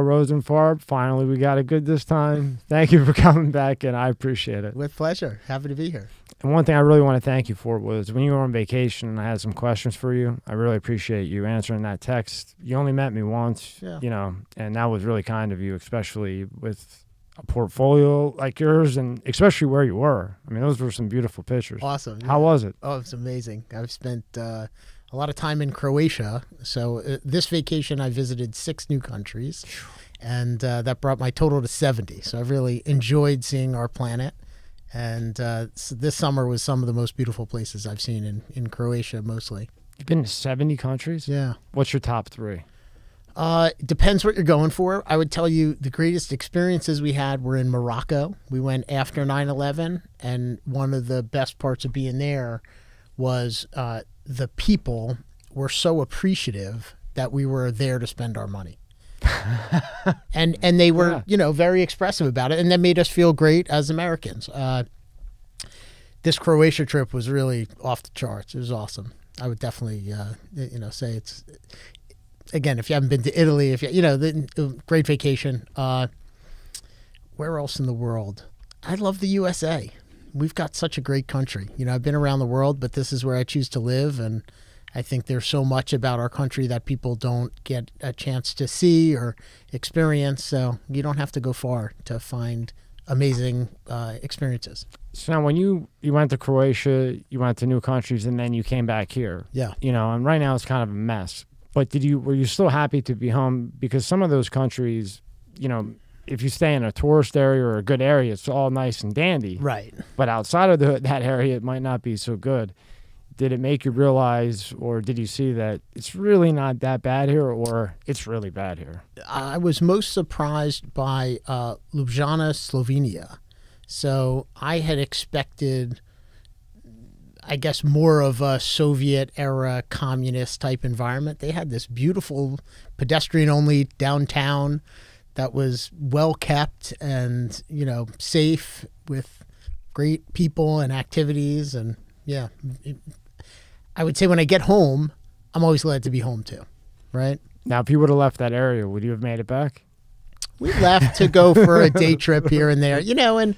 Rosenfarb. Finally, we got it good this time. Thank you for coming back, and I appreciate it. With pleasure. Happy to be here. And one thing I really want to thank you for was when you were on vacation and I had some questions for you. I really appreciate you answering that text. You only met me once, you know, and that was really kind of you, especially with a portfolio like yours and especially where you were. I mean, those were some beautiful pictures. Awesome. How was it? Oh, it's amazing. I've spent a lot of time in Croatia. So this vacation, I visited 6 new countries, and that brought my total to 70. So I've really enjoyed seeing our planet. And so this summer was some of the most beautiful places I've seen in Croatia, mostly. You've been to 70 countries? Yeah. What's your top 3? Depends what you're going for. I would tell you the greatest experiences we had were in Morocco. We went after 9/11, and one of the best parts of being there was the people were so appreciative that we were there to spend our money. and they were, you know, very expressive about it, and that made us feel great as Americans. This Croatia trip was really off the charts. It was awesome. I would definitely, you know, say it's. Again, if you haven't been to Italy, if you know, great vacation. Where else in the world? I love the USA. We've got such a great country. You know, I've been around the world, but this is where I choose to live, and I think there's so much about our country that people don't get a chance to see or experience. So you don't have to go far to find amazing experiences. So now when you went to Croatia, you went to new countries, and then you came back here. Yeah. You know, and right now it's kind of a mess. But were you still happy to be home? Because some of those countries, you know, if you stay in a tourist area or a good area, it's all nice and dandy. Right. But outside of that area, it might not be so good. Did it make you realize, or did you see that it's really not that bad here, or it's really bad here? I was most surprised by Ljubljana, Slovenia. So I had expected, I guess, more of a Soviet-era communist type environment. They had this beautiful pedestrian-only downtown that was well kept and, you know, safe with great people and activities. And yeah, I would say when I get home, I'm always glad to be home too, right? Now, if you would have left that area, would you have made it back? We left to go for a day trip here and there, you know, and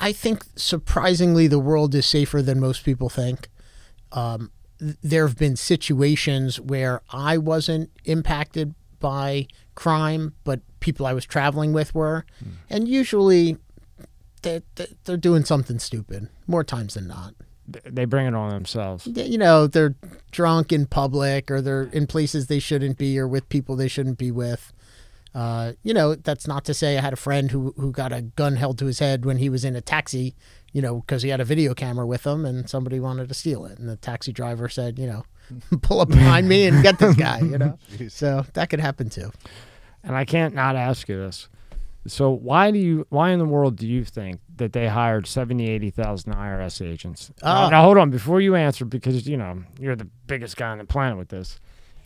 I think surprisingly the world is safer than most people think. There have been situations where I wasn't impacted by crime, but people I was traveling with were. And usually they're doing something stupid more times than not. They bring it on themselves. You know, they're drunk in public, or they're in places they shouldn't be, or with people they shouldn't be with. You know, that's not to say I had a friend who got a gun held to his head when he was in a taxi, you know, because he had a video camera with him and somebody wanted to steal it. And the taxi driver said, you know, pull up behind me and get this guy, you know. So that could happen too. And I can't not ask you this. So why in the world do you think that they hired 80,000 IRS agents? Now, hold on, before you answer, because, you know, you're the biggest guy on the planet with this.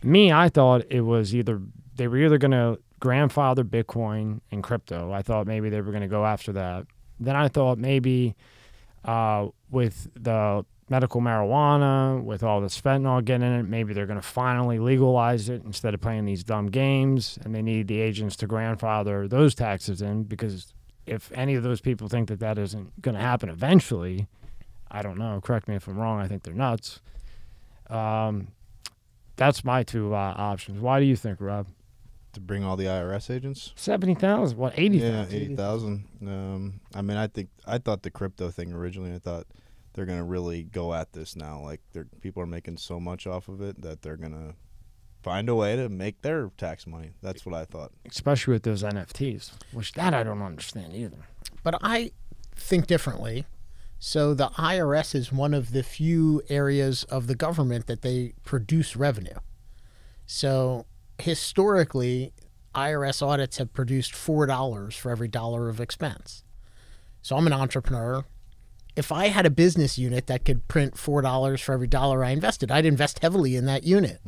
I thought it was they were either going to grandfather Bitcoin and crypto. I thought maybe they were going to go after that. Then I thought maybe with the medical marijuana, with all this fentanyl getting in it, maybe they're going to finally legalize it instead of playing these dumb games, and they need the agents to grandfather those taxes in, because if any of those people think that that isn't going to happen eventually, I don't know. Correct me if I'm wrong. I think they're nuts. That's my 2 options. Why do you think, Rob? To bring all the IRS agents? 70,000? What, 80,000? Yeah, 80,000. I mean, I thought the crypto thing originally, I thought they're going to really go at this now. Like, people are making so much off of it that they're going to find a way to make their tax money. That's what I thought. Especially with those NFTs, which that I don't understand either. But I think differently. So the IRS is one of the few areas of the government that they produce revenue. So historically, IRS audits have produced $4 for every dollar of expense. So I'm an entrepreneur. If I had a business unit that could print $4 for every dollar I invested, I'd invest heavily in that unit.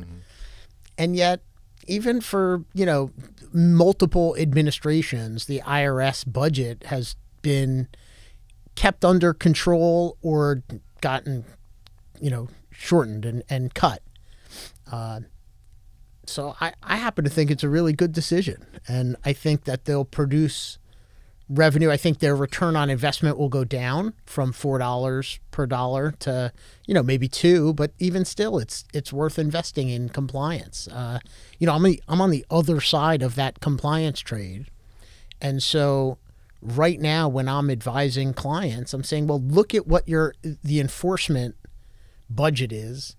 And yet, even for, you know, multiple administrations, the IRS budget has been kept under control or gotten, you know, shortened and cut. So I happen to think it's a really good decision. And I think that they'll produce revenue. I think their return on investment will go down from $4 per dollar to, maybe $2, but even still it's worth investing in compliance. I'm on the other side of that compliance trade. And so right now when I'm advising clients, I'm saying, well, look at what the enforcement budget is.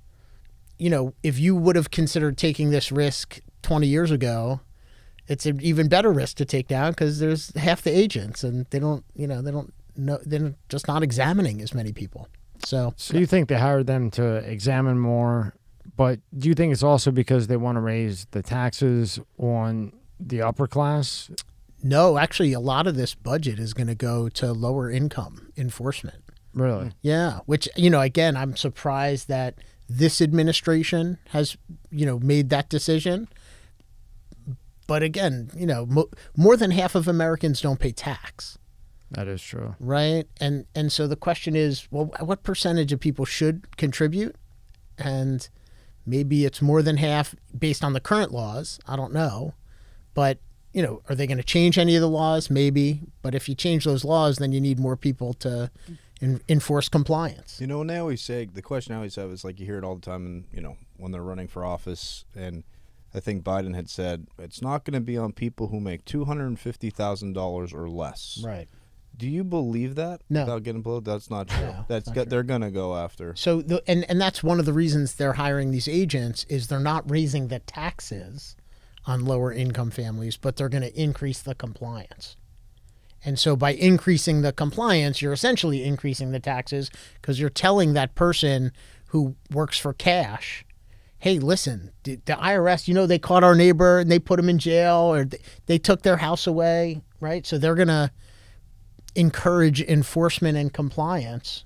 If you would have considered taking this risk 20 years ago, it's an even better risk to take down because there's half the agents and they don't know, they're just not examining as many people. So you think they hired them to examine more, but do you think it's also because they want to raise the taxes on the upper class? No, actually, a lot of this budget is going to go to lower income enforcement. Really? Yeah, which, again, I'm surprised that this administration has, made that decision. But again, more than half of Americans don't pay tax. That is true. Right? And so the question is, well, what percentage of people should contribute? And maybe it's more than half based on the current laws. I don't know. But, are they going to change any of the laws? Maybe. But if you change those laws, then you need more people to enforce compliance. When they always say, the question I always have is like you hear it all the time, and when they're running for office, and I think Biden had said it's not going to be on people who make $250,000 or less. Right. Do you believe that? No. Without getting blown? That's not true. No, that's not true. They're going to go after. So and that's one of the reasons they're hiring these agents is they're not raising the taxes on lower income families, but they're going to increase the compliance. And so by increasing the compliance, you're essentially increasing the taxes because you're telling that person who works for cash, hey, listen, the IRS, they caught our neighbor and they put him in jail or they took their house away, right? So they're going to encourage enforcement and compliance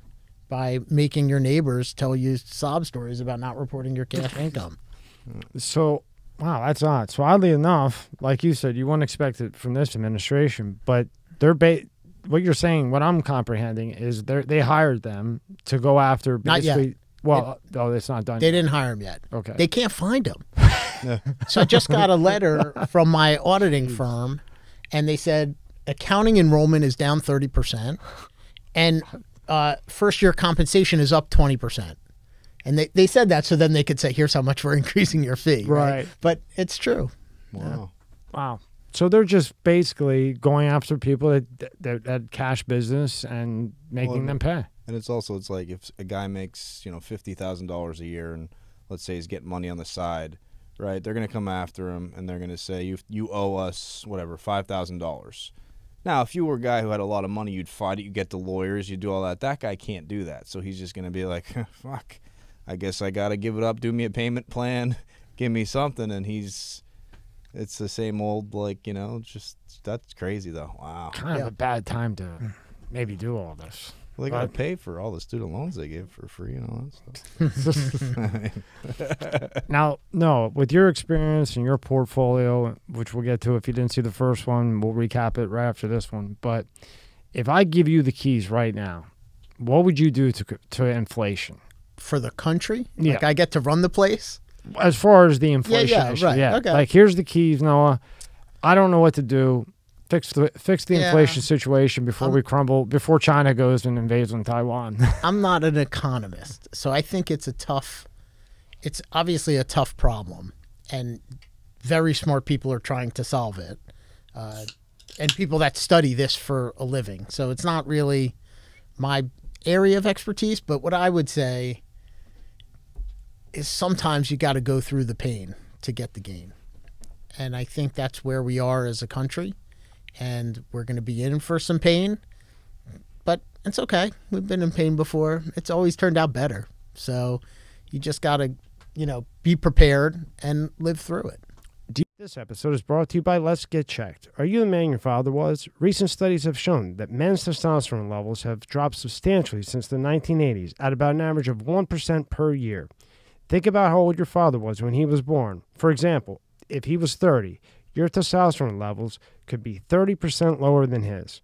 by making your neighbors tell you sob stories about not reporting your cash income. So, wow, that's odd. So oddly enough, like you said, you wouldn't expect it from this administration, but what you're saying, what I'm comprehending is they hired them to go after basically. Not yet. Well, it's not done. They didn't hire him yet. Okay. They can't find him. So I just got a letter from my auditing firm, and they said accounting enrollment is down 30%, and first-year compensation is up 20%. And they said that so then they could say, here's how much we're increasing your fee. Right. But it's true. Wow. Yeah. Wow. So they're just basically going after people that cash business and making them pay. And it's like if a guy makes $50,000 a year, and let's say he's getting money on the side, right? They're going to come after him and they're going to say you owe us whatever $5,000. Now, if you were a guy who had a lot of money, you'd fight it, you get the lawyers, you do all that. That guy can't do that, so he's just going to be like, fuck, I guess I got to give it up. Do me a payment plan, give me something, and it's the same old, just that's crazy, though. Wow. Kind of a bad time to maybe do all this. Well, they got to pay for all the student loans they give for free and all that stuff. Now, no, with your experience and your portfolio, which we'll get to if you didn't see the first one, we'll recap it right after this one. But if I give you the keys right now, what would you do to inflation? For the country? Yeah. Like I get to run the place? As far as the inflation issue, right. yeah. Okay. Like, here's the keys, Noah. I don't know what to do. Fix the inflation situation before we crumble, before China goes and invades on Taiwan. I'm not an economist, so I think it's obviously a tough problem, and very smart people are trying to solve it, and people that study this for a living. So it's not really my area of expertise, but what I would say is sometimes you got to go through the pain to get the gain. And I think that's where we are as a country. And we're going to be in for some pain, but it's okay. We've been in pain before. It's always turned out better. So you just got to, be prepared and live through it. This episode is brought to you by Let's Get Checked. Are you the man your father was? Recent studies have shown that men's testosterone levels have dropped substantially since the 1980s at about an average of 1% per year. Think about how old your father was when he was born. For example, if he was 30, your testosterone levels could be 30% lower than his.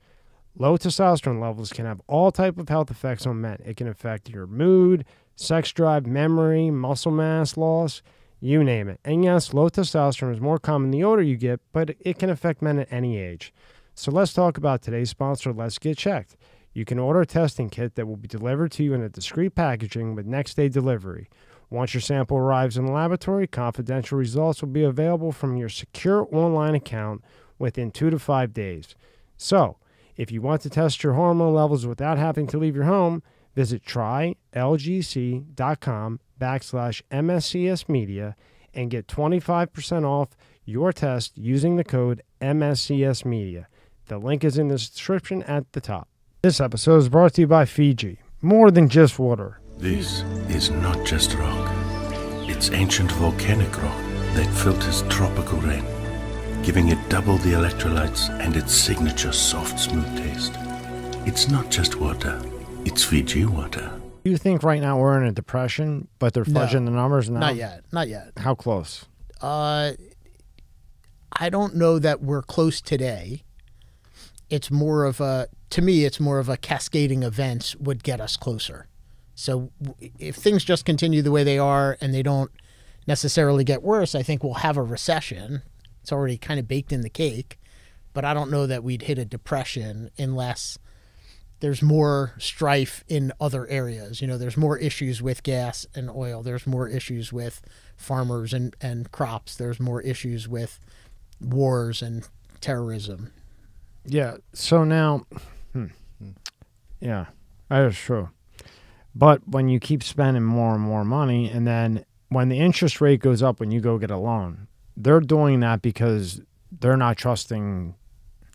Low testosterone levels can have all types of health effects on men. It can affect your mood, sex drive, memory, muscle mass loss. you name it. And yes, low testosterone is more common the older you get, but it can affect men at any age. So let's talk about today's sponsor, Let's Get Checked. You can order a testing kit that will be delivered to you in a discreet packaging with next-day delivery. Once your sample arrives in the laboratory, confidential results will be available from your secure online account within 2 to 5 days. So, if you want to test your hormone levels without having to leave your home, visit trylgc.com/MSCS Media and get 25% off your test using the code MSCS Media. The link is in the description at the top. This episode is brought to you by Fiji. More than just water. This is not just rock. It's ancient volcanic rock that filters tropical rain, giving it double the electrolytes and its signature soft, smooth taste. It's not just water. It's Fiji water. Do you think right now we're in a depression, but they're fudging the numbers now? Not yet. Not yet. How close? I don't know that we're close today. It's more of a, to me, it's more of a cascading events would get us closer. So if things just continue the way they are and they don't necessarily get worse, I think we'll have a recession. It's already kind of baked in the cake, but I don't know that we'd hit a depression unless there's more strife in other areas. You know, there's more issues with gas and oil. There's more issues with farmers and crops. There's more issues with wars and terrorism. Yeah. So now, yeah, that is true. But when you keep spending more and more money, and then when the interest rate goes up when you go get a loan, they're doing that because they're not trusting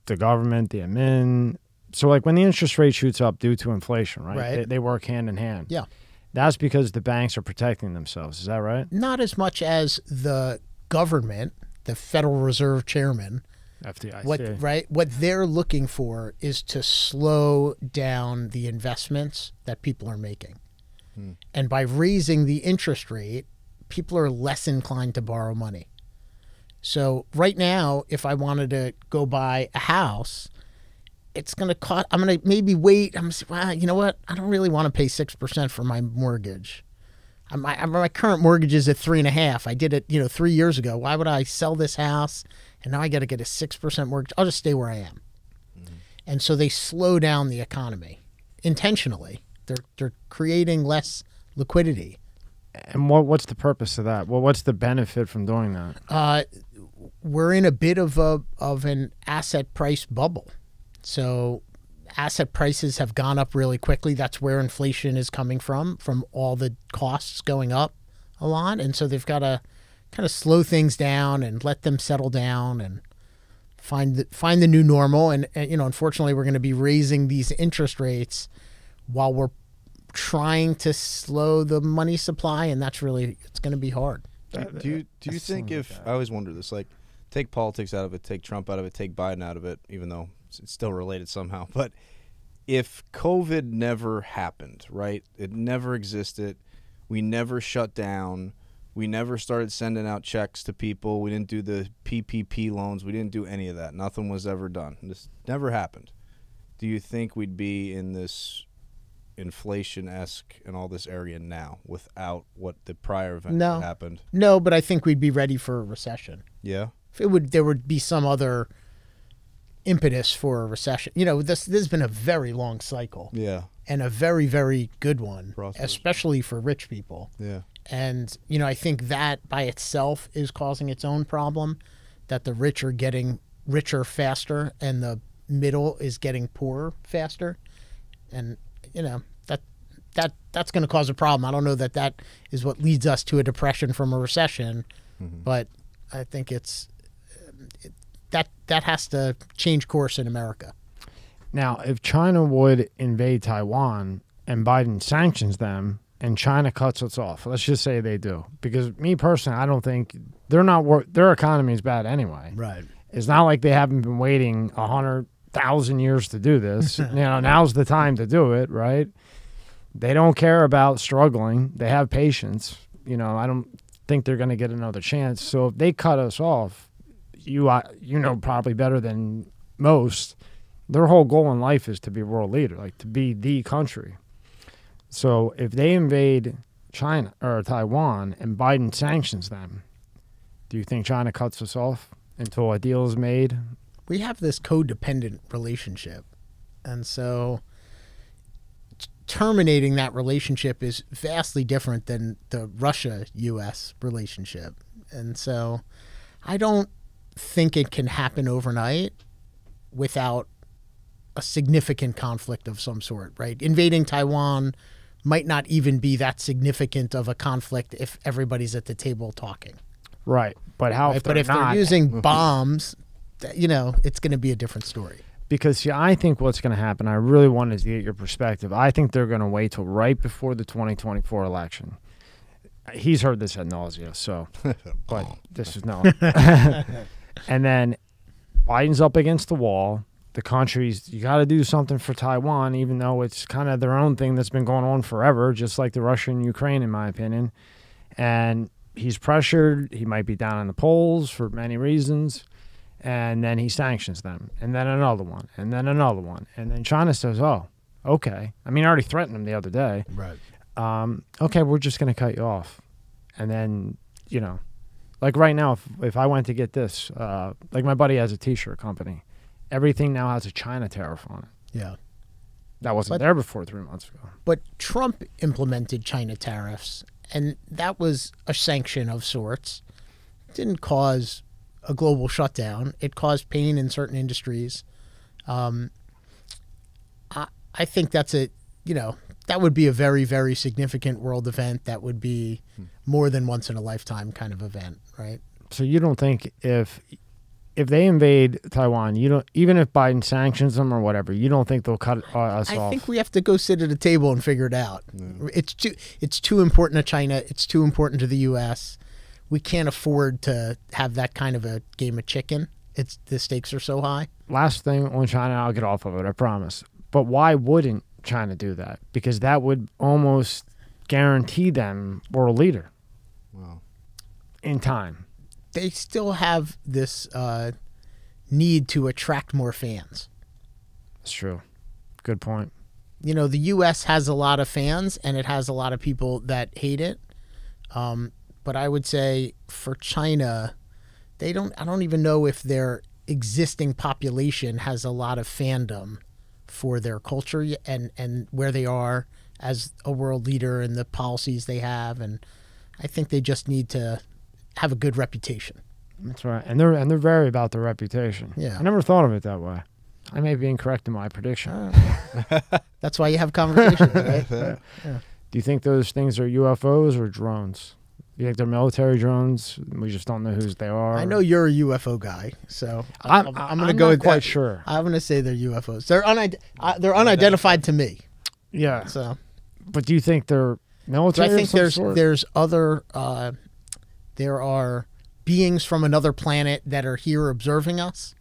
the government, the admin. So like when the interest rate shoots up due to inflation, right? They work hand in hand. Yeah. That's because the banks are protecting themselves. Is that right? Not as much as the government, the Federal Reserve Chairman. FDIC. What they're looking for is to slow down the investments that people are making. And by raising the interest rate, people are less inclined to borrow money. So right now, if I wanted to go buy a house, it's going to cost, I'm going to maybe wait. I'm going to say, well, you know what? I don't really want to pay 6% for my mortgage. My current mortgage is at 3.5%. I did it, 3 years ago. Why would I sell this house? And now I got to get a 6% mortgage. I'll just stay where I am. And so they slow down the economy intentionally. They're creating less liquidity. And what's the purpose of that? Well, what's the benefit from doing that? We're in a bit of an asset price bubble. So asset prices have gone up really quickly. That's where inflation is coming from all the costs going up a lot. And so they've got to kind of slow things down and let them settle down and find the new normal. And unfortunately, we're going to be raising these interest rates while we're trying to slow the money supply, and it's going to be hard. Do you think I always wonder this, like, take politics out of it, take Trump out of it, take Biden out of it, even though it's still related somehow, but if COVID never happened, right? It never existed. We never shut down. We never started sending out checks to people. We didn't do the PPP loans. We didn't do any of that. Nothing was ever done. This never happened. Do you think we'd be in this inflation-esque and all this area now without what the prior event that happened? No, but I think we'd be ready for a recession. Yeah? There would be some other impetus for a recession. This has been a very long cycle. Yeah. And a very, very good one, Process. Especially for rich people. Yeah. And, I think that by itself is causing its own problem, that the rich are getting richer faster and the middle is getting poorer faster. And, that's going to cause a problem. I don't know that is what leads us to a depression from a recession, but I think that has to change course in America. Now, if China would invade Taiwan and Biden sanctions them and China cuts us off, let's just say they do, because me personally, I don't think their economy is bad anyway. Right. It's not like they haven't been waiting 100,000 years to do this. Now's the time to do it, right? They don't care about struggling. They have patience. I don't think they're going to get another chance. So if they cut us off, you probably better than most, their whole goal in life is to be a world leader, like to be the country. So if they invade China or Taiwan and Biden sanctions them, do you think China cuts us off until a deal is made? We have this codependent relationship. And so terminating that relationship is vastly different than the Russia-U.S. relationship. And so I don't think it can happen overnight without a significant conflict of some sort, right? Invading Taiwan might not even be that significant of a conflict if everybody's at the table talking. Right. But how? Right? But if they're using bombs, you know, it's going to be a different story. Because, see, I think what's going to happen, I really wanted to get your perspective. I think they're going to wait till right before the 2024 election. He's heard this ad nausea, so, but this is no. And then Biden's up against the wall. The country's, you got to do something for Taiwan, even though it's kind of their own thing that's been going on forever, just like the Russia and Ukraine, in my opinion. And he's pressured. He might be down in the polls for many reasons. And then he sanctions them, and then another one, and then another one. And then China says, oh, okay. I mean, I already threatened him the other day. Right. Okay, we're just going to cut you off. And then, you know, like right now, if I went to get this, like my buddy has a T-shirt company. Everything now has a China tariff on it. Yeah. That wasn't there before 3 months ago. But Trump implemented China tariffs, and that was a sanction of sorts. It didn't cause a global shutdown. It caused pain in certain industries. I think that's a, you know, that would be a very, very significant world event. That would be more than once in a lifetime kind of event, right? So you don't think if they invade Taiwan, you don't, even if Biden sanctions them or whatever, you don't think they'll cut us off? I think we have to go sit at a table and figure it out. It's too important to China. It's too important to the U.S. We can't afford to have that kind of a game of chicken. The stakes are so high. Last thing on China, I'll get off of it, I promise. But why wouldn't China do that? Because that would almost guarantee them world leader. Wow. In time. They still have this need to attract more fans. That's true. Good point. You know, the U.S. has a lot of fans, and it has a lot of people that hate it. But I would say for China, I don't even know if their existing population has a lot of fandom for their culture and where they are as a world leader and the policies they have. And I think they just need to have a good reputation. That's right. And they're very about their reputation. Yeah. I never thought of it that way. I may be incorrect in my prediction. That's why you have conversations, right? Yeah. Do you think those things are UFOs or drones? You think they're military drones? We just don't know whose they are. I know you're a UFO guy, so I'm going to go with quite that. sure. I'm going to say they're UFOs. They're unidentified to me. Yeah. So, but do you think they're military? I think of some sort? there's other there are beings from another planet that are here observing us.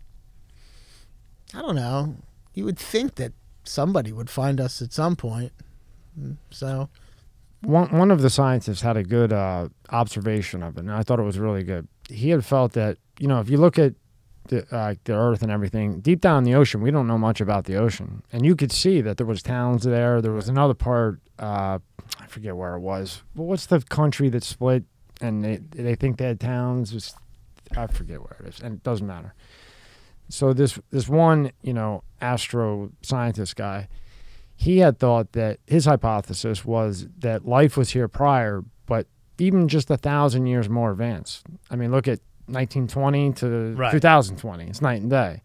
I don't know. You would think that somebody would find us at some point. So. One of the scientists had a good observation of it, and I thought it was really good. He had felt that, you know, if you look at the Earth and everything, deep down in the ocean, we don't know much about the ocean. And you could see that there was towns there. There was another part, I forget where it was. But what's the country that split and they think they had towns? I forget where it is, and it doesn't matter. So this one, you know, astro scientist guy, he had thought that his hypothesis was that life was here prior, but even just 1,000 years more advanced. I mean, look at 1920 to 2020. It's night and day.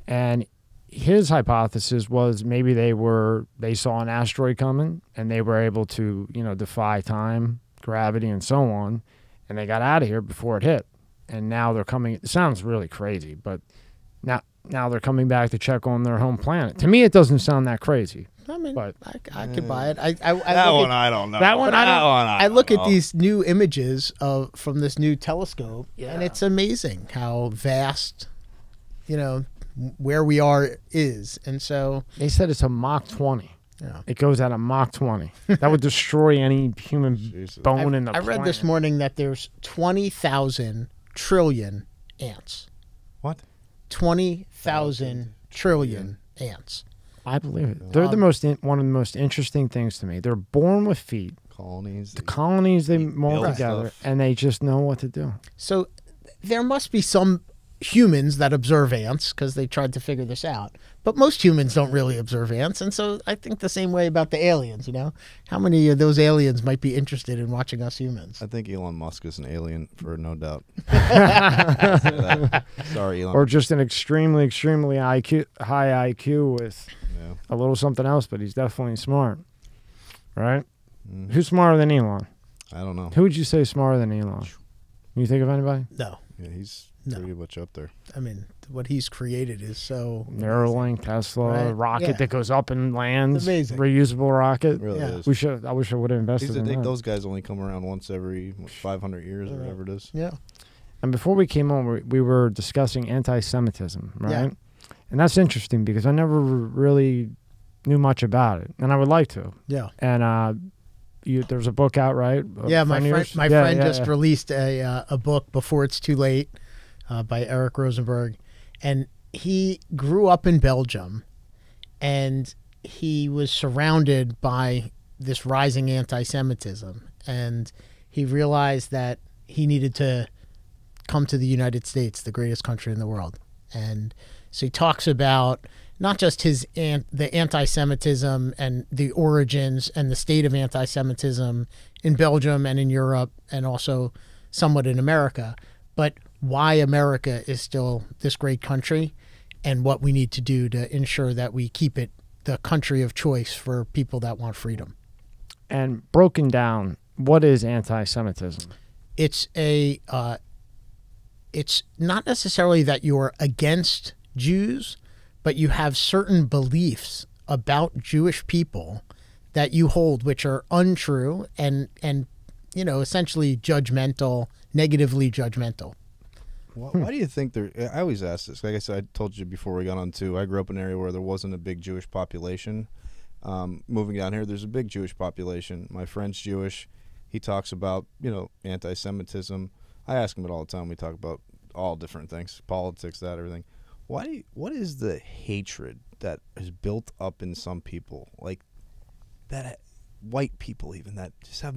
And his hypothesis was maybe they saw an asteroid coming and they were able to, you know, defy time, gravity, and so on, and they got out of here before it hit. And now they're coming. It sounds really crazy, but now they're coming back to check on their home planet. To me, it doesn't sound that crazy. I mean, but I could buy it. I don't know. I look at these new images from this new telescope, and it's amazing how vast, you know, where we are is. And so they said it's a Mach 20. Yeah. It goes at a Mach 20. That would destroy any human bone in the planet. I read this morning that there's 20,000 trillion ants. What? 20,000 trillion ants. I believe it. They're one of the most interesting things to me. They're born with feet. colonies. The colonies they mold build together, stuff. and they just know what to do. So there must be some humans that observe ants because they tried to figure this out. But most humans don't really observe ants. And so I think the same way about the aliens, you know? How many of those aliens might be interested in watching us humans? I think Elon Musk is an alien, for no doubt. Sorry, Elon. Or just an extremely, extremely high IQ with Yeah. a little something else, but he's definitely smart. Right? Mhm. Who's smarter than Elon? I don't know. Who would you say is smarter than Elon? You think of anybody? No. Yeah, he's No. pretty much up there. I mean, what he's created is so... Neuralink, Tesla, Right. rocket Yeah. that goes up and lands. Amazing. Reusable rocket. It really Yeah. is. I wish I would have invested in that. Those guys only come around once every 500 years or whatever it is. Yeah. And before we came on, we were discussing anti-Semitism, right? Yeah. And that's interesting because I never really knew much about it, and I would like to. Yeah. And there's a book out, right? Yeah, my friend just yeah. released a book, Before It's Too Late, by Eric Rosenberg. And he grew up in Belgium, and he was surrounded by this rising anti-Semitism. And he realized that he needed to come to the United States, the greatest country in the world. And so he talks about not just the anti-Semitism and the origins and the state of anti-Semitism in Belgium and in Europe and also somewhat in America, but why America is still this great country and what we need to do to ensure that we keep it the country of choice for people that want freedom. And broken down, what is anti-Semitism? It's it's not necessarily that you're against Jews, but you have certain beliefs about Jewish people that you hold which are untrue and you know, essentially judgmental, negatively judgmental. Why do you think there? I always ask this. Like I said, I told you before we got on too. I grew up in an area where there wasn't a big Jewish population. Moving down here, there's a big Jewish population. My friend's Jewish. He talks about, you know, anti-Semitism. I ask him it all the time. We talk about all different things, politics, that, everything. What is the hatred that is built up in some people, like that, white people even, that just have,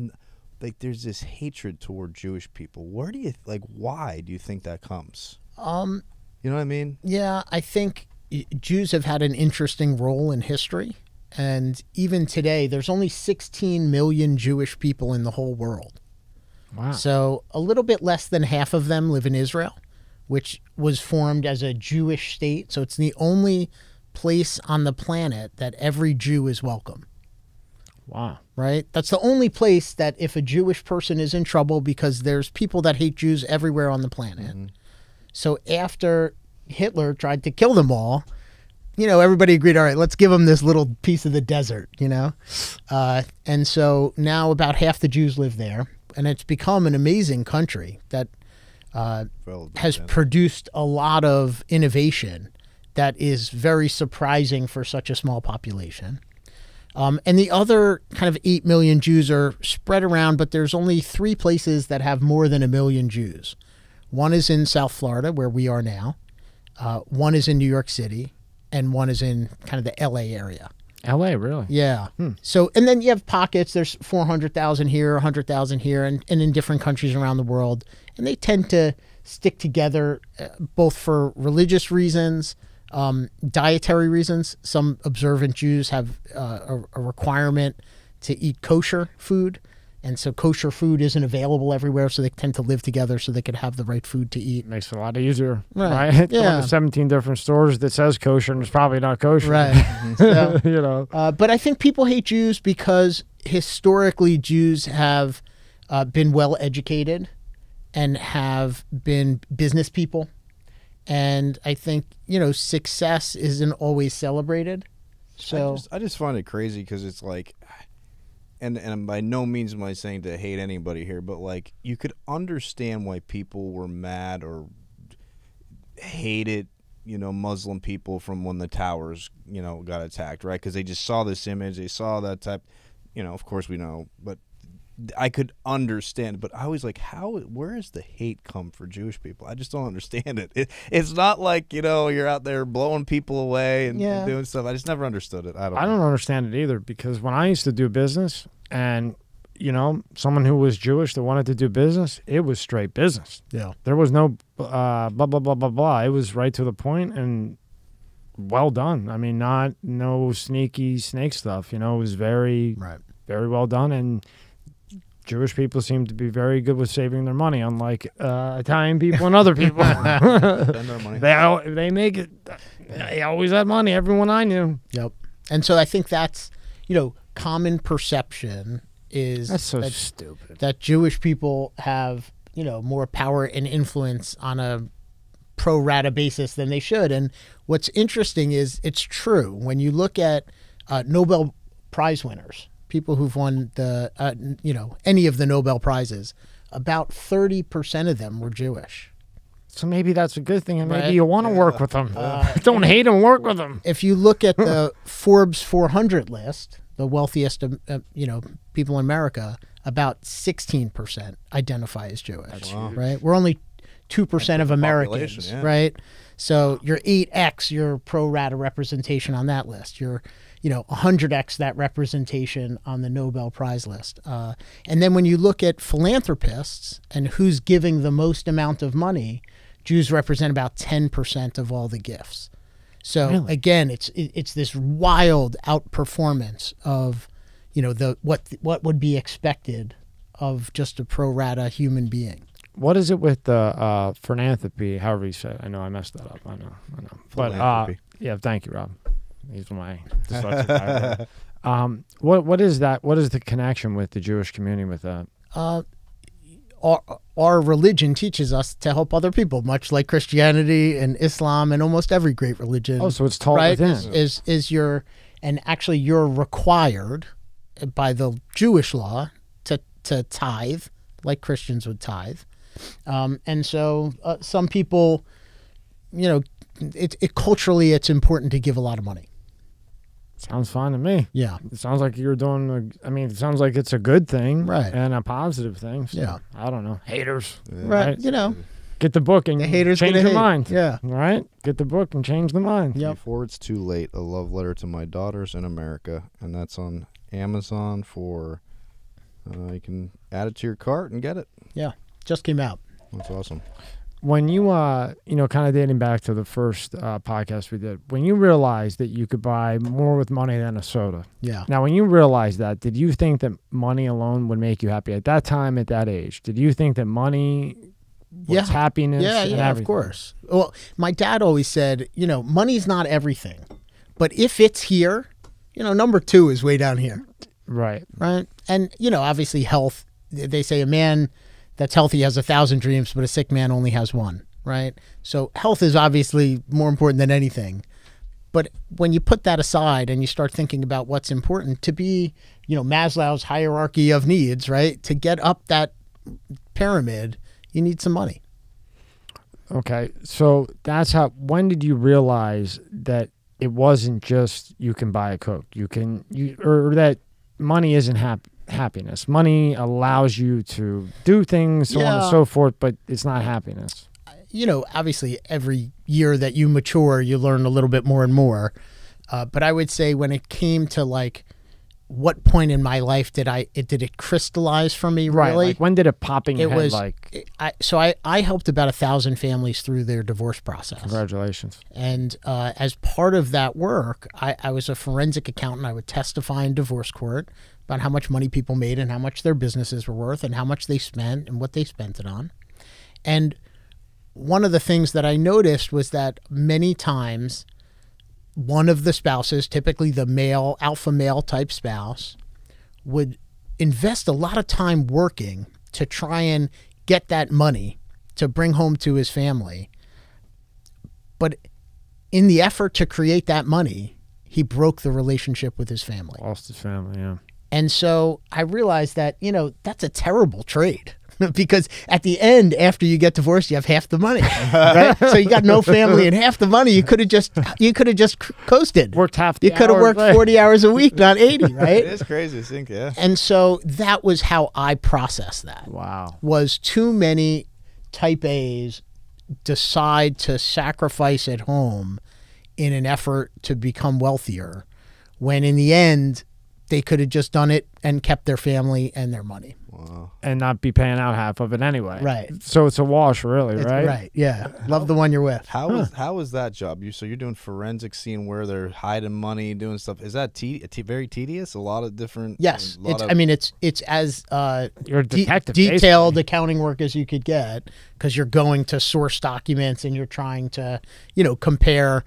like, there's this hatred toward Jewish people? Where do you, like, why do you think that comes? You know what I mean? Yeah, I think Jews have had an interesting role in history. And even today, there's only 16 million Jewish people in the whole world. Wow. So a little bit less than half of them live in Israel, which was formed as a Jewish state. So it's the only place on the planet that every Jew is welcome. Wow. Right? That's the only place that if a Jewish person is in trouble, because there's people that hate Jews everywhere on the planet. Mm-hmm. So after Hitler tried to kill them all, you know, everybody agreed, all right, let's give them this little piece of the desert, you know? And so now about half the Jews live there, and it's become an amazing country that has produced a lot of innovation that is very surprising for such a small population. And the other kind of 8 million Jews are spread around, but there's only 3 places that have more than 1 million Jews. One is in South Florida, where we are now. One is in New York City, and one is in kind of the LA area. LA, really? Yeah. So, and then you have pockets. There's 400,000 here, 100,000 here, and in different countries around the world. And they tend to stick together both for religious reasons, dietary reasons. Some observant Jews have a requirement to eat kosher food. And so kosher food isn't available everywhere, so they tend to live together so they could have the right food to eat. Makes it a lot easier, Right. right? Yeah. Going to 17 different stores that says kosher and it's probably not kosher. Right. So, You know. but I think people hate Jews because historically Jews have been well educated and have been business people. And I think, you know, success isn't always celebrated. So I just find it crazy because it's like, and by no means am I saying to hate anybody here, but like you could understand why people were mad or hated, you know, Muslim people from when the towers, you know, got attacked, right? Because they just saw this image, they saw that type, you know, of course we know, but I could understand. But I was like, where does the hate come for Jewish people? I just don't understand it. It's not like, you know, you're out there blowing people away and doing stuff. I just never understood it. I don't know. understand it either, because when I used to do business and you know, someone who was Jewish that wanted to do business, it was straight business. Yeah. There was no blah, blah, blah, blah, blah. It was right to the point and well done. I mean, no sneaky snake stuff. You know, it was very well done. And Jewish people seem to be very good with saving their money, unlike Italian people and other people. Spend their money. They make it. They always had money. Everyone I knew. Yep. And so I think that's, you know, common perception is That's so stupid. that Jewish people have, you know, more power and influence on a pro rata basis than they should. And what's interesting is it's true. When you look at Nobel Prize winners, people who've won the, you know, any of the Nobel Prizes, about 30% of them were Jewish. So maybe that's a good thing, and maybe Right. you want to work with them. Don't hate them, work with them. If you look at the Forbes 400 list, the wealthiest, you know, people in America, about 16% identify as Jewish. Wow. Right? We're only 2% of Americans, yeah. right? So you're 8x your pro rata representation on that list. You're, you know, 100x that representation on the Nobel Prize list. And then when you look at philanthropists and who's giving the most amount of money, Jews represent about 10% of all the gifts. So Really? again, it's this wild outperformance of, you know, the what would be expected of just a pro rata human being. What is it with the philanthropy, however you say it? I know I messed that up. I know. But Philanthropy. yeah, thank you, Rob. He's my dyslexic guy. What is that? What is the connection with the Jewish community with that? Our religion teaches us to help other people, much like Christianity and Islam and almost every great religion. Oh, so it's taught right? within. Is your, and actually you're required by the Jewish law to tithe, like Christians would tithe. And so some people, you know, culturally it's important to give a lot of money. Sounds fine to me. Yeah. It sounds like you're doing. I mean, it sounds like it's a good thing, Right. and a positive thing. So, Yeah. I don't know. Haters, Right. You know, get the book and the haters change gonna your hate. mind. Yeah. All right, get the book and change the mind. Yep. Before it's too late, a love letter to my daughters in America, and that's on Amazon for. You can add it to your cart and get it. Yeah. Just came out. That's awesome. When you, you know, kind of dating back to the first podcast we did, when you realized that you could buy more with money than a soda. Yeah. Now, when you realized that, did you think that money alone would make you happy at that time, at that age? Did you think that money was happiness? Yeah, and yeah, everything? of course. Well, my dad always said, you know, money's not everything, but if it's here, you know, number 2 is way down here, Right. right? And, you know, obviously health, they say a man that's healthy has 1,000 dreams, but a sick man only has one, right? So health is obviously more important than anything. But when you put that aside and you start thinking about what's important to be, you know, Maslow's hierarchy of needs, right? To get up that pyramid, you need some money. Okay. So that's how, when did you realize that it wasn't just you can buy a Coke, or that money isn't happiness? Money allows you to do things, so on and so forth, but it's not happiness. You know, obviously every year that you mature, you learn a little bit more and more. But I would say when it came to like, what point in my life did it crystallize for me? Right. Really? Like when did it pop in your head? was Like, I helped about 1,000 families through their divorce process. congratulations. And as part of that work, I was a forensic accountant. I would testify in divorce court about how much money people made and how much their businesses were worth and how much they spent and what they spent it on. And one of the things that I noticed was that many times one of the spouses, typically the male, alpha male type spouse, would invest a lot of time working to try and get that money to bring home to his family. But in the effort to create that money, he broke the relationship with his family. Lost his family, yeah. And so I realized that, you know, that's a terrible trade. Because at the end, after you get divorced, you have half the money, right? So you got no family and half the money. You could have just coasted. Worked half the You could have hours, worked right? 40 hours a week, not 80, right? It is crazy to think, yeah. And so that was how I processed that. Wow. Was too many type A's decide to sacrifice at home in an effort to become wealthier, when in the end, they could have just done it and kept their family and their money. Wow. And not be paying out half of it anyway. Right. So it's a wash, really, right? Right. Yeah. Love the one you're with. How is that job? So you're doing forensic scene where they're hiding money, doing stuff. Is that very tedious? A lot of different. Yes. It's as You're a detective, detailed basically. accounting work as you could get, because you're going to source documents and you're trying to, compare.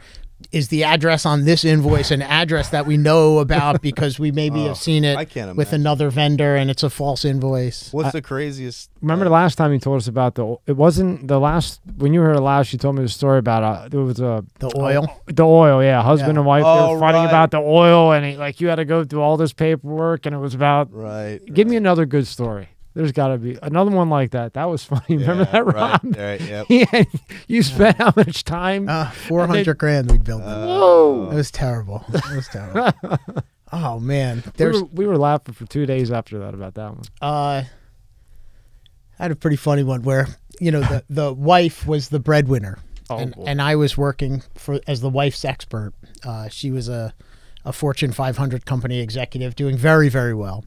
Is the address on this invoice an address that we know about because we maybe have seen I it can't with imagine. another vendor and it's a false invoice? What's the craziest? Remember the last time you told us about it wasn't the last, when you were here last, you told me the story about, there was The oil? the oil, yeah. Husband Yeah. and wife, they Oh, were fighting right. about the oil, and you had to go through all this paperwork, and it was about, Right. give me another good story. There's got to be another one like that. That was funny. Remember that, Rob? Right. Yep. Yeah, you spent how much time? $400,000 we built. Whoa. It was terrible. It was terrible. Oh man, We were laughing for 2 days after that about that one. I had a pretty funny one where the wife was the breadwinner, boy. and I was working as the wife's expert. She was a Fortune 500 company executive, doing very, very well.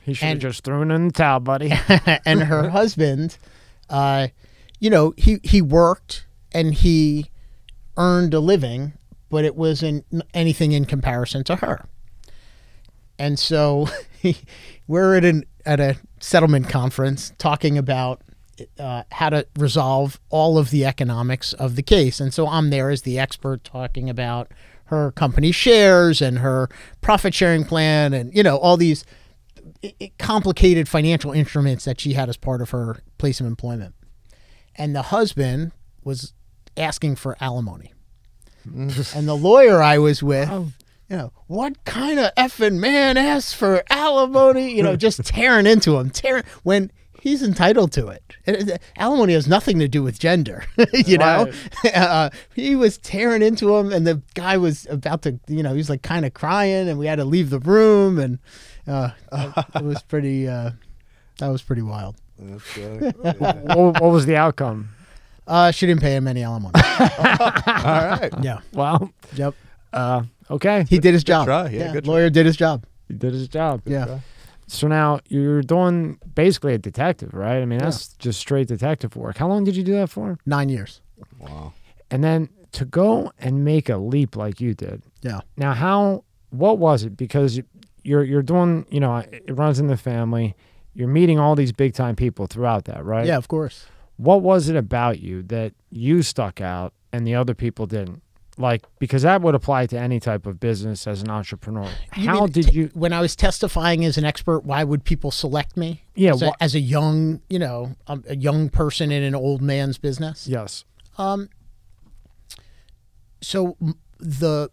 He should have just thrown in the towel, buddy. And her husband, he worked and he earned a living, but it wasn't anything in comparison to her. And so we're at a settlement conference talking about how to resolve all of the economics of the case. And so I'm there as the expert talking about her company shares and her profit sharing plan and, all these complicated financial instruments that she had as part of her place of employment. And the husband was asking for alimony. And the lawyer I was with, what kind of effing man asks for alimony? Just tearing into him, when he's entitled to it. Alimony has nothing to do with gender, He was tearing into him, and the guy was about to, he was like kind of crying, and we had to leave the room, and it was pretty. That was pretty wild. What was the outcome? She didn't pay him any alimony. All right. Yeah. Well, Yep. okay. He did his job. try. Yeah, good try. Lawyer did his job. He did his job. Yeah. So now you're doing basically a detective, right? I mean, that's just straight detective work. How long did you do that for? 9 years. Wow. And then to go and make a leap like you did. Yeah. Now, what was it? Because you're doing, it runs in the family. You're meeting all these big time people throughout that, right? Yeah, of course. What was it about you that you stuck out and the other people didn't? Because that would apply to any type of business as an entrepreneur. When I was testifying as an expert, why would people select me? Yeah, as a young, a young person in an old man's business. Yes. So the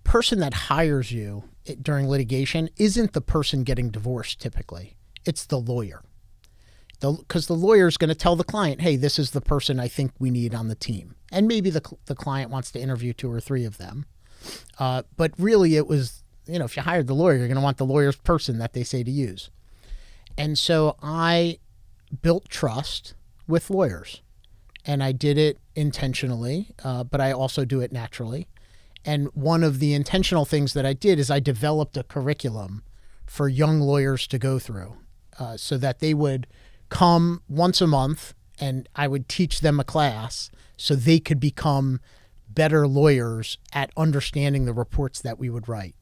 person that hires you during litigation isn't the person getting divorced typically. It's the lawyer. Because the lawyer is going to tell the client, hey, this is the person I think we need on the team. And maybe the client wants to interview 2 or 3 of them. But really it was, if you hired the lawyer, you're going to want the lawyer's person that they say to use. And so I built trust with lawyers. And I did it intentionally, but I also do it naturally. And one of the intentional things that I did is I developed a curriculum for young lawyers to go through so that they would come once a month and I would teach them a class so they could become better lawyers at understanding the reports that we would write.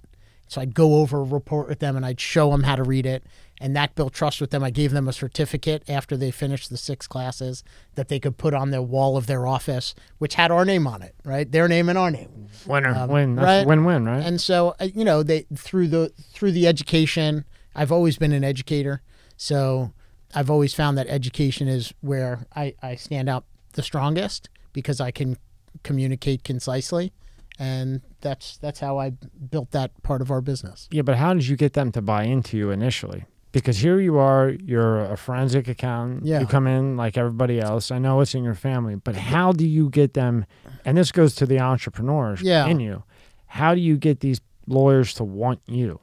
So I'd go over a report with them and I'd show them how to read it, and that built trust with them. I gave them a certificate after they finished the 6 classes that they could put on the wall of their office, which had our name on it, right? Their name and our name. Winner, win. That's right? win-win, right? And so, they through the education, I've always been an educator. So I've always found that education is where I stand out the strongest because I can communicate concisely. And that's how I built that part of our business. Yeah, but how did you get them to buy into you initially? Because here you are, you're a forensic accountant. Yeah. You come in like everybody else. I know it's in your family, but how do you get them, and this goes to the entrepreneurs in you, how do you get these lawyers to want you?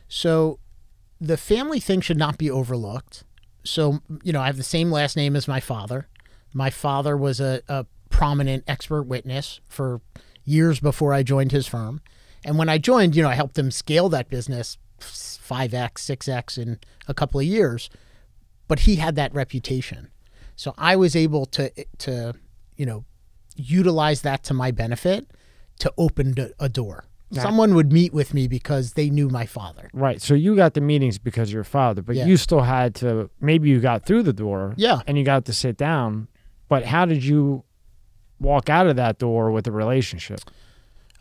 So the family thing should not be overlooked. So, I have the same last name as my father. My father was a prominent expert witness for years before I joined his firm. And when I joined, I helped him scale that business 5x, 6x in a couple of years, but he had that reputation. So I was able to utilize that to my benefit to open a door. Yeah. Someone would meet with me because they knew my father. Right. So you got the meetings because of your father, but you still had to, maybe you got through the door and you got to sit down, but how did you walk out of that door with a relationship?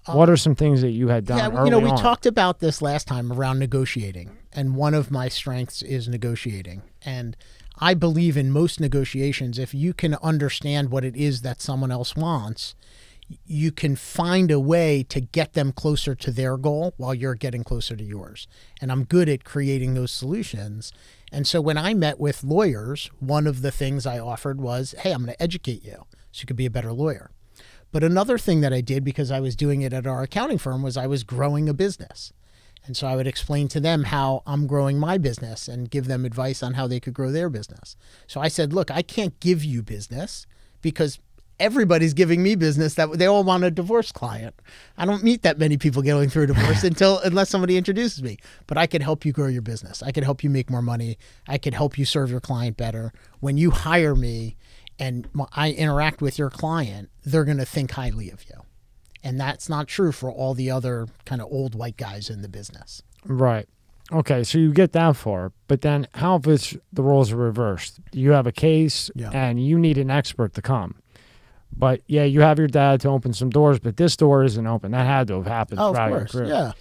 What are some things that you had done early on? We talked about this last time around negotiating, and one of my strengths is negotiating. And I believe in most negotiations, if you can understand what it is that someone else wants, you can find a way to get them closer to their goal while you're getting closer to yours. And I'm good at creating those solutions. And so when I met with lawyers, one of the things I offered was, hey, I'm going to educate you so you could be a better lawyer. But another thing that I did, because I was doing it at our accounting firm, was I was growing a business. And so I would explain to them how I'm growing my business and give them advice on how they could grow their business. So I said, look, I can't give you business because everybody's giving me business that they all want a divorce client. I don't meet that many people going through a divorce unless somebody introduces me. But I could help you grow your business. I could help you make more money. I could help you serve your client better. When you hire me and I interact with your client, they're going to think highly of you. And that's not true for all the other kind of old white guys in the business. Right. Okay, so you get that far, but then how if the roles are reversed? You have a case and you need an expert to come. But yeah, you have your dad to open some doors, but this door isn't open. That had to have happened throughout your career. Yeah.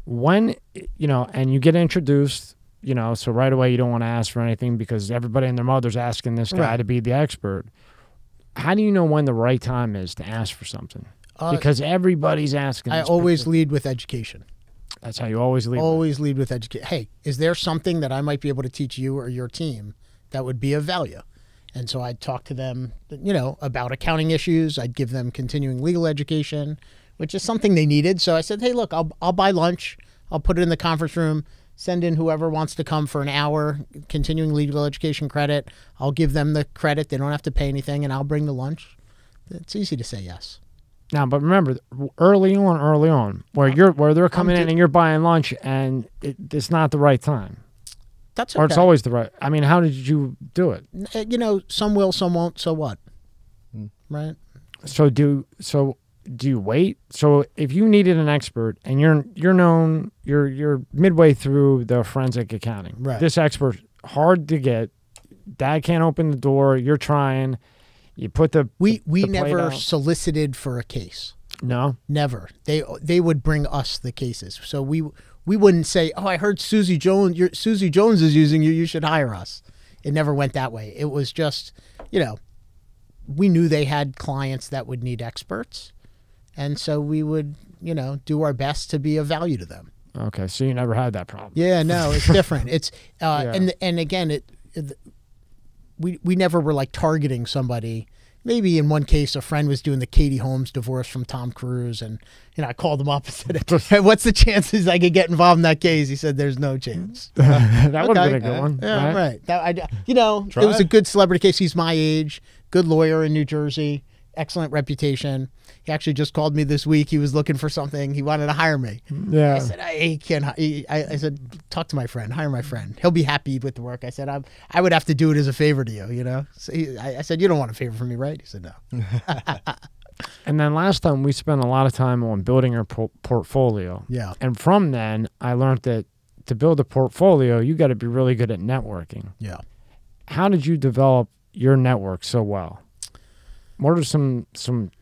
When, and you get introduced, so right away you don't want to ask for anything because everybody and their mother's asking this guy to be the expert. How do you know when the right time is to ask for something? Because everybody's asking. I always lead with education. That's how you always lead. Always lead with education. Hey, is there something that I might be able to teach you or your team that would be of value? And so I'd talk to them, about accounting issues. I'd give them continuing legal education, which is something they needed. So I said, hey, look, I'll buy lunch. I'll put it in the conference room, send in whoever wants to come for an hour, continuing legal education credit. I'll give them the credit. They don't have to pay anything, and I'll bring the lunch. It's easy to say yes. Now, but remember, early on, where they're coming in and you're buying lunch and it's not the right time. That's okay. Or it's always the right. I mean, how did you do it? Some will, some won't. So what? Right. So do you wait? So if you needed an expert and you're midway through the forensic accounting. Right. This expert hard to get. Dad can't open the door. You're trying. You put the we the never solicited for a case. No, never. They would bring us the cases. So we wouldn't say, "Oh, I heard Susie Jones is using you. You should hire us." It never went that way. It was just, we knew they had clients that would need experts, and so we would, do our best to be of value to them. Okay, so you never had that problem. Yeah, no, it's different. It's and again, we never were like targeting somebody. Maybe in one case, a friend was doing the Katie Holmes divorce from Tom Cruise, and I called him up and said, "Hey, what's the chances I could get involved in that case?" He said, "There's no chance." That would have been a good one. Yeah, right. It was a good celebrity case. He's my age, good lawyer in New Jersey, excellent reputation. He actually just called me this week. He was looking for something. He wanted to hire me. Yeah. I said, I said, talk to my friend, hire my friend. He'll be happy with the work. I said, I would have to do it as a favor to you, So I said, you don't want a favor from me, right? He said, no. And then last time we spent a lot of time on building our portfolio. Yeah. And from then I learned that to build a portfolio, you got to be really good at networking. Yeah. How did you develop your network so well? What are some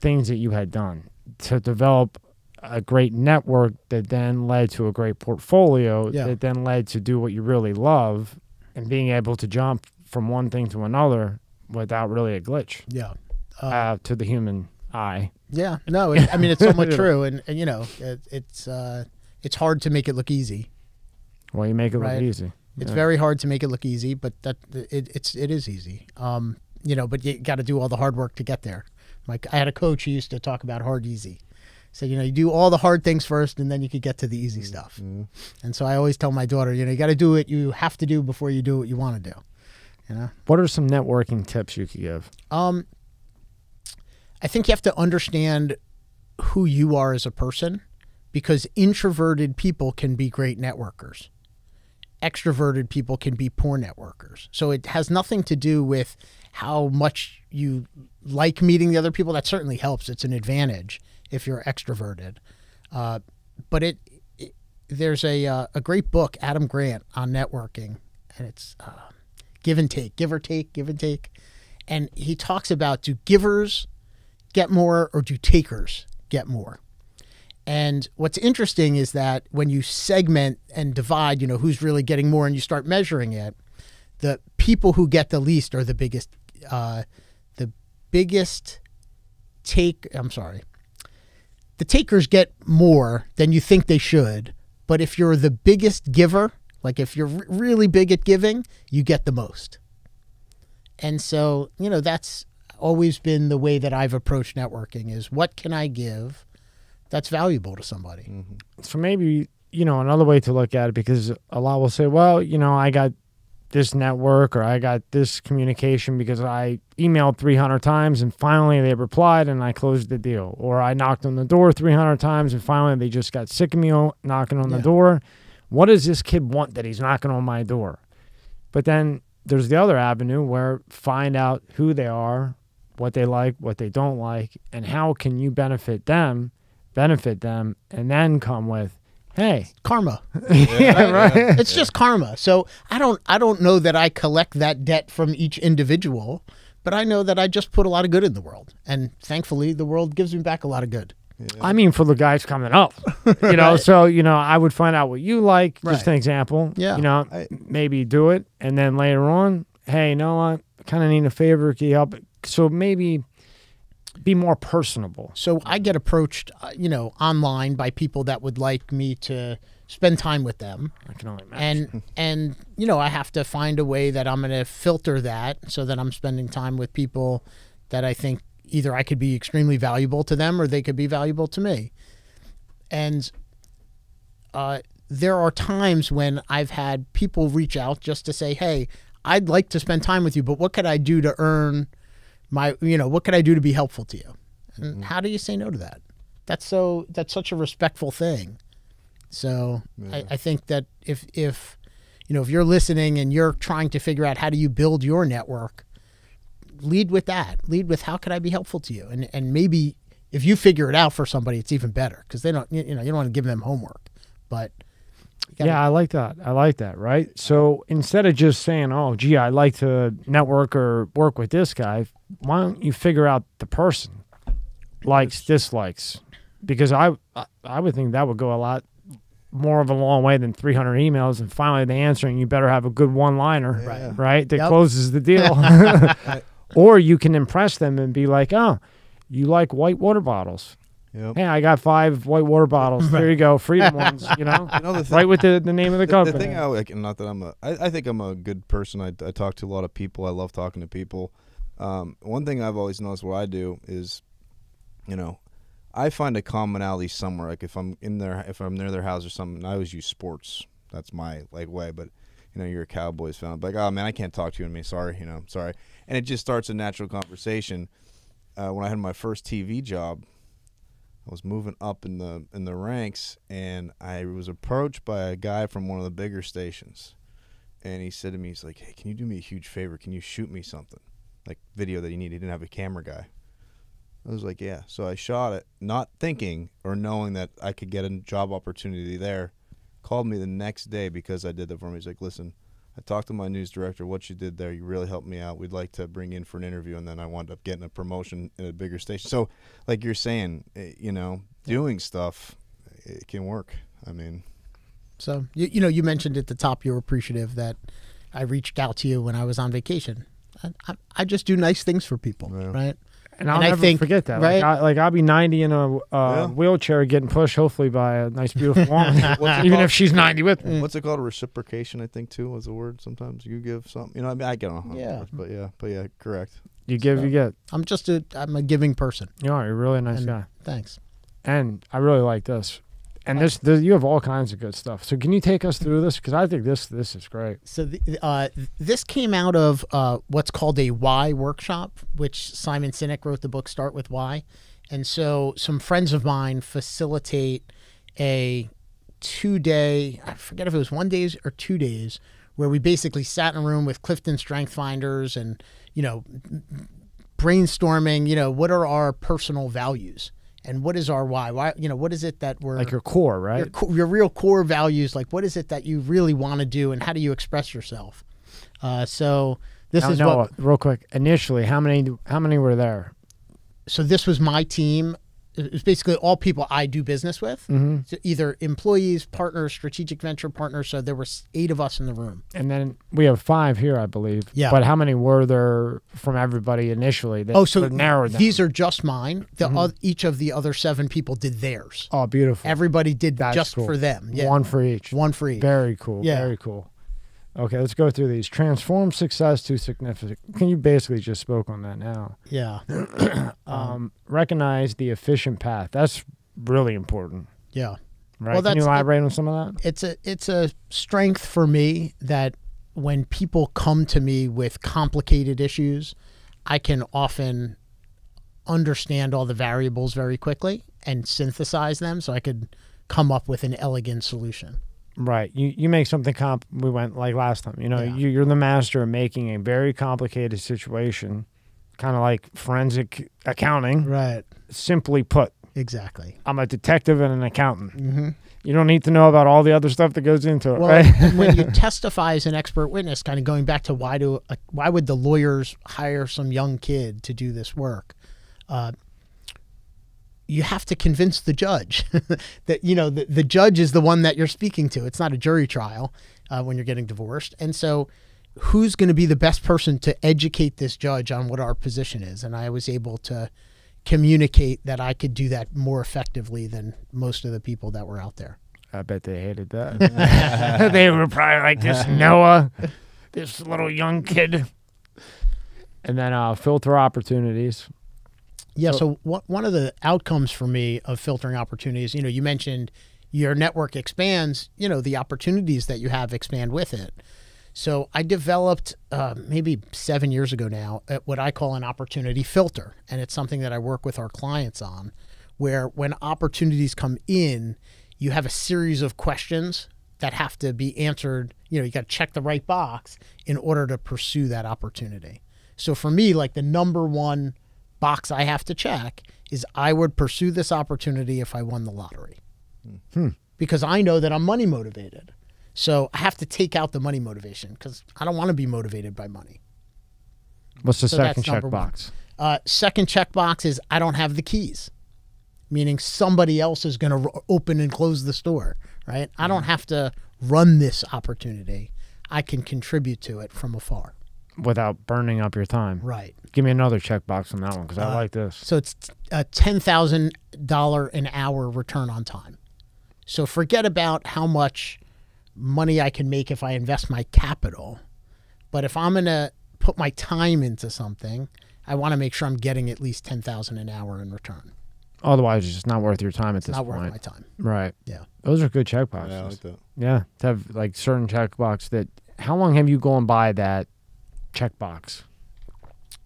things that you had done to develop a great network that then led to a great portfolio that then led to do what you really love and being able to jump from one thing to another without really a glitch? Yeah. To the human eye. Yeah. No, it's somewhat true. And it's hard to make it look easy. Well, you make it look easy. It's very hard to make it look easy, but it is easy. But you got to do all the hard work to get there. Like I had a coach who used to talk about hard, easy. So, you do all the hard things first and then you could get to the easy stuff. And so I always tell my daughter, you got to do what you have to do before you do what you want to do. What are some networking tips you could give? I think you have to understand who you are as a person, because introverted people can be great networkers. extroverted people can be poor networkers. So it has nothing to do with how much you like meeting the other people. That certainly helps. It's an advantage if you're extroverted. But there's a great book, Adam Grant, on networking, and it's give and take, give or take, give and take. And he talks about, do givers get more or do takers get more? And what's interesting is that when you segment and divide, who's really getting more and you start measuring it, the people who get the least are the biggest the takers get more than you think they should. But if you're the biggest giver, like if you're really big at giving, you get the most. And so, that's always been the way that I've approached networking is what can I give that's valuable to somebody? Mm-hmm. So maybe, another way to look at it, because a lot will say, well, I got this network or I got this communication because I emailed 300 times and finally they replied and I closed the deal. Or I knocked on the door 300 times and finally they just got sick of me knocking on the door. What does this kid want that he's knocking on my door? But then there's the other avenue where find out who they are, what they like, what they don't like, and how can you benefit them, and then come with, hey, karma. Yeah, right. It's just karma. So I don't know that I collect that debt from each individual, but I know that I just put a lot of good in the world, and thankfully the world gives me back a lot of good. Yeah. I mean, for the guys coming up, Right. So, I would find out what you like, just an example, Yeah. Maybe do it. And then later on, hey, I kind of need a favor. Can you help? So maybe be more personable. So I get approached, online by people that would like me to spend time with them. I can only imagine. And I have to find a way that I'm going to filter that so that I'm spending time with people that I think either I could be extremely valuable to them or they could be valuable to me. And there are times when I've had people reach out just to say, hey, I'd like to spend time with you, but what could I do to earn what could I do to be helpful to you? And how do you say no to that? That's such a respectful thing. So I think that if you're listening and you're trying to figure out how do you build your network, lead with that. Lead with how could I be helpful to you? And maybe if you figure it out for somebody, it's even better because they don't, you don't want to give them homework. But I like that. Right. So instead of just saying, oh, gee, I like to network or work with this guy, why don't you figure out the person, likes, dislikes? Because I would think that would go a lot more of a long way than 300 emails, and finally they answer, and you better have a good one-liner, right? That closes the deal. Or you can impress them and be like, oh, you like white water bottles. Yep. Hey, I got 5 white water bottles. There you go, Freedom ones. The thing, right with the name of the company. The thing not that I think I'm a good person. I talk to a lot of people. I love talking to people. One thing I've always noticed what I do is, I find a commonality somewhere. Like if I'm near their house or something, I always use sports. That's my way. But you're a Cowboys fan. I'm like, oh man, I can't talk to you. And sorry, sorry. And it just starts a natural conversation. When I had my first TV job, I was moving up in the ranks, and I was approached by a guy from one of the bigger stations, and he said to me, he's like, hey, can you do me a huge favor? Can you shoot me something, like video that he needed? He didn't have a camera guy. I was like, yeah. So I shot it, not thinking or knowing that I could get a job opportunity there. Called me the next day because I did that for me. He's like, listen, I talked to my news director. What you did there, you really helped me out. We'd like to bring you in for an interview. And then I wound up getting a promotion in a bigger station. So like you're saying, doing stuff, it can work. I mean. So, you mentioned at the top you're appreciative that I reached out to you when I was on vacation. I just do nice things for people, right? And I'll never forget that. Right? I'll be 90 in a wheelchair getting pushed, hopefully, by a nice, beautiful woman. Even if she's 90 with me. What's it called? Reciprocation, I think, too, is a word. Sometimes you give something. I get on. Yeah. But yeah, correct. You give, you get. I'm a giving person. You are. You're a really nice guy. Thanks. And I really like this. And this you have all kinds of good stuff. So can you take us through this? Because I think this is great. So this came out of what's called a Why workshop, which Simon Sinek wrote the book Start With Why. And so some friends of mine facilitate a 2-day, I forget if it was 1 day or 2 days, where we basically sat in a room with Clifton Strength Finders and, you know, brainstorming, you know, what are our personal values and what is our why? Why, you know, what is it that we're Like your core, right? your real core values? Like, what is it that you really want to do and how do you express yourself? So this is Noah, what, real quick. Initially, how many were there? so this was my team. It was basically all people I do business with, so either employees, partners, strategic venture partners. So there were 8 of us in the room. And then we have 5 here, I believe. Yeah. But how many were there from everybody initially? That So narrowed down? these are just mine. Each of the other 7 people did theirs. Oh, beautiful. Everybody did That's just cool. for them. Yeah. One for each. One for each. Very cool. Yeah. Very cool. Okay, let's go through these. Transform success to significant. Can you basically just spoke on that now? Yeah. Recognize the efficient path. That's really important, Yeah. right? Well, Can you that's- elaborate on some of that? It's a strength for me that when people come to me with complicated issues, I can often understand all the variables very quickly and synthesize them so I could come up with an elegant solution. Right. You make something we went like last time. You know, Yeah. you're the master of making a very complicated situation, kind of like forensic accounting. Right. Simply put, Exactly. I'm a detective and an accountant. Mm-hmm. You don't need to know about all the other stuff that goes into it, Well, right? when you testify as an expert witness, kind of going back to why would the lawyers hire some young kid to do this work? You have to convince the judge that, you know, the judge is the one that you're speaking to. It's not a jury trial when you're getting divorced. And so who's going to be the best person to educate this judge on what our position is? And I was able to communicate that I could do that more effectively than most of the people that were out there. I bet they hated that. They were probably like, this Noah, this little young kid. And then filter opportunities. Yeah, so one of the outcomes for me of filtering opportunities, you know, you mentioned your network expands, you know, the opportunities that you have expand with it. So I developed maybe 7 years ago now what I call an opportunity filter. And it's something that I work with our clients on, where when opportunities come in, you have a series of questions that have to be answered. You know, you got to check the right box in order to pursue that opportunity. So for me, like the number one box I have to check is I would pursue this opportunity if I won the lottery. Because I know that I'm money motivated. So I have to take out the money motivation because I don't want to be motivated by money. What's the So second that's number checkbox? Second checkbox is I don't have the keys, meaning somebody else is going to open and close the store, right? I don't have to run this opportunity. I can contribute to it from afar. Without burning up your time. Right. Give me another checkbox on that one because I like this. So it's a $10,000 an hour return on time. So forget about how much money I can make if I invest my capital. But if I'm going to put my time into something, I want to make sure I'm getting at least $10,000 an hour in return. Otherwise, it's just not worth your time at this Not point. worth my time. Right. Yeah. Those are good checkboxes. Yeah, I like that. Yeah. To have like certain checkbox that. How long have you gone by that checkbox?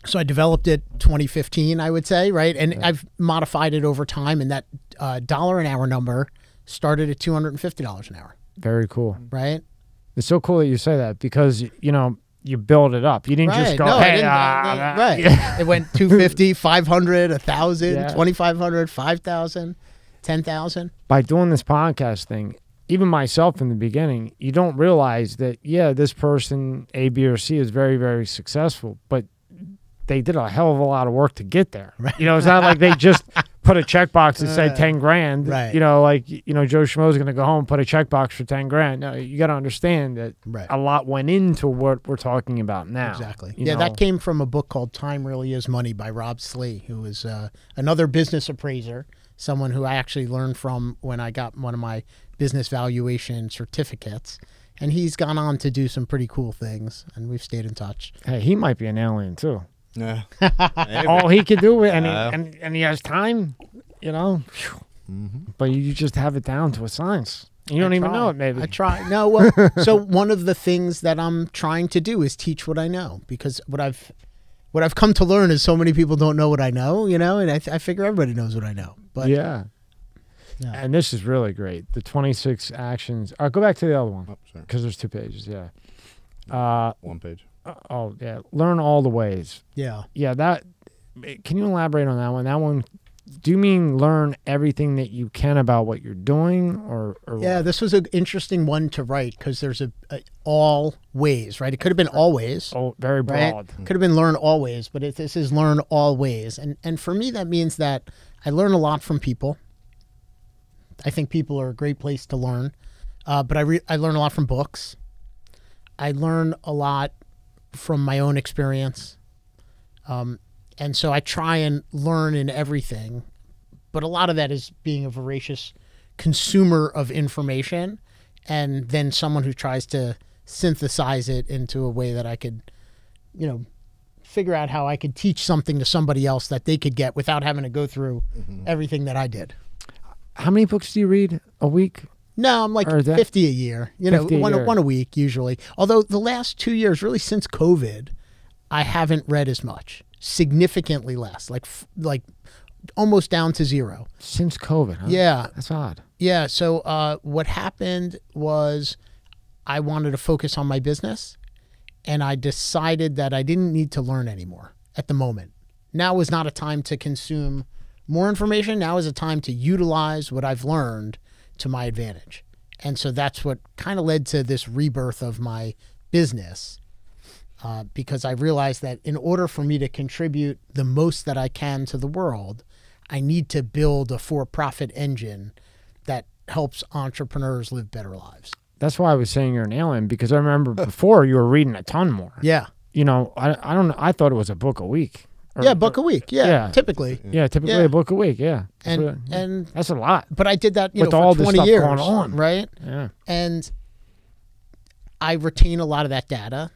So I developed it 2015, I would say, right? And I've modified it over time. And that dollar an hour number started at $250 an hour, Very cool. right? It's so cool that you say that because, you know, you build it up. You didn't just go, No, I hey, didn't, that- right. Yeah. It went 250, 500, 1,000, Yeah. 2,500, 5,000, 10,000. By doing this podcast thing, even myself in the beginning, you don't realize that, yeah, this person, A, B, or C, is very, very successful, but they did a hell of a lot of work to get there. Right. You know, it's not like they just put a checkbox that said 10 grand. Right. You know, like, you know, Joe Schmo's going to go home and put a checkbox for 10 grand. No, you got to understand that Right. a lot went into what we're talking about now. Exactly. You Yeah, know? that came from a book called Time Really Is Money by Rob Slee, who is another business appraiser, someone who I actually learned from when I got one of my business valuation certificates. And he's gone on to do some pretty cool things, and we've stayed in touch. Hey, he might be an alien too. Yeah. All he could do, and, Yeah. and he has time, you know. Mm-hmm. But you just have it down to a science. You don't even know it, maybe. I try. No, well, so one of the things that I'm trying to do is teach what I know, because what I've come to learn is so many people don't know what I know, you know, and I figure everybody knows what I know. But Yeah. Yeah. And this is really great. The 26 actions. Go back to the other one Oh, sorry. because there's 2 pages. Yeah. 1 page. Oh yeah. Learn all the ways. Yeah. Yeah. That. Can you elaborate on that one? That one. Do you mean learn everything that you can about what you're doing, or Yeah, what? this was an interesting one to write because there's a all ways, right? It could have been always. Oh, very Right? broad. Could have been learn always, but this is learn all ways. And for me, that means that I learn a lot from people. I think people are a great place to learn. But I learn a lot from books. I learn a lot from my own experience. And so I try and learn in everything. But a lot of that is being a voracious consumer of information and then someone who tries to synthesize it into a way that I could, figure out how I could teach something to somebody else that they could get without having to go through everything that I did. How many books do you read a week? No, I'm like Or is that- 50 a year, 50 a year. one a week usually. Although the last 2 years, really since COVID, I haven't read as much, significantly less, like almost down to 0. Since COVID, huh? Yeah. That's odd. Yeah. So what happened was I wanted to focus on my business, and I decided that I didn't need to learn anymore at the moment. Now is not a time to consume more information. Now is a time to utilize what I've learned to my advantage. And so that's what kind of led to this rebirth of my business, because I realized that in order for me to contribute the most that I can to the world, I need to build a for-profit engine that helps entrepreneurs live better lives. That's why I was saying you're an alien, because I remember before you were reading a ton more. Yeah. I don't know. I thought it was a book a week. Yeah, book a week. Yeah, typically. Yeah, typically Yeah. a book a week. Yeah. And That's a lot. but I did that, With for all this 20 stuff years, going on. right? Yeah. And I retain a lot of that data.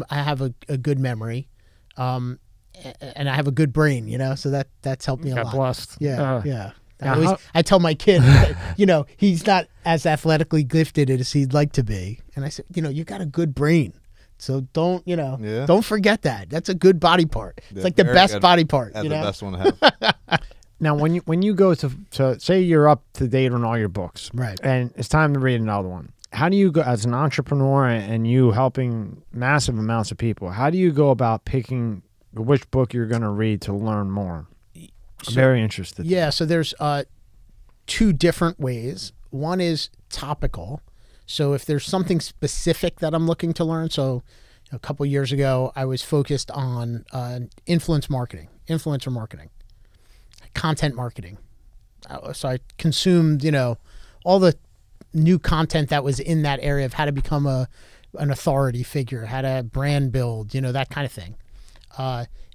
I have a good memory, and I have a good brain, so that's helped me a Got lot. blessed. Yeah, yeah. Now, I tell my kid, he's not as athletically gifted as he'd like to be, and I said, you got a good brain, so don't don't forget that. That's a good body part. It's Yeah, like the very best good. body part. That's the best one to have. Now, when you go to say you're up to date on all your books, Right. and it's time to read another one. How do you go as an entrepreneur and you helping massive amounts of people? How do you go about picking which book you're going to read to learn more? I'm very interested. Yeah, so there's 2 different ways. One is topical. So if there's something specific that I'm looking to learn, so a couple years ago, I was focused on influencer marketing, content marketing. So I consumed, all the new content that was in that area of how to become an authority figure, how to brand build, that kind of thing.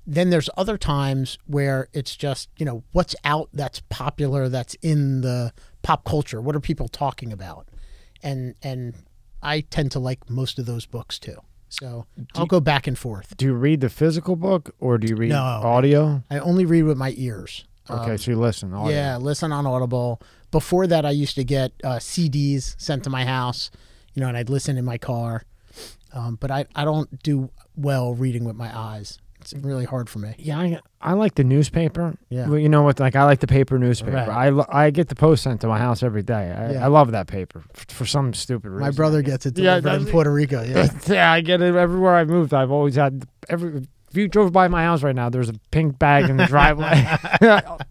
Then there's other times where it's just, what's out that's popular, that's in the pop culture. What are people talking about? And I tend to like most of those books too. So I'll go back and forth. Do you read the physical book or do you read No. audio? I only read with my ears. Okay, so you listen. Audio. Yeah, listen on Audible. Before that, I used to get CDs sent to my house, and I'd listen in my car. But I don't do well reading with my eyes. It's really hard for me. Yeah, I like the newspaper. Yeah. Well, you know what? Like I like the paper newspaper. Right. I get the post sent to my house every day. Yeah. I love that paper for some stupid reason. My brother gets it Yeah, delivered in does he? Puerto Rico. Yeah. Yeah, I get it everywhere I moved. I've always had If you drove by my house right now, there's a pink bag in the driveway,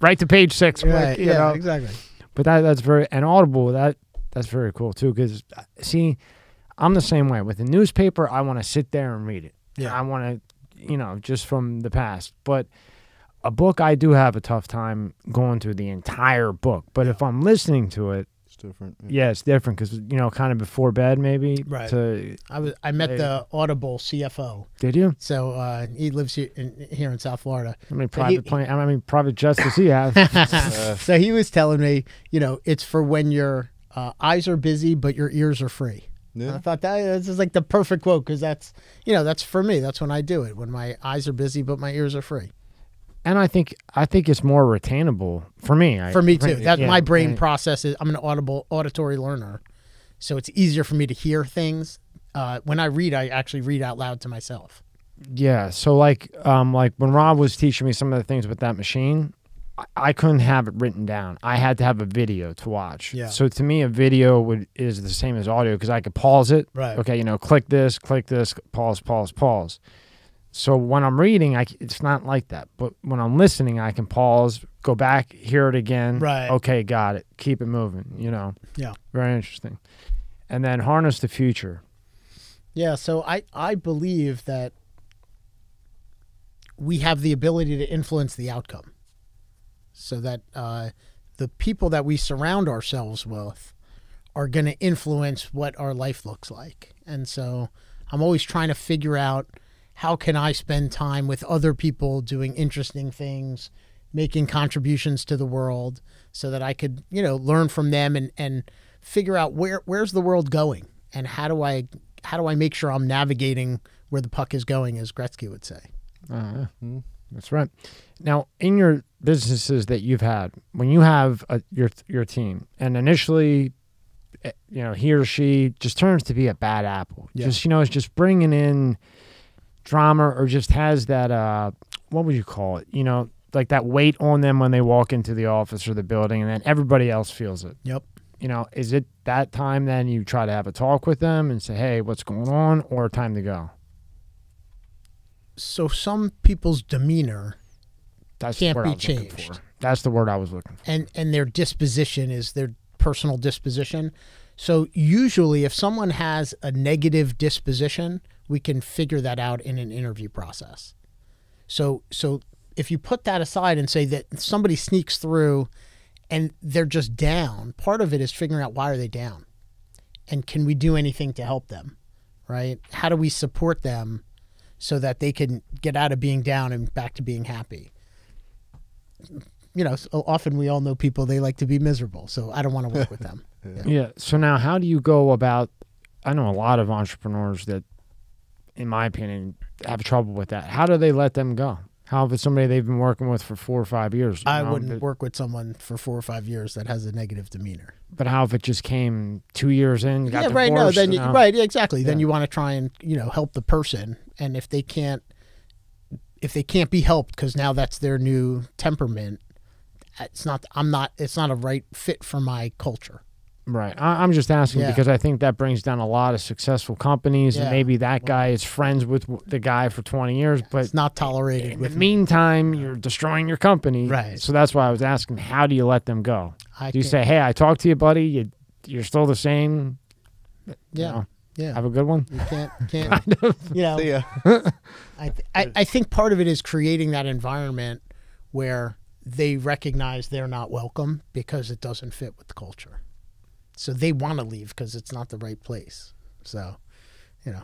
right to page 6. Right. you Yeah. know? Exactly. But that's very and Audible. That's very cool too. Because see, I'm the same way with the newspaper. I want to sit there and read it. Yeah. I want to, just from the past. But a book, I do have a tough time going through the entire book. But if I'm listening to it, It's different. yeah, it's different because kind of before bed maybe. Right. I met Hey. the Audible CFO. Did you? So he lives here in South Florida. How many private jets does he have? So he was telling me, it's for when your eyes are busy but your ears are free. And I Yeah. thought this is like the perfect quote because that's for me. That's when I do it, when my eyes are busy but my ears are free. And I think it's more retainable for me. For me too. That's Yeah, my brain right. processes. I'm an auditory learner, so it's easier for me to hear things. When I read, I actually read out loud to myself. Yeah. So like when Rob was teaching me some of the things with that machine, I couldn't have it written down. I had to have a video to watch. Yeah. So to me, a video is the same as audio because I could pause it. Right. Okay, you know, click this, pause, pause, pause. So when I'm reading, it's not like that. But when I'm listening, I can pause, go back, hear it again. Right. Okay, got it. Keep it moving, you know. Yeah. Very interesting. And then harness the future. Yeah, so I believe that we have the ability to influence the outcome. So that the people that we surround ourselves with are going to influence what our life looks like. And so I'm always trying to figure out, how can I spend time with other people doing interesting things, making contributions to the world, so that I could, you know, learn from them and figure out where's the world going, and how do I make sure I'm navigating where the puck is going, as Gretzky would say. That's right. Now, in your businesses that you've had, when you have your team, and initially, you know, he or she just turns to be a bad apple, just, you know, is just bringing in drama, or just has that what would you call it? You know, like that weight on them when they walk into the office or the building, and then everybody else feels it. Yep. You know, is it that time then you try to have a talk with them and say, hey, what's going on, or time to go? So some people's demeanor can't be changed. That's the word I was looking for. And their disposition is their personal disposition. So usually if someone has a negative disposition, we can figure that out in an interview process. So if you put that aside and say that somebody sneaks through and they're just down, part of it is figuring out, why are they down? And can we do anything to help them, right? How do we support them so that they can get out of being down and back to being happy? You know, so often we all know people, they like to be miserable, so I don't want to work with them. Yeah. So now how do you go about, I know a lot of entrepreneurs that, in my opinion, have trouble with that. How do they let them go? How if it's somebody they've been working with for 4 or 5 years? I wouldn't work with someone for 4 or 5 years that has a negative demeanor. But how if it just came 2 years in, got divorced? Right. No, then right, exactly. Yeah. Then you want to try and, you know, help the person, and if they can't be helped because now that's their new temperament, it's not a right fit for my culture. Right. I'm just asking because I think that brings down a lot of successful companies, and maybe that guy is friends with the guy for 20 years, but it's not tolerated. In the meantime, you're destroying your company. Right. So that's why I was asking, how do you let them go? Do you say, hey, I talked to you, buddy, you're still the same? Yeah. You know, yeah. Have a good one. You can't you know. See ya. I think part of it is creating that environment where they recognize they're not welcome because it doesn't fit with the culture. So they want to leave because it's not the right place. So, you know,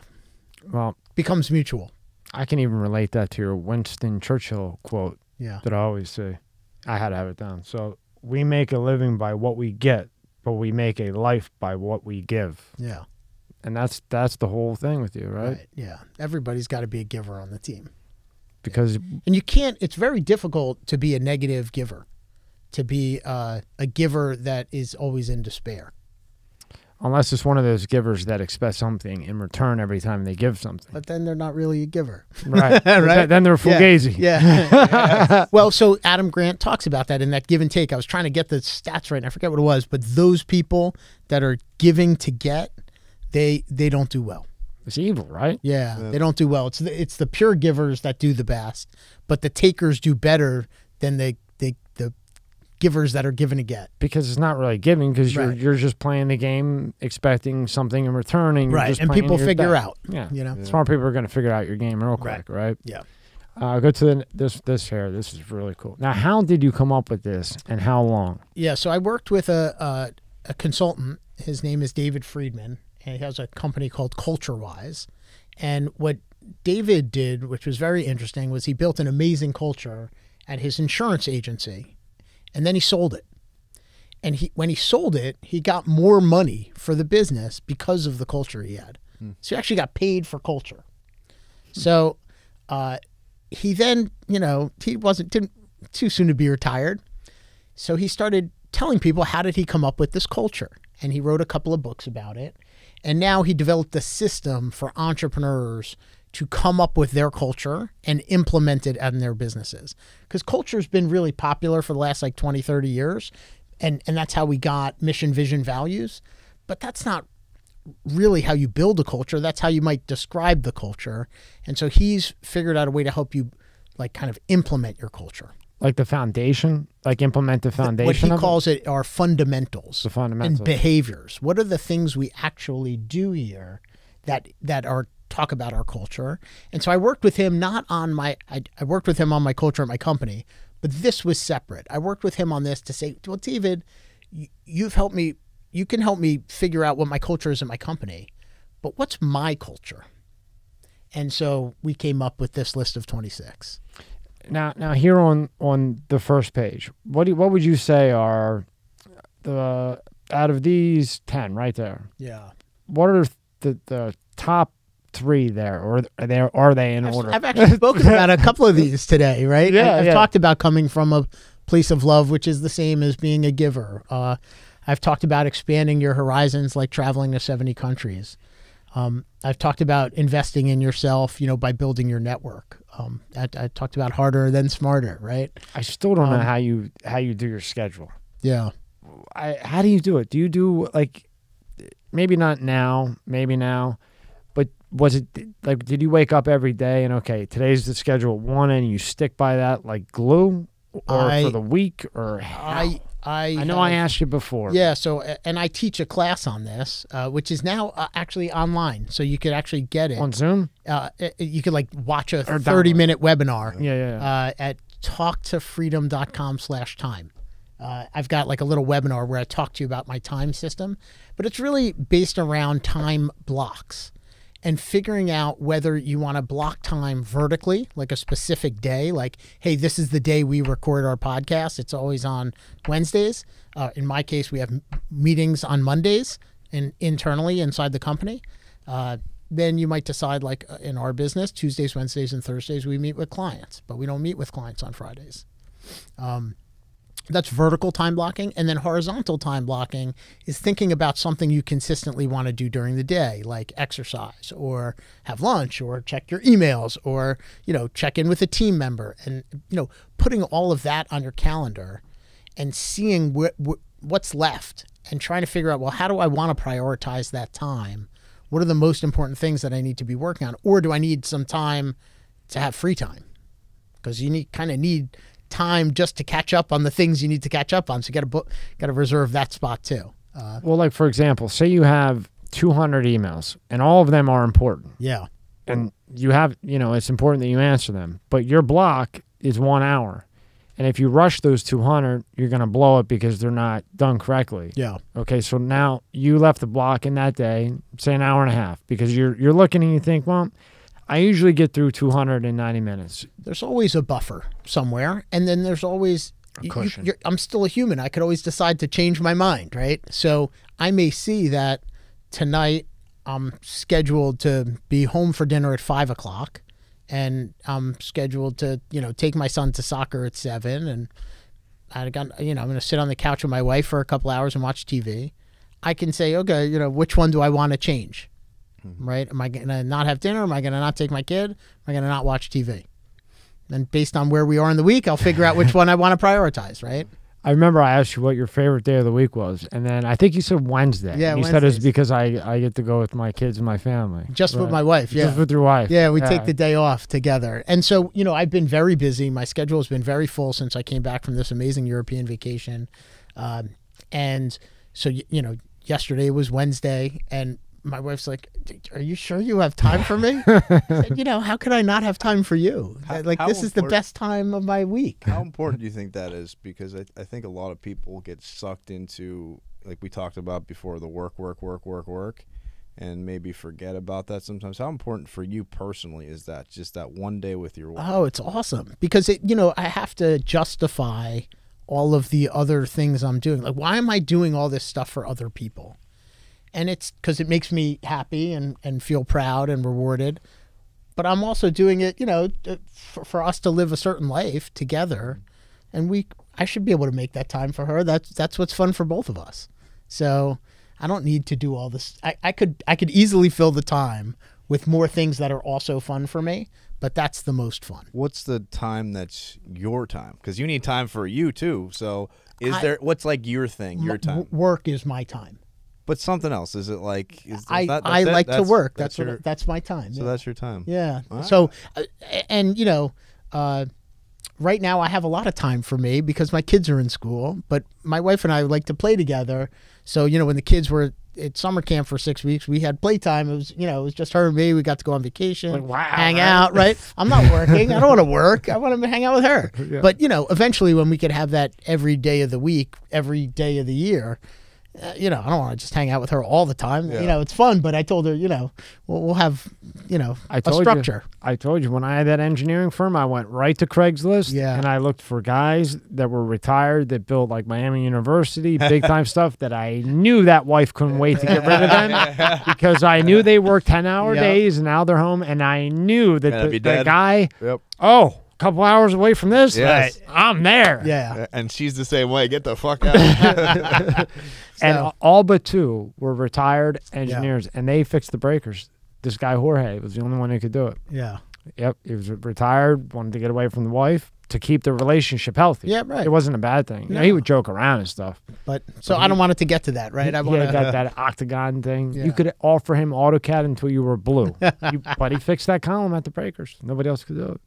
well, becomes mutual. I can even relate that to your Winston Churchill quote that I always say. I had to have it down. So we make a living by what we get, but we make a life by what we give. Yeah. And that's the whole thing with you, right? Yeah. Everybody's got to be a giver on the team. Because and you can't, it's very difficult to be a negative giver, to be a giver that is always in despair. Unless it's one of those givers that expect something in return every time they give something. But then they're not really a giver. Right. Right? Then they're fugazi. Yeah. Well, so Adam Grant talks about that in that Give and Take. I was trying to get the stats right, and I forget what it was, but those people that are giving to get, they don't do well. It's evil, right? Yeah, they don't do well. It's the pure givers that do the best, but the takers do better than the givers that are given to get. Because it's not really giving, because you're just playing the game expecting something in return, and you're just and people figure bet. out. Yeah, you know, smart people are going to figure out your game real quick, right? Yeah. Go to this here. This is really cool. Now, how did you come up with this, and how long? Yeah, so I worked with a consultant. His name is David Friedman, and he has a company called CultureWise. And what David did, which was very interesting, was he built an amazing culture at his insurance agency. And then he sold it. And when he sold it, he got more money for the business because of the culture he had. So he actually got paid for culture. So he then, you know, didn't too soon to be retired. So he started telling people, how did he come up with this culture? And he wrote a couple of books about it. And now he developed a system for entrepreneurs to come up with their culture and implement it in their businesses. Because culture has been really popular for the last like 20, 30 years. And that's how we got mission, vision, values. But that's not really how you build a culture. That's how you might describe the culture. And so he's figured out a way to help you like kind of implement your culture. Like the foundation, like implement the foundation. What he calls it are fundamentals. The fundamentals. And behaviors. What are the things we actually do here that are talk about our culture? And so I worked with him not on my, I worked with him on my culture at my company, but this was separate. I worked with him on this to say, well, David, you've helped me, you can help me figure out what my culture is in my company, but what's my culture? And so we came up with this list of 26. Now here on the first page, what would you say are the out of these 10 right there? Yeah. What are the top 3 there, or are they in order? I've actually spoken about a couple of these today, right? Yeah, I've talked about coming from a place of love, which is the same as being a giver. I've talked about expanding your horizons, like traveling to 70 countries. I've talked about investing in yourself, by building your network. I talked about harder than smarter, right? I still don't know how you do your schedule. Yeah. How do you do it? Do you do like, maybe not now, maybe now, but was it like, did you wake up every day and okay, today's the schedule at 1 and you stick by that like glue, or for the week, or how? I know I asked you before. Yeah. So, and I teach a class on this, which is now actually online. So you could actually get it on Zoom. You could like watch a 30-minute webinar. Yeah. At talktofreedom.com/time. I've got like a little webinar where I talk to you about my time system, but it's really based around time blocks and figuring out whether you want to block time vertically, like a specific day, like, hey, this is the day we record our podcast. It's always on Wednesdays. In my case, we have meetings on Mondays and internally inside the company. Then you might decide, like in our business, Tuesdays, Wednesdays, and Thursdays, we meet with clients, but we don't meet with clients on Fridays. That's vertical time blocking. And then horizontal time blocking is thinking about something you consistently want to do during the day, like exercise or have lunch or check your emails or, check in with a team member, and, putting all of that on your calendar and seeing what's left and trying to figure out, well, how do I want to prioritize that time? What are the most important things that I need to be working on? Or do I need some time to have free time? Because you kind of need time just to catch up on the things you need to catch up on. So you got to reserve that spot too. Well, like for example, say you have 200 emails and all of them are important. Yeah. And you have, it's important that you answer them, but your block is 1 hour. And if you rush those 200, you're going to blow it because they're not done correctly. Yeah. Okay. So now you left the block in that day, say an hour and a half, because you're looking and you think, well, I usually get through 290 minutes. There's always a buffer somewhere. And then there's always a cushion. I'm still a human. I could always decide to change my mind, right? So I may see that tonight I'm scheduled to be home for dinner at 5 o'clock, and I'm scheduled to, take my son to soccer at 7. And I'm going to sit on the couch with my wife for a couple hours and watch TV. I can say, okay, which one do I want to change? Right? Am I going to not have dinner? Am I going to not take my kid? Am I going to not watch TV? And based on where we are in the week, I'll figure out which one I want to prioritize, right? I remember I asked you what your favorite day of the week was, and then I think you said Wednesday. Yeah, you said it was because I get to go with my kids and my family. Just with my wife, yeah. Just with your wife. Yeah, we take the day off together. And so, I've been very busy. My schedule has been very full since I came back from this amazing European vacation. And so, yesterday was Wednesday, and my wife's like, are you sure you have time for me? I said, how could I not have time for you? This is the best time of my week. How important do you think that is? Because I think a lot of people get sucked into, like we talked about before, the work, and maybe forget about that sometimes. How important for you personally is that, just that one day with your wife? Oh, it's awesome. Because, I have to justify all of the other things I'm doing. Like, why am I doing all this stuff for other people? And it's because it makes me happy and feel proud and rewarded. But I'm also doing it, for us to live a certain life together. And I should be able to make that time for her. That's what's fun for both of us. So I don't need to do all this. I could easily fill the time with more things that are also fun for me, but that's the most fun. What's the time that's your time? Because you need time for you too. So what's like your thing, your time? Work is my time. But something else. Is it like I like to work. That's my time. So that's your time. Yeah. All right. So and right now I have a lot of time for me because my kids are in school, but my wife and I like to play together. So, when the kids were at summer camp for 6 weeks, we had playtime. It was just her and me. We got to go on vacation, hang out, right? I'm not working. I don't want to work. I want to hang out with her. Yeah. But, eventually when we could have that every day of the week, every day of the year, I don't want to just hang out with her all the time. Yeah. It's fun, but I told her, we'll have, a structure. I told you when I had that engineering firm, I went right to Craigslist and I looked for guys that were retired that built like Miami University, big time stuff that I knew that wife couldn't wait to get rid of them because I knew they worked 10-hour days and now they're home. And I knew that the guy, a couple hours away from this, I'm there. Yeah. And she's the same way. Get the fuck out. And all but two were retired engineers, and they fixed the breakers. This guy, Jorge, was the only one who could do it. Yeah. Yep. He was retired, wanted to get away from the wife to keep the relationship healthy. Yeah, right. It wasn't a bad thing. No. He would joke around and stuff. But I don't want it to get to that, right? I got that octagon thing. Yeah. You could offer him AutoCAD until you were blue. But he fixed that column at the breakers. Nobody else could do it.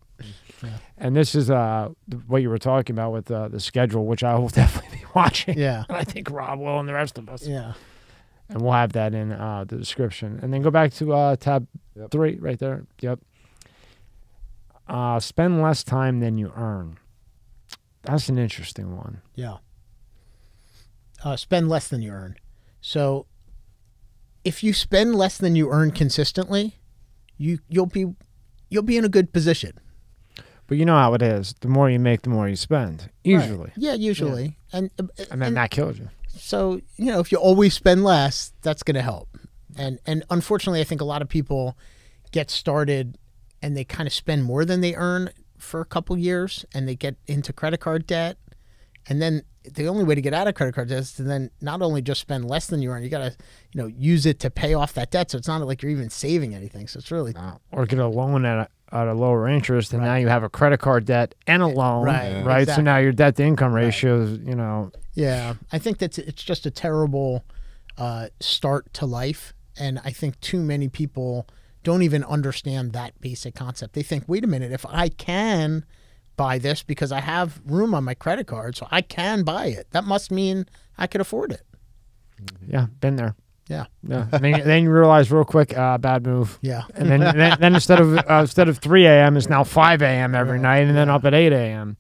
Yeah. And this is what you were talking about with the schedule, which I will definitely be watching. Yeah. And I think Rob will and the rest of us. Yeah. And we'll have that in the description. And then go back to tab 3 right there. Yep. Spend less time than you earn. That's an interesting one. Yeah. Spend less than you earn. So if you spend less than you earn consistently, you'll be in a good position. But you know how it is. The more you make, the more you spend. Usually. Right. Yeah, usually. Yeah. And then that kills you. So, if you always spend less, that's going to help. And unfortunately, I think a lot of people get started and they kind of spend more than they earn for a couple years and they get into credit card debt. And then the only way to get out of credit card debt is to then not only just spend less than you earn, you got to, use it to pay off that debt. So it's not like you're even saving anything. So it's really... Or get a loan at a lower interest, and now you have a credit card debt and a loan, right? Exactly. So now your debt to income ratio is, Yeah, I think it's just a terrible start to life, and I think too many people don't even understand that basic concept. They think, wait a minute, if I can buy this because I have room on my credit card, so I can buy it, that must mean I could afford it. Yeah, been there. Yeah. Then you realize real quick, bad move. Yeah. And then instead of 3 a.m. it's now 5 a.m. every night, and then up at 8 a.m.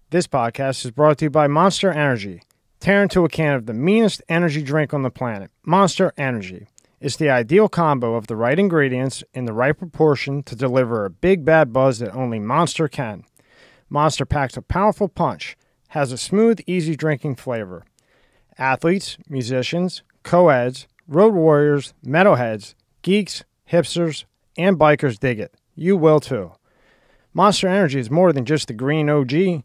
This podcast is brought to you by Monster Energy. Tear into a can of the meanest energy drink on the planet, Monster Energy. It's the ideal combo of the right ingredients in the right proportion to deliver a big bad buzz that only Monster can. Monster packs a powerful punch, has a smooth, easy drinking flavor. Athletes, musicians, co-eds, road warriors, metalheads, geeks, hipsters, and bikers dig it. You will too. Monster Energy is more than just the green OG.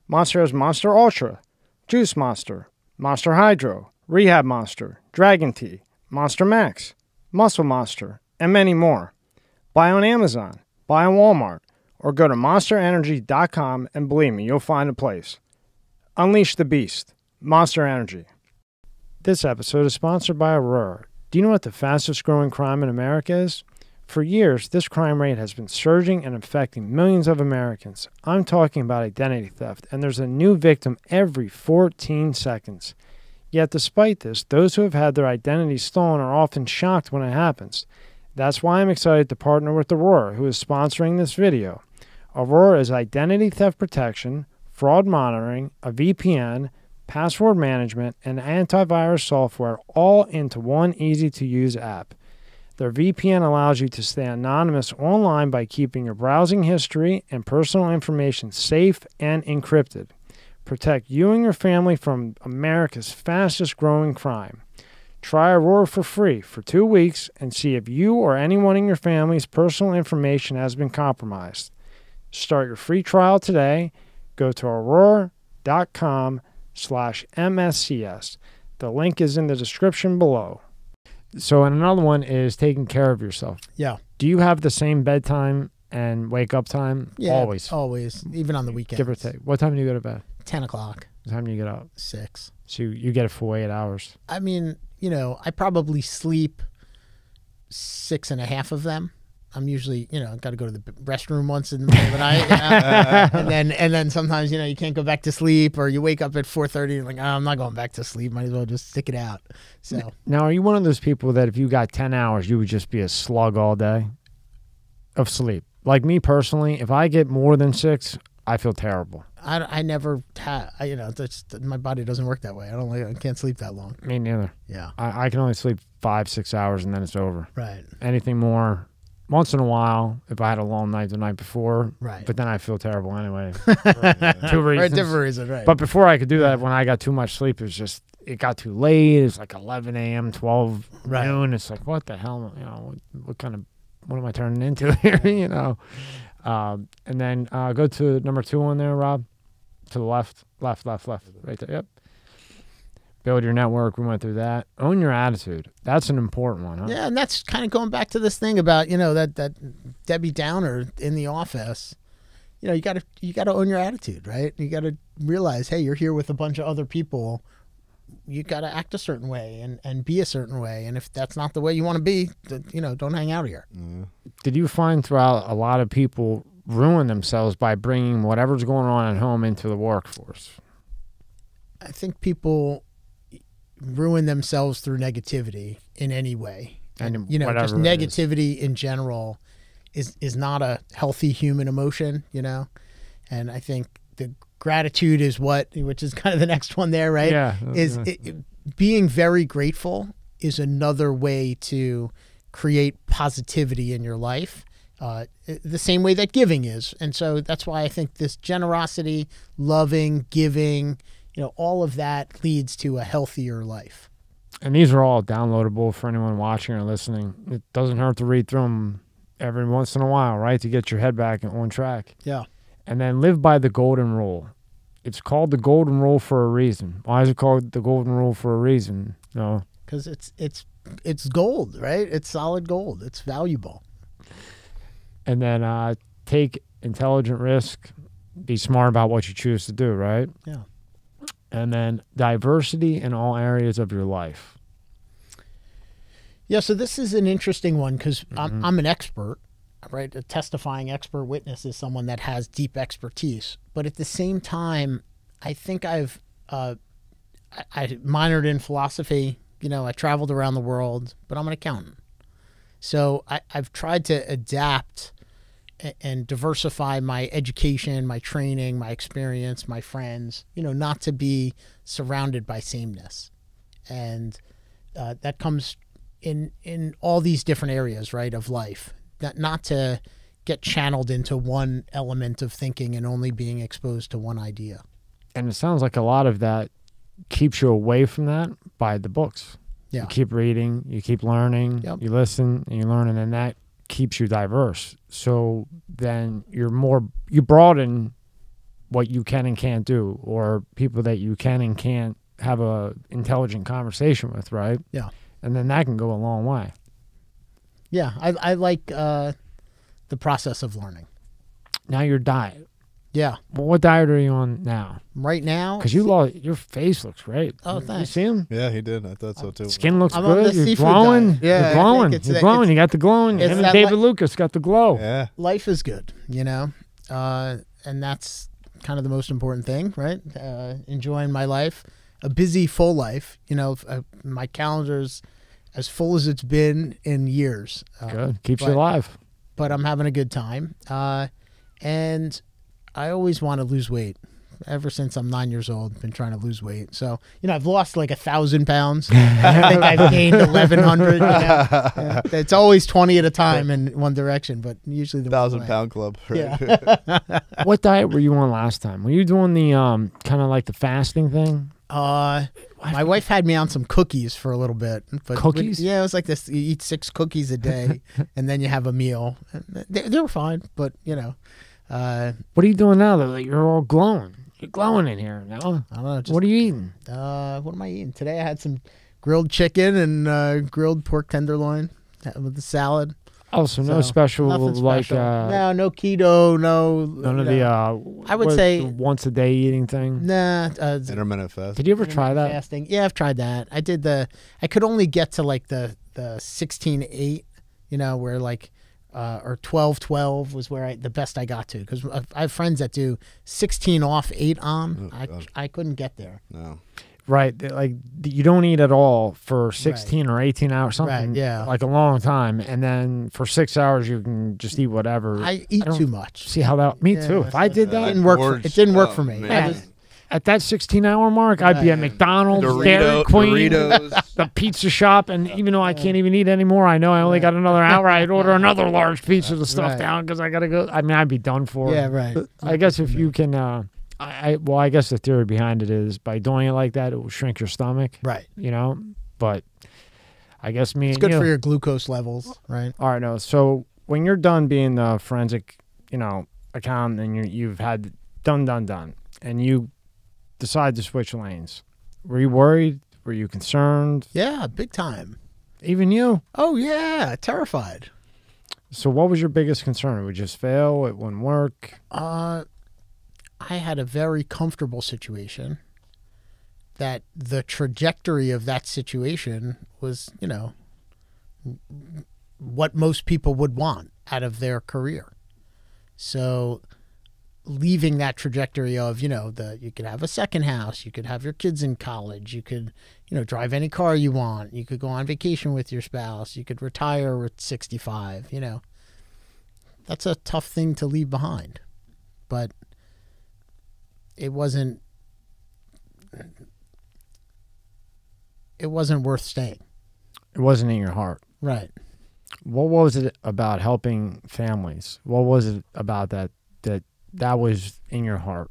Monster has Monster Ultra, Juice Monster, Monster Hydro, Rehab Monster, Dragon Tea, Monster Max, Muscle Monster, and many more. Buy on Amazon, buy on Walmart, or go to monsterenergy.com and believe me, you'll find a place. Unleash the beast. Monster Energy. This episode is sponsored by Aurora. Do you know what the fastest growing crime in America is? For years, this crime rate has been surging and affecting millions of Americans. I'm talking about identity theft, and there's a new victim every 14 seconds. Yet despite this, those who have had their identity stolen are often shocked when it happens. That's why I'm excited to partner with Aurora, who is sponsoring this video. Aurora is identity theft protection, fraud monitoring, a VPN, password management, and antivirus software all into one easy-to-use app. Their VPN allows you to stay anonymous online by keeping your browsing history and personal information safe and encrypted. Protect you and your family from America's fastest-growing crime. Try Aurora for free for 2 weeks and see if you or anyone in your family's personal information has been compromised. Start your free trial today. Go to aurora.com/MSCS. The link is in the description below. So, and another one is taking care of yourself. Yeah. Do you have the same bedtime and wake up time? Yeah, always, even on the weekends. give or take. What time do you go to bed? 10 o'clock. What time do you get up? 6. So you get a full 8 hours. I mean, you know, I probably sleep 6.5 of them. I'm usually, you know, got to go to the restroom once in the middle of the night, you know? and then sometimes, you know, you can't go back to sleep, or you wake up at 4:30 and like, oh, I'm not going back to sleep. Might as well just stick it out. So now, are you one of those people that if you got 10 hours, you would just be a slug all day of sleep? Like me personally, if I get more than 6, I feel terrible. I never have, you know, my body doesn't work that way. I can't sleep that long. Me neither. Yeah. I can only sleep 5-6 hours and then it's over. Right. Anything more, once in a while, if I had a long night the night before. Right. But then I feel terrible anyway. For 2 reasons. For a different reason, right. But before I could do that, when I got too much sleep, it got too late. It's like 11 a.m., 12 noon. It's like, what the hell? You know, what am I turning into here? You know? And then go to number 2 on there, Rob. To the left. Right there. Yep. Build your network. We went through that. Own your attitude. That's an important one, huh? Yeah, and that's kind of going back to this thing about, you know, that Debbie Downer in the office. You know, you gotta own your attitude, right? You gotta realize, hey, you're here with a bunch of other people. You gotta act a certain way and be a certain way. And if that's not the way you want to be, you know, don't hang out here. Did you find throughout a lot of people ruin themselves by bringing whatever's going on at home into the workforce? I think people ruin themselves through negativity in any way. And you know, just negativity in general is not a healthy human emotion, you know? And I think the gratitude is which is kind of the next one there, right? Yeah. Being very grateful is another way to create positivity in your life. The same way that giving is. And so that's why I think this generosity, loving, giving, you know, all of that leads to a healthier life. And these are all downloadable for anyone watching or listening. It doesn't hurt to read through them every once in a while, right? To get your head back on track. Yeah. And then live by the golden rule. It's called the golden rule for a reason. Why is it called the golden rule for a reason? No. Because it's gold, right? It's solid gold. It's valuable. And then take intelligent risk. Be smart about what you choose to do, right? Yeah. And then diversity in all areas of your life. Yeah, so this is an interesting one because I'm an expert, right? A testifying expert witness is someone that has deep expertise. But at the same time, I think I minored in philosophy. You know, I traveled around the world, but I'm an accountant. So I've tried to adapt and diversify my education, my training, my experience, my friends, you know, not to be surrounded by sameness. And that comes in all these different areas, right, of life. Not to get channeled into one element of thinking and only being exposed to one idea. And it sounds like a lot of that keeps you away from that by the books. Yeah. You keep reading, you keep learning, you listen, and you learn, and then that keeps you diverse. So then you broaden what you can and can't do, or people that you can and can't have a intelligent conversation with, right? Yeah. And then that can go a long way. Yeah, I like the process of learning. Now your diet. Yeah. Well, what diet are you on now? Right now? Because your face looks great. Oh, thanks. You see him? Yeah, he did. I thought so too. Skin looks I'm good. on the You're seafood glowing. diet. Yeah, You're glowing. You're glowing. You got the glowing. Him and David Lucas got the glow. Yeah. Life is good, you know? And that's kind of the most important thing, right? Enjoying my life. A busy, full life. You know, my calendar's as full as it's been in years. Good. Keeps you alive. But I'm having a good time. And I always want to lose weight. Ever since I'm 9 years old, I've been trying to lose weight. So, you know, I've lost like 1,000 pounds. I think I've gained 1,100. You know? Yeah. It's always 20 at a time in one direction, but usually the 1,000-pound club. Right? Yeah. What diet were you on last time? Were you doing the kind of like the fasting thing? My wife had me on some cookies for a little bit. But cookies? Yeah, it was like this. You eat 6 cookies a day, and then you have a meal. They were fine, but, you know. What are you doing now, though? You're all glowing. You're glowing in here now. I don't know. What are you eating? What am I eating? Today I had some grilled chicken and grilled pork tenderloin with the salad. Oh, so no special nothing like special. No keto, none of the I would say the once a day eating thing. Nah, Intermittent fast. Did you ever try that? fasting. Yeah, I've tried that. I did I could only get to like the 16-8, where like or 12-12 was where the best I got to, because I have friends that do 16 off, 8 on. I couldn't get there. No. Right, like you don't eat at all for 16 or 18 hours, something. Right, yeah. Like a long time, and then for 6 hours you can just eat whatever. I eat too much. See how that? Me too. If I did that, it didn't work for me. At that 16-hour mark, I'd be at McDonald's, Dairy Queen, the pizza shop, and even though I can't even eat anymore, I know I only got another hour. I'd order another large pizza to stuff down because I gotta go. I mean, I'd be done for. Yeah, right. But I guess if you can. I guess the theory behind it is by doing it like that, it will shrink your stomach. Right. But I guess it's good for your glucose levels, right? All right, no. So when you're done being the forensic, accountant, and you've had done, and you decide to switch lanes, were you worried? Were you concerned? Yeah, big time. Even you? Oh yeah, terrified. So what was your biggest concern? It would just fail? It wouldn't work? I had a very comfortable situation that the trajectory of that situation was, what most people would want out of their career. So leaving that trajectory of, you could have a second house, you could have your kids in college, you could, drive any car you want, you could go on vacation with your spouse, you could retire with 65, That's a tough thing to leave behind. But it wasn't worth staying. It wasn't in your heart. Right. What was it about helping families? What was it about that was in your heart?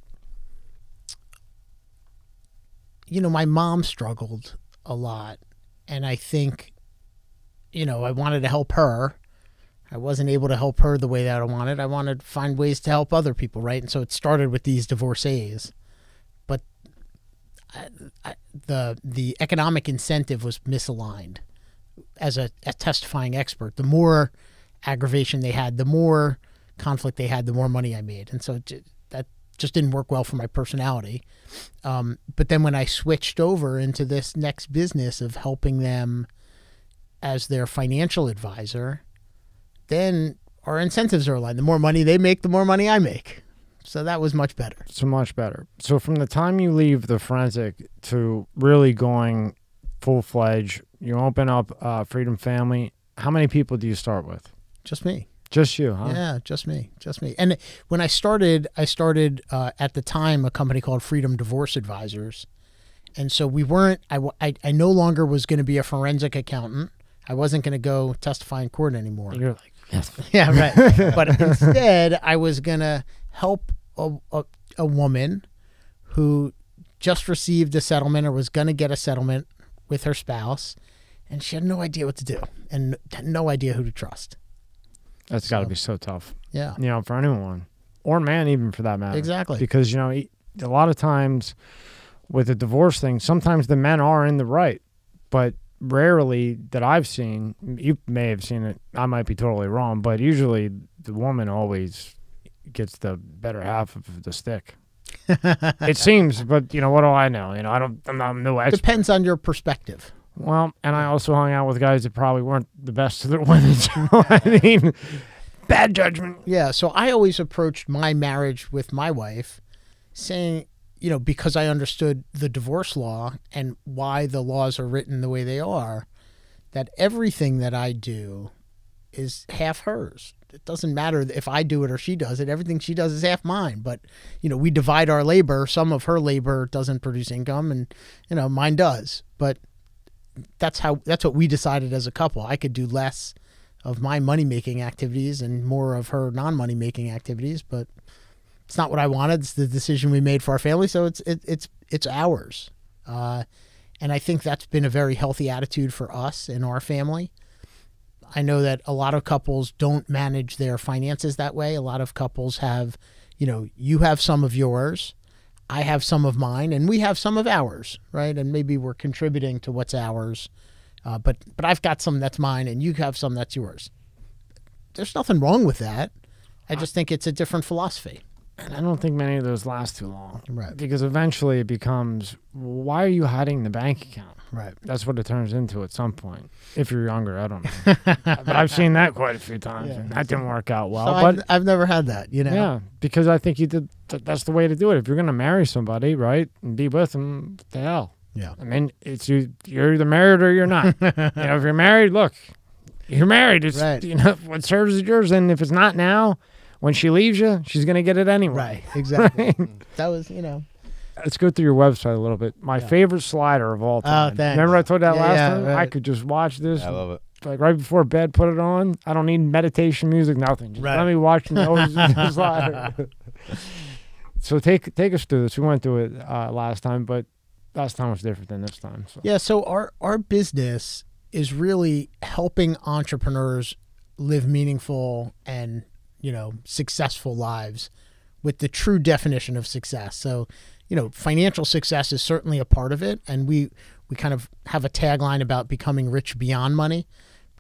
My mom struggled a lot, and I think, I wanted to help her. I wasn't able to help her the way that I wanted. I wanted to find ways to help other people, right? And so it started with these divorcees. But the economic incentive was misaligned. As a testifying expert, the more aggravation they had, the more conflict they had, the more money I made. And so that just didn't work well for my personality. But then when I switched over into this next business of helping them as their financial advisor, then our incentives are aligned. The more money they make, the more money I make. So that was much better. So much better. So from the time you leave the forensic to really going full-fledged, you open up Freedom Family, how many people do you start with? Just me. Just you, huh? Yeah, just me. And when I started at the time a company called Freedom Divorce Advisors. And so we weren't, I no longer was going to be a forensic accountant. I wasn't going to go testify in court anymore. You're like, yes. Yeah, right. But instead, I was going to help a woman who just received a settlement or was going to get a settlement with her spouse, and she had no idea what to do and had no idea who to trust. That's got to be so tough. Yeah. For anyone or man, even for that matter. Exactly. Because, a lot of times with the divorce thing, sometimes the men are in the right, but rarely that I've seen, you may have seen it, I might be totally wrong, but usually the woman always gets the better half of the stick. It seems, but what do I know? I'm not no expert. Depends on your perspective. Well, and I also hung out with guys that probably weren't the best to their women. So, I mean, bad judgment. Yeah, so I always approached my marriage with my wife saying, because I understood the divorce law and why the laws are written the way they are, that everything that I do is half hers. It doesn't matter if I do it or she does it. Everything she does is half mine. But, we divide our labor. Some of her labor doesn't produce income and, mine does. But that's what we decided as a couple. I could do less of my money-making activities and more of her non-money-making activities, but it's not what I wanted. It's the decision we made for our family, so it's ours. And I think that's been a very healthy attitude for us in our family. I know that a lot of couples don't manage their finances that way. A lot of couples have, you have some of yours, I have some of mine, and we have some of ours, right? And maybe we're contributing to what's ours, but I've got some that's mine, and you have some that's yours. there's nothing wrong with that. I just think it's a different philosophy. And I don't think many of those last too long. Right. Because eventually it becomes, why are you hiding the bank account? Right. That's what it turns into at some point. If you're younger, I don't know. But I've seen that quite a few times, and that didn't work out well. So but I've never had that, you know? Yeah, because I think that's the way to do it. If you're going to marry somebody, right, and be with them, what the hell? Yeah. I mean, you're either married or you're not. If you're married, look, you're married. It's, right. What serves is yours. And if it's not now, when she leaves you, she's going to get it anyway. Right, exactly. Right? That was, Let's go through your website a little bit. My favorite slider of all time. Oh, thanks. Remember I told you that last time? Right. I could just watch this. I love it. Like right before bed, put it on. I don't need meditation music, nothing. Just let me watch the slider. So take us through this. We went through it last time, but last time was different than this time. So. Yeah, so our business is really helping entrepreneurs live meaningful and, successful lives with the true definition of success. So, financial success is certainly a part of it. And we kind of have a tagline about becoming rich beyond money.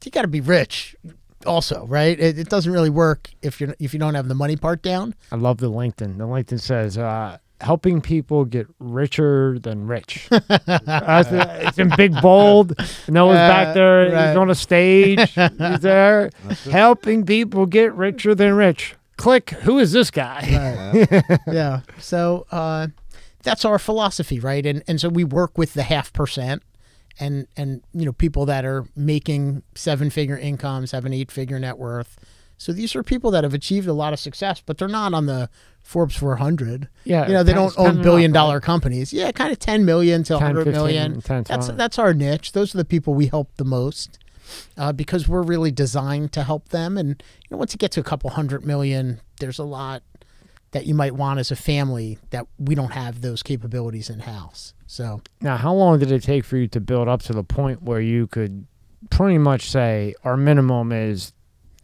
You got to be rich also, right? It doesn't really work if you don't have the money part down. I love the LinkedIn. The LinkedIn says, helping people get richer than rich. It's in big bold. Noah's back there. Right. He's on a stage. He's there. Helping people get richer than rich. Click. Who is this guy? Right. Yeah. So that's our philosophy, right? And so we work with the 0.5%, and people that are making 7-figure incomes, have an 8-figure net worth. So these are people that have achieved a lot of success, but they're not on the Forbes 400. Yeah, they don't own billion-dollar companies. Yeah, kind of 10 million to 100 15, million. 10, that's our niche. Those are the people we help the most because we're really designed to help them. And once you get to a couple 100 million, there's a lot that you might want as a family that we don't have those capabilities in-house. So now, how long did it take for you to build up to the point where you could pretty much say our minimum is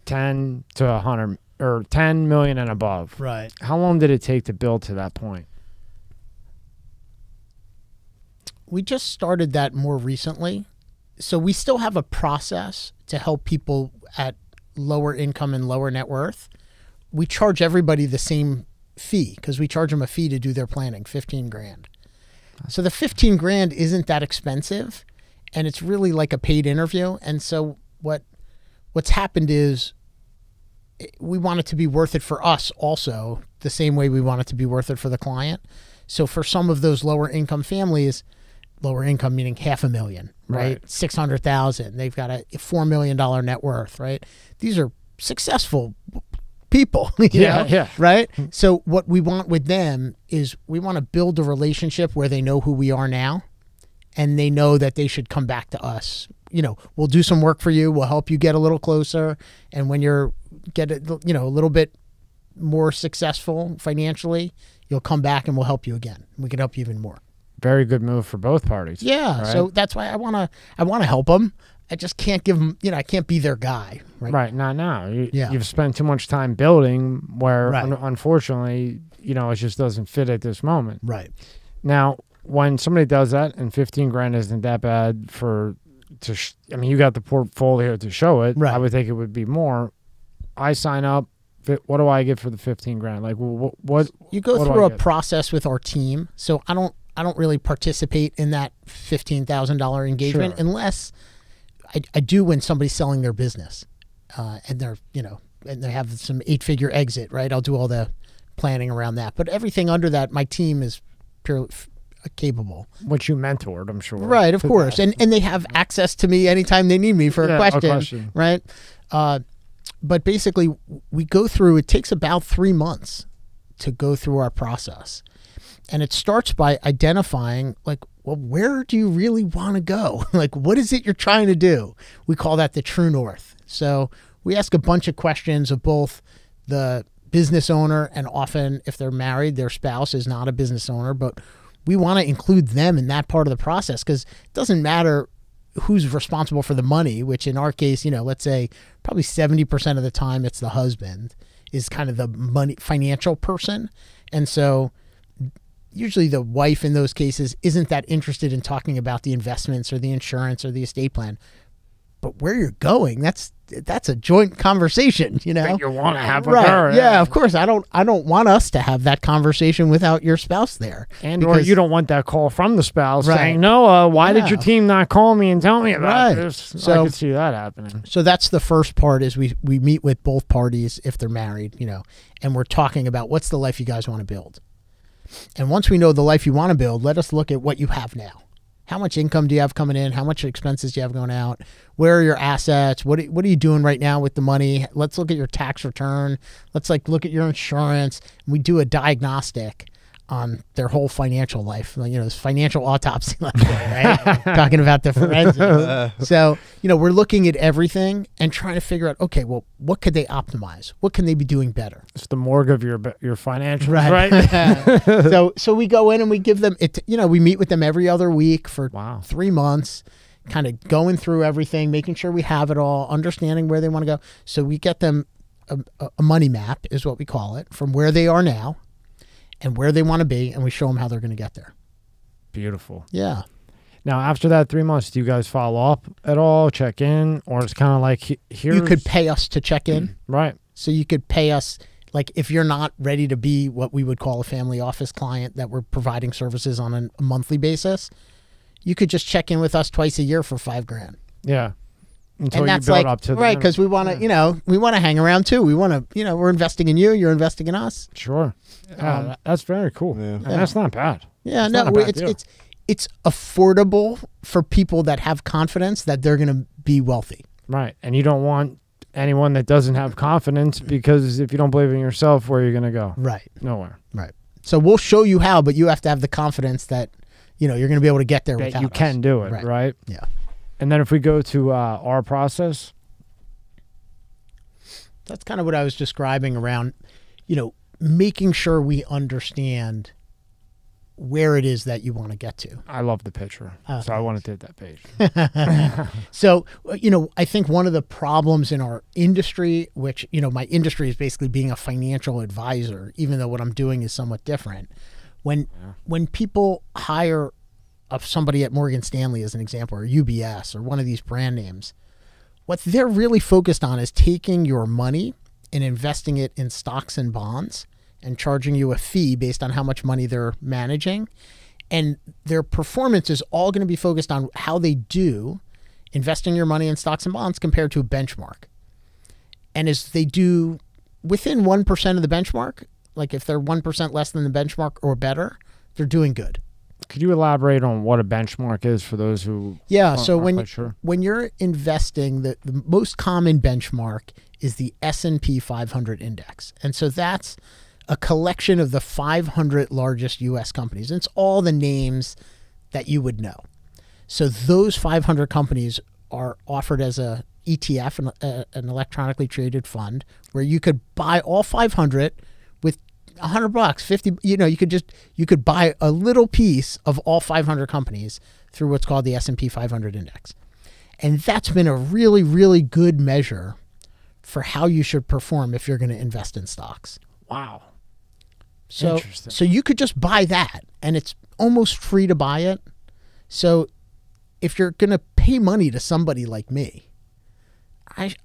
10 to 100 or 10 million and above? Right. How long did it take to build to that point? We just started that more recently. So we still have a process to help people at lower income and lower net worth. We charge everybody the same fee because we charge them a fee to do their planning, 15 grand. So the 15 grand isn't that expensive, and it's really like a paid interview. And so what's happened is we want it to be worth it for us also, the same way we want it to be worth it for the client. So for some of those lower income families, lower income meaning $500,000, right? 600,000. They've got a $4 million net worth, right? These are successful people, you know, right? So what we want with them is we want to build a relationship where they know who we are now, and they know that they should come back to us. We'll do some work for you. We'll help you get a little closer. And when you're a little bit more successful financially, you'll come back and we'll help you again. We can help you even more. Very good move for both parties. Yeah. Right? So that's why I want to help them. I just can't give them, I can't be their guy. Right. Not now. You've spent too much time building where unfortunately, it just doesn't fit at this moment. Right. Now, when somebody does that and 15 grand isn't that bad you got the portfolio to show it. Right. I would think it would be more. I sign up. What do I get for the 15 grand? Like what you go through a process with our team. So I don't really participate in that $15,000 engagement unless I do when somebody's selling their business, and they're, and they have some 8-figure exit, right? I'll do all the planning around that. But everything under that, my team is purely capable. Which you mentored, I'm sure. Right, of course. And they have access to me anytime they need me for a question. Right? But basically, we go through, it takes about 3 months to go through our process. And it starts by identifying, where do you really want to go? What is it you're trying to do? We call that the true north. So we ask a bunch of questions of both the business owner, and often if they're married, their spouse is not a business owner, but we want to include them in that part of the process because it doesn't matter who's responsible for the money, which in our case, let's say probably 70% of the time it's the husband is kind of the money financial person. And so usually the wife in those cases isn't that interested in talking about the investments or the insurance or the estate plan. but where you're going, that's a joint conversation, you know. That you want to have with Right. her. Yeah, of course. I don't want us to have that conversation without your spouse there. And or you don't want that call from the spouse saying, "No, why did your Yeah. team not call me and tell me about Right. this?" So- I could see that happening. So that's the first part, is we meet with both parties if they're married, you know, and we're talking about what's the life you guys want to build. And once we know the life you want to build, let us look at what you have now. How much income do you have coming in? How much expenses do you have going out? Where are your assets? What are you doing right now with the money? Let's look at your tax return. Let's look at your insurance. We do a diagnostic on their whole financial life. You know, this financial autopsy, right? Talking about the forensics. So, you know, we're looking at everything and trying to figure out, okay, well, what could they optimize? What can they be doing better? It's the morgue of your financials, right? So we go in and we give them it. You know, we meet with them every other week for 3 months, kind of going through everything, making sure we have it all, understanding where they want to go. So we get them a money map, is what we call it, from where they are now and where they want to be, and we show them how they're going to get there. Beautiful. Yeah. Now, after that 3 months, do you guys follow up at all, check in, or it's kind of like here? You could pay us to check in. Right. So you could pay us, like, if you're not ready to be what we would call a family office client, that we're providing services on a monthly basis, you could just check in with us twice a year for $5,000. Yeah. Until and that's you build like, up to right, because we want to, you know, we want to hang around too. We want to, you know, we're investing in you, you're investing in us. Sure. That's very cool. Yeah. And that's not bad. Yeah, It's not a bad deal. it's affordable for people that have confidence that they're going to be wealthy. Right. And you don't want anyone that doesn't have confidence, because if you don't believe in yourself, where are you going to go? Right. Nowhere. Right. So we'll show you how, but you have to have the confidence that, you know, you're going to be able to get there That without you us. can do it, right? Yeah. And then if we go to our process, that's kind of what I was describing around, you know, making sure we understand where it is that you want to get to. I love the picture. So I want to hit that page. So, you know, I think one of the problems in our industry, which, you know, my industry is basically being a financial advisor, even though what I'm doing is somewhat different. When people hire somebody at Morgan Stanley, as an example, or UBS, or one of these brand names, what they're really focused on is taking your money and investing it in stocks and bonds and charging you a fee based on how much money they're managing. And their performance is all going to be focused on how they do investing your money in stocks and bonds compared to a benchmark. And as they do within 1% of the benchmark, like if they're 1% less than the benchmark or better, they're doing good. Could you elaborate on what a benchmark is for those who so aren't quite sure? When you're investing, the most common benchmark is the S&P 500 index. And so that's a collection of the 500 largest U.S. companies. And it's all the names that you would know. So those 500 companies are offered as a ETF, an electronically traded fund, where you could buy all 500 with $100, 50, you know, you could buy a little piece of all 500 companies through what's called the S&P 500 index. And that's been a really, really good measure for how you should perform if you're going to invest in stocks. Wow. So, Interesting. so you could just buy that, and it's almost free to buy it. So if you're going to pay money to somebody like me, I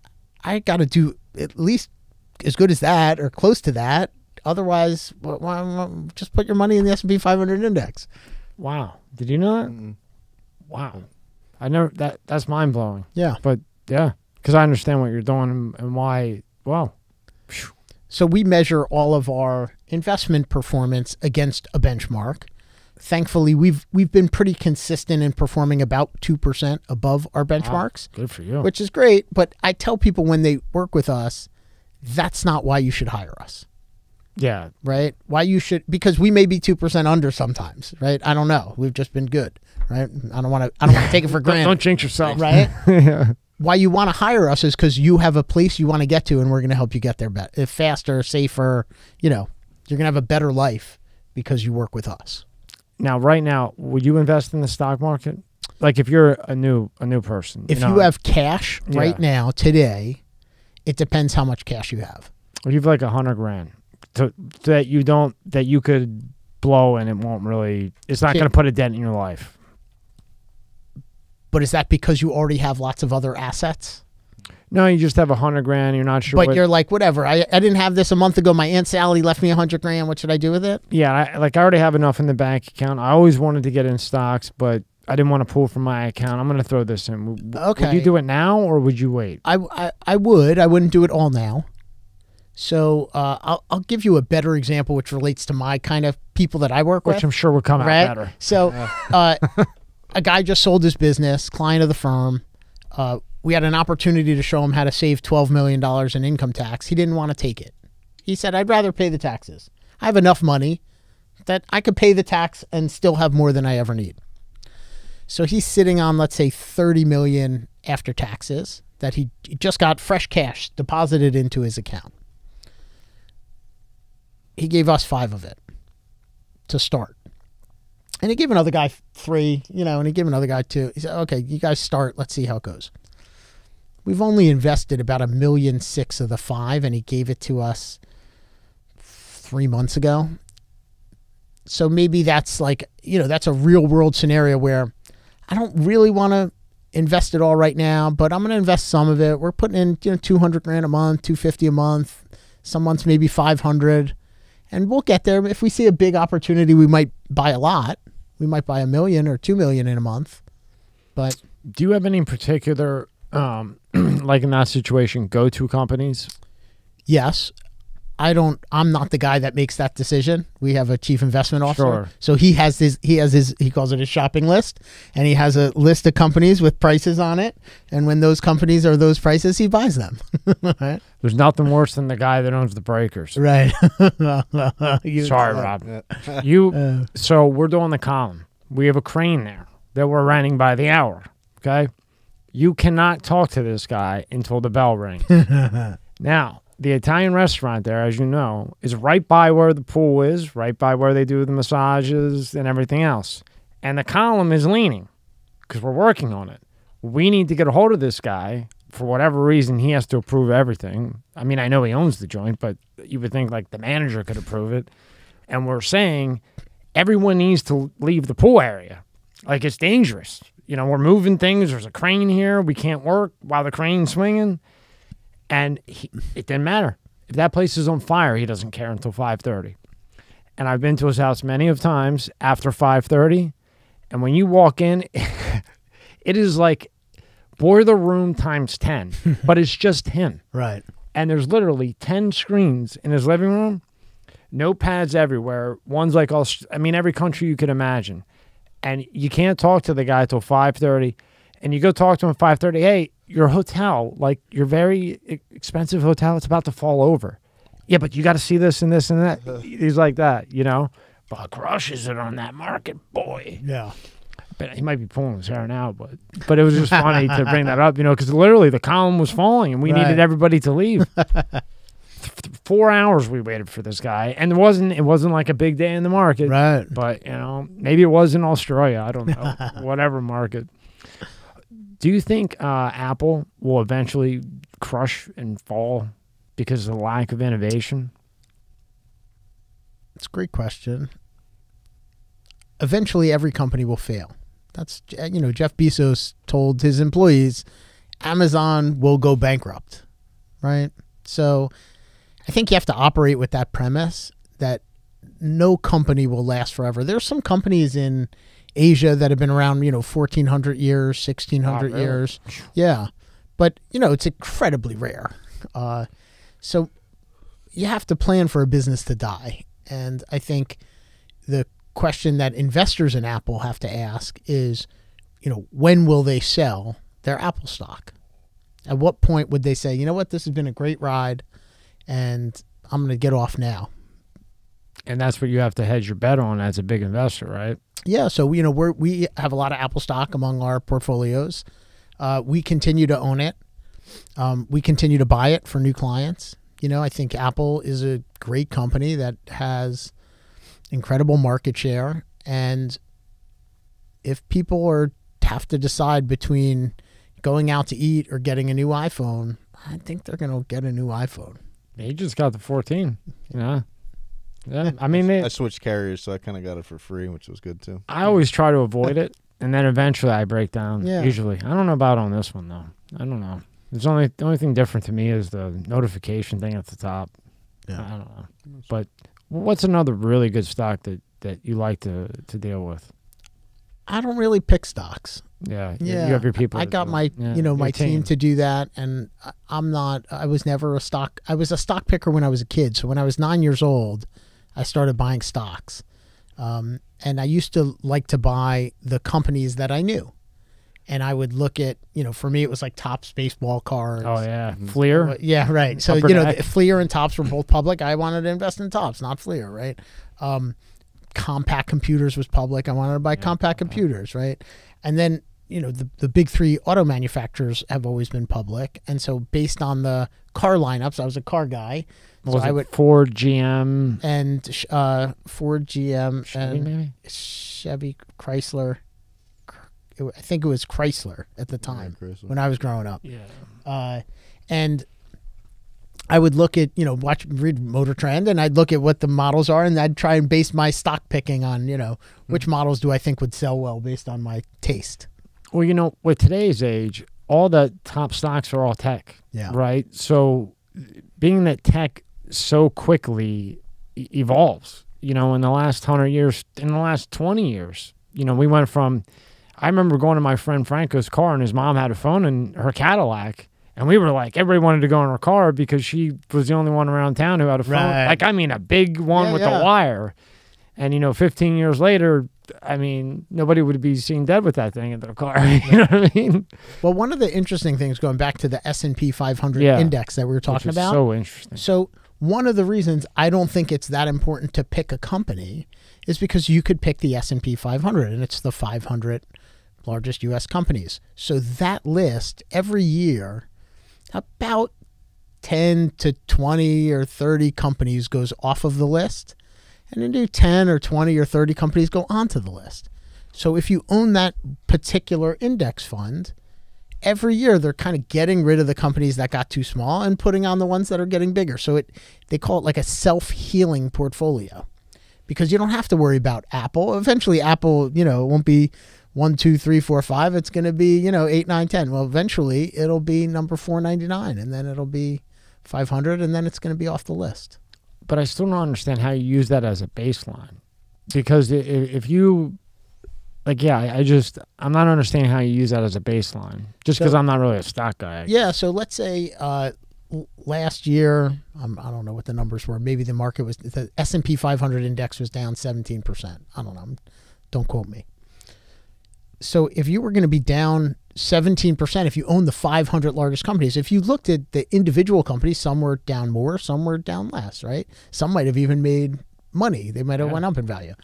got to do at least as good as that or close to that. Otherwise, just put your money in the S&P 500 index. Wow. Did you know that? Wow. I never, that's mind blowing. Yeah. But yeah, because I understand what you're doing and why. Wow. So we measure all of our investment performance against a benchmark. Thankfully, we've been pretty consistent in performing about 2% above our benchmarks. Wow. Good for you. Which is great. But I tell people when they work with us, that's not why you should hire us. Yeah. Right? Why you should, because we may be 2% under sometimes, right? I don't know. We've just been good, right? I don't want to take it for granted. Don't jinx yourself. Right? Yeah. Why you want to hire us is because you have a place you want to get to, and we're going to help you get there faster, safer. You know, you're going to have a better life because you work with us. Now, right now, would you invest in the stock market? Like if you're a new person. If you have cash right now, today, it depends how much cash you have. Well, you have like $100,000 that you could blow and it won't really, it's not going to put a dent in your life. But is that because you already have lots of other assets? No, you just have $100,000. You're not sure. But you're like, whatever. I didn't have this a month ago. My Aunt Sally left me $100,000. What should I do with it? Yeah, I already have enough in the bank account. I always wanted to get in stocks, but I didn't want to pull from my account. I'm going to throw this in. Okay. Would you do it now or would you wait? I would. I wouldn't do it all now. So I'll give you a better example, which relates to my kind of people that I work with. Which I'm sure would come out better. So a guy just sold his business, client of the firm. We had an opportunity to show him how to save $12 million in income tax. He didn't want to take it. He said, I'd rather pay the taxes. I have enough money that I could pay the tax and still have more than I ever need. So he's sitting on, let's say, $30 million after taxes that he just got fresh cash deposited into his account. He gave us 5 of it to start. And he gave another guy 3, and he gave another guy 2. He said, okay, you guys start. Let's see how it goes. We've only invested about $1.6 million of the 5, and he gave it to us 3 months ago. So maybe that's like, that's a real world scenario where I don't really want to invest it all right now, but I'm going to invest some of it. We're putting in, $200,000 a month, $250 a month, some months maybe 500, and we'll get there. If we see a big opportunity, we might buy a lot. We might buy $1 million or $2 million in a month. But do you have any particular, like in that situation, go-to companies? Yes. I'm not the guy that makes that decision. We have a chief investment officer. Sure. So he calls it his shopping list, and he has a list of companies with prices on it. And when those companies are those prices, he buys them. Right? There's nothing worse than the guy that owns the breakers. Right. Sorry, Rob. So we're doing the column. We have a crane there that we're renting by the hour. Okay. You cannot talk to this guy until the bell rings. Now, the Italian restaurant there, as you know, is right by where the pool is, right by where they do the massages and everything else. And the column is leaning because we're working on it. We need to get a hold of this guy. For whatever reason, he has to approve everything. I mean, I know he owns the joint, but you would think like the manager could approve it. And we're saying everyone needs to leave the pool area. Like, it's dangerous. We're moving things. There's a crane here. We can't work while the crane's swinging. And it didn't matter. If that place is on fire, he doesn't care until 5:30. And I've been to his house many of times after 5:30. And when you walk in, it is like boiler room times 10. But it's just him. Right. And there's literally 10 screens in his living room. Notepads everywhere. One's like every country you could imagine. And you can't talk to the guy till 5:30. And you go talk to him at 5:30. Hey, your hotel, like your very expensive hotel, it's about to fall over. Yeah, but you got to see this and this and that. He's like that, But crushes it on that market, boy. Yeah. But he might be pulling his hair now, but it was just funny to bring that up, because literally the column was falling and we needed everybody to leave. 4 hours we waited for this guy, and it wasn't like a big day in the market. Right. But maybe it was in Australia. I don't know. Whatever market. Do you think Apple will eventually crush and fall because of the lack of innovation? It's a great question. Eventually, every company will fail. That's, Jeff Bezos told his employees, Amazon will go bankrupt, right? So I think you have to operate with that premise that no company will last forever. There's some companies in Asia that have been around, 1,400 years, 1,600 years. Yeah. But, it's incredibly rare. So you have to plan for a business to die. And I think the question that investors in Apple have to ask is, when will they sell their Apple stock? At what point would they say, you know what, this has been a great ride and I'm going to get off now? And that's what you have to hedge your bet on as a big investor, right? Yeah, so we have a lot of Apple stock among our portfolios. We continue to own it. We continue to buy it for new clients. I think Apple is a great company that has incredible market share. And if people have to decide between going out to eat or getting a new iPhone, I think they're going to get a new iPhone. They just got the 14, Yeah, I mean, I switched carriers, so I kind of got it for free, which was good too. I always try to avoid it and then eventually I break down. Yeah. Usually, I don't know about on this one though. I don't know. The only thing different to me is the notification thing at the top. Yeah. I don't know. But what's another really good stock that you like to deal with? I don't really pick stocks. Yeah. Yeah. You have your people. I that got do it. my, Yeah, you know, your my team to do that. And I was never a stock. I was a stock picker when I was a kid. So when I was 9 years old, I started buying stocks. And I used to like to buy the companies that I knew. And I would look at, you know, for me, it was like Topps baseball cards. Oh, yeah. Fleer? Yeah, right. So, Upper you know, Deck. Fleer and Topps were both public. I wanted to invest in Topps, not Fleer, right? Compaq Computers was public. I wanted to buy Compaq Computers, right? And then, you know, the big three auto manufacturers have always been public. And so based on the car lineups, I was a car guy. Was I it would Ford, GM? and Ford, GM, Chevy, and maybe? Chevy, Chrysler. I think it was Chrysler at the time Chrysler. when I was growing up. Yeah. And I would look at, you know, read Motor Trend, and I'd look at what the models are, and I'd try and base my stock picking on, you know, which models do I think would sell well based on my taste. Well, you know, with today's age, all the top stocks are all tech. Yeah. Right? So being that tech so quickly evolves, you know, in the last 100 years, in the last 20 years, you know, we went from, I remember going to my friend Franco's car, and his mom had a phone in her Cadillac. And we were like, everybody wanted to go in her car because she was the only one around town who had a phone. Right. Like, I mean, a big one with a wire. And, you know, 15 years later, I mean, nobody would be seen dead with that thing in their car. You know what I mean? Well, one of the interesting things, going back to the S&P 500 index that we were talking Which is about. so interesting. So one of the reasons I don't think it's that important to pick a company is because you could pick the S&P 500, and it's the 500 largest U.S. companies. So that list every year, about 10 to 20 or 30 companies goes off of the list, and then do 10 or 20 or 30 companies go onto the list. So if you own that particular index fund, every year they're kind of getting rid of the companies that got too small and putting on the ones that are getting bigger. So they call it like a self-healing portfolio, because you don't have to worry about Apple. Eventually Apple, you know, it won't be 1, 2, 3, 4, 5. It's going to be, you know, 8, 9, 10. Well, eventually it'll be number 499, and then it'll be 500, and then it's going to be off the list. But I still don't understand how you use that as a baseline. Because if you, like, yeah, I'm not understanding how you use that as a baseline. Just because I'm not really a stock guy. Yeah, so let's say last year, I don't know what the numbers were. Maybe the market was, the S&P 500 index was down 17%. I don't know. Don't quote me. So if you were going to be down 17%, if you own the 500 largest companies, if you looked at the individual companies, some were down more, some were down less, right? Some might have even made money. They might have went up in value.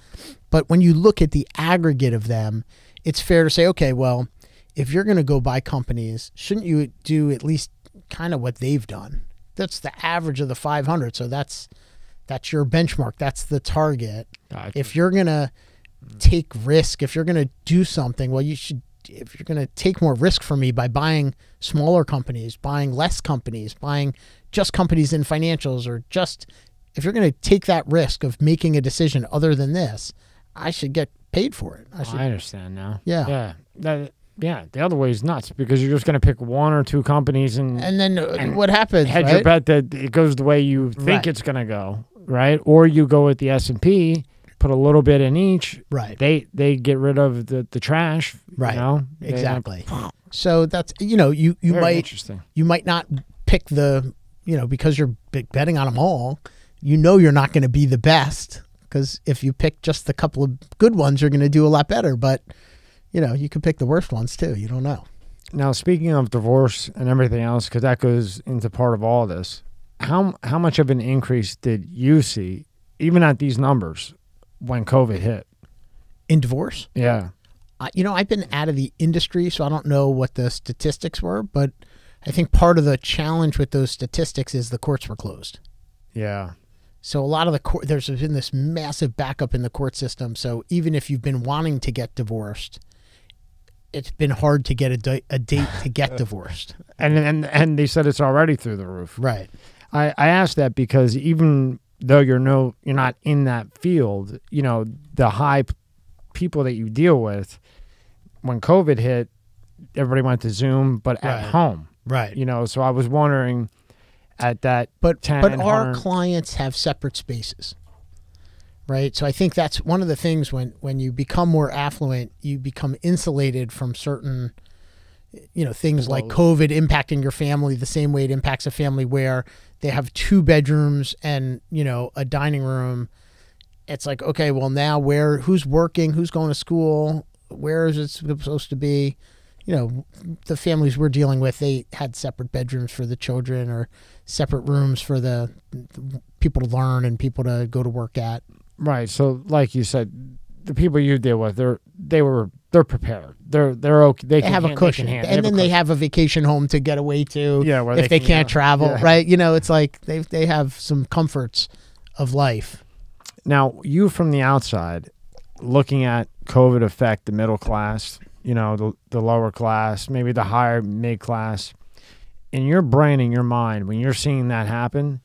But when you look at the aggregate of them, it's fair to say, okay, well, if you're going to go buy companies, shouldn't you do at least kind of what they've done? That's the average of the 500. So that's your benchmark. That's the target. Gotcha. If you're going to take risk, if you're going to do something, well, you should, if you're going to take more risk from me by buying smaller companies, buying less companies, buying just companies in financials, or just, if you're going to take that risk of making a decision other than this, I should get paid for it. I understand now. Yeah. Yeah. The other way is nuts, because you're just going to pick 1 or 2 companies and then what happens? hedge your bet that it goes the way you think it's going to go, right? Or you go with the S&P, put a little bit in each. Right. They get rid of the trash. Right. You know? Exactly. So that's, you know, you might not pick the, you know, because you're betting on them all, you know, you're not going to be the best, because if you pick just the couple of good ones, you're going to do a lot better. But, you know, you could pick the worst ones too. You don't know. Now, speaking of divorce and everything else, because that goes into part of all this, how much of an increase did you see, even at these numbers, when COVID hit? In divorce? Yeah. You know, I've been out of the industry, so I don't know what the statistics were, but I think part of the challenge with those statistics is the courts were closed. Yeah. So a lot of the court, there's been this massive backup in the court system. So even if you've been wanting to get divorced, it's been hard to get a date to get divorced. And they said it's already through the roof. Right. I asked that because even though you're not in that field, you know, the high people that you deal with, when COVID hit, everybody went to Zoom, but at home. Right. You know, so I was wondering at that. But our clients have separate spaces. Right. So I think that's one of the things when you become more affluent, you become insulated from certain, you know, things like COVID impacting your family the same way it impacts a family where they have 2 bedrooms and, you know, a dining room. It's like, okay, well, now who's working, who's going to school, where is it supposed to be? You know, the families we're dealing with, they had separate bedrooms for the children or separate rooms for the people to learn and people to go to work at. Right. So, like you said, the people you deal with, they're prepared. They're okay. They have a cushion, and then they have a vacation home to get away to. Yeah, where if they can't travel, right? You know, it's like they have some comforts of life. Now, you from the outside, looking at COVID affect the middle class, you know, the lower class, maybe the higher mid class. In your brain, in your mind, when you're seeing that happen,